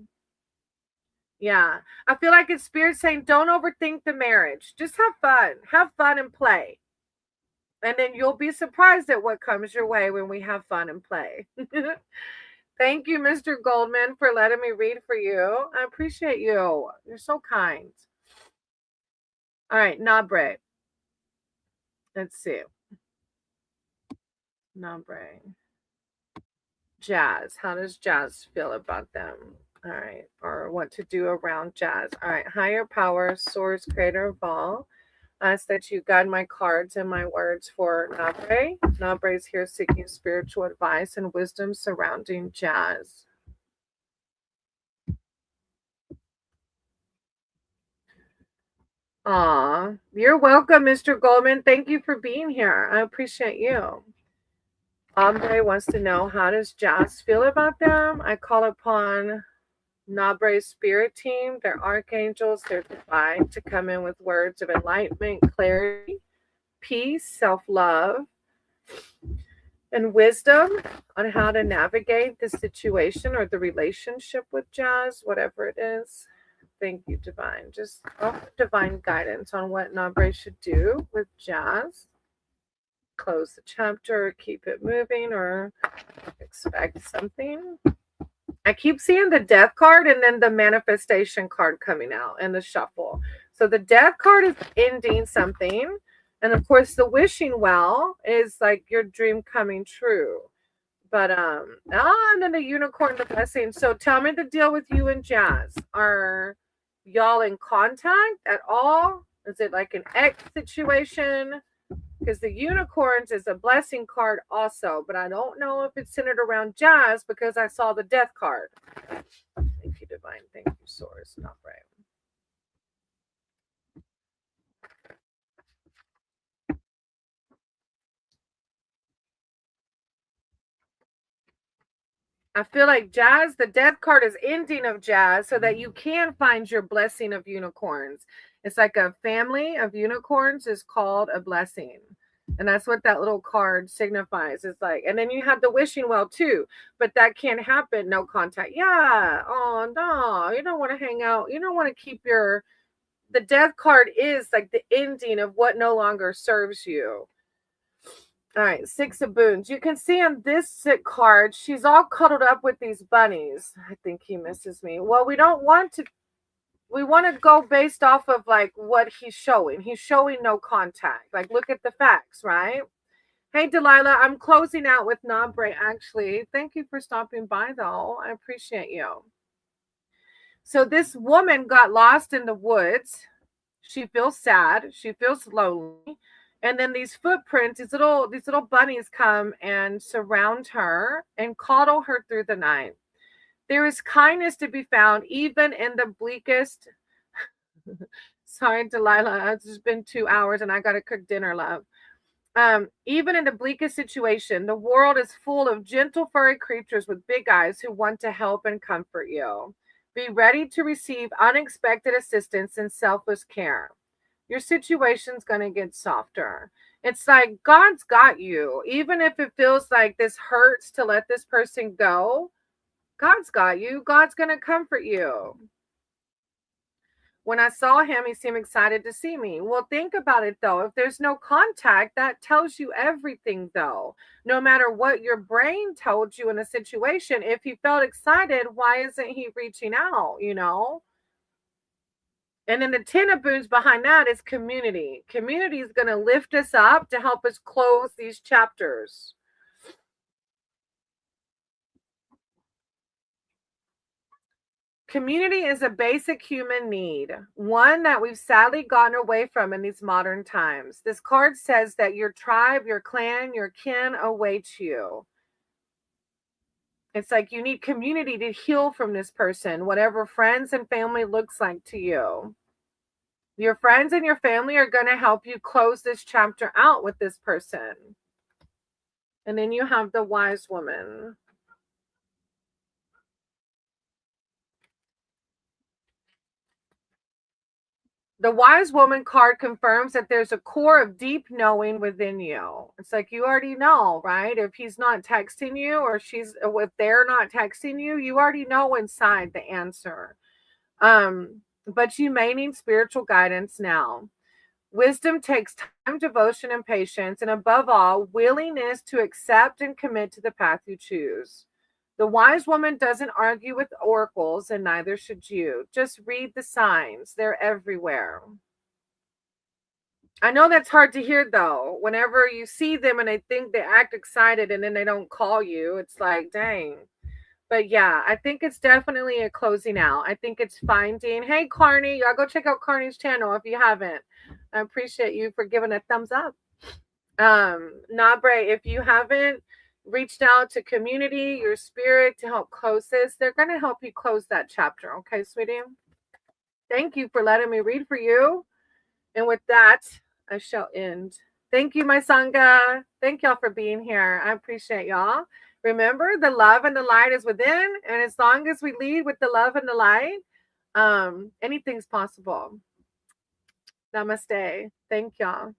Yeah. I feel like it's spirit saying, don't overthink the marriage. Just have fun. Have fun and play. And then you'll be surprised at what comes your way when we have fun and play. Thank you, Mr. Goldman, for letting me read for you. I appreciate you. You're so kind. All right, Nabre. Let's see. Nabre. Jazz. How does Jazz feel about them? All right. Or what to do around Jazz. All right. Higher power, source, creator of all. Ask that you guide my cards and my words for Nabre. Nabre is here seeking spiritual advice and wisdom surrounding Jazz. Aw, you're welcome, Mr. Goldman. Thank you for being here. I appreciate you. Ombre wants to know, how does Jazz feel about them? I call upon Nabre's spirit team, their archangels, their divine, to come in with words of enlightenment, clarity, peace, self-love, and wisdom on how to navigate the situation or the relationship with Jazz, whatever it is. Thank you, divine. Just offer divine guidance on what Nabre should do with Jazz. Close the chapter, keep it moving, or expect something. I keep seeing the death card and then the manifestation card coming out in the shuffle. So the death card is ending something. And of course, the wishing well is like your dream coming true. But and then the unicorn, the blessing. So tell me the deal with you and Jazz. Are y'all in contact at all? Is it like an ex situation? Because the unicorns is a blessing card also, but I don't know if it's centered around Jazz because I saw the death card. Thank you, divine. Thank you, source. Not right. I feel like Jazz, the death card is ending of Jazz so that you can find your blessing of unicorns. It's like a family of unicorns is called a blessing. And that's what that little card signifies. It's like, and then you have the wishing well too, but that can't happen. No contact. Yeah. Oh, no. You don't want to hang out. You don't want to keep the death card is like the ending of what no longer serves you. All right, Six of Boons. You can see on this card, she's all cuddled up with these bunnies. I think he misses me. Well, we don't want to. We want to go based off of like what he's showing. He's showing no contact. Like, look at the facts, right? Hey, Delilah, I'm closing out with Nabre, actually. Thank you for stopping by, though. I appreciate you. So this woman got lost in the woods. She feels sad. She feels lonely. And then these footprints, these little bunnies come and surround her and coddle her through the night. There is kindness to be found even in the bleakest. Sorry, Delilah. It's just been 2 hours and I gotta cook dinner, love. Even in the bleakest situation, the world is full of gentle furry creatures with big eyes who want to help and comfort you. Be ready to receive unexpected assistance and selfless care. Your situation's going to get softer. It's like God's got you. Even if it feels like this hurts to let this person go, God's got you. God's going to comfort you. When I saw him, he seemed excited to see me. Well, think about it though. If there's no contact, that tells you everything though. No matter what your brain told you in a situation, if he felt excited, why isn't he reaching out, you know? And then the 10 of boons behind that is community. Community is going to lift us up to help us close these chapters. Community is a basic human need, one that we've sadly gotten away from in these modern times. This card says that your tribe, your clan, your kin awaits you. It's like you need community to heal from this person, whatever friends and family looks like to you. Your friends and your family are going to help you close this chapter out with this person. And then you have the wise woman. The wise woman card confirms that there's a core of deep knowing within you. It's like you already know, right? If he's not texting you or if they're not texting you, you already know inside the answer. But you may need spiritual guidance now. Wisdom takes time, devotion, and patience, and above all, willingness to accept and commit to the path you choose. The wise woman doesn't argue with oracles, and neither should you. Just read the signs, they're everywhere. I know that's hard to hear, though. Whenever you see them and they think they act excited and then they don't call you, it's like, dang. But yeah, I think it's definitely a closing out. I think it's finding, hey, Carney, y'all go check out Carney's channel if you haven't. I appreciate you for giving a thumbs up. Nabre, if you haven't reached out to community, your spirit to help close this, they're going to help you close that chapter. Okay, sweetie? Thank you for letting me read for you. And with that, I shall end. Thank you, my Sangha. Thank y'all for being here. I appreciate y'all. Remember, the love and the light is within. And as long as we lead with the love and the light, anything's possible. Namaste. Thank y'all.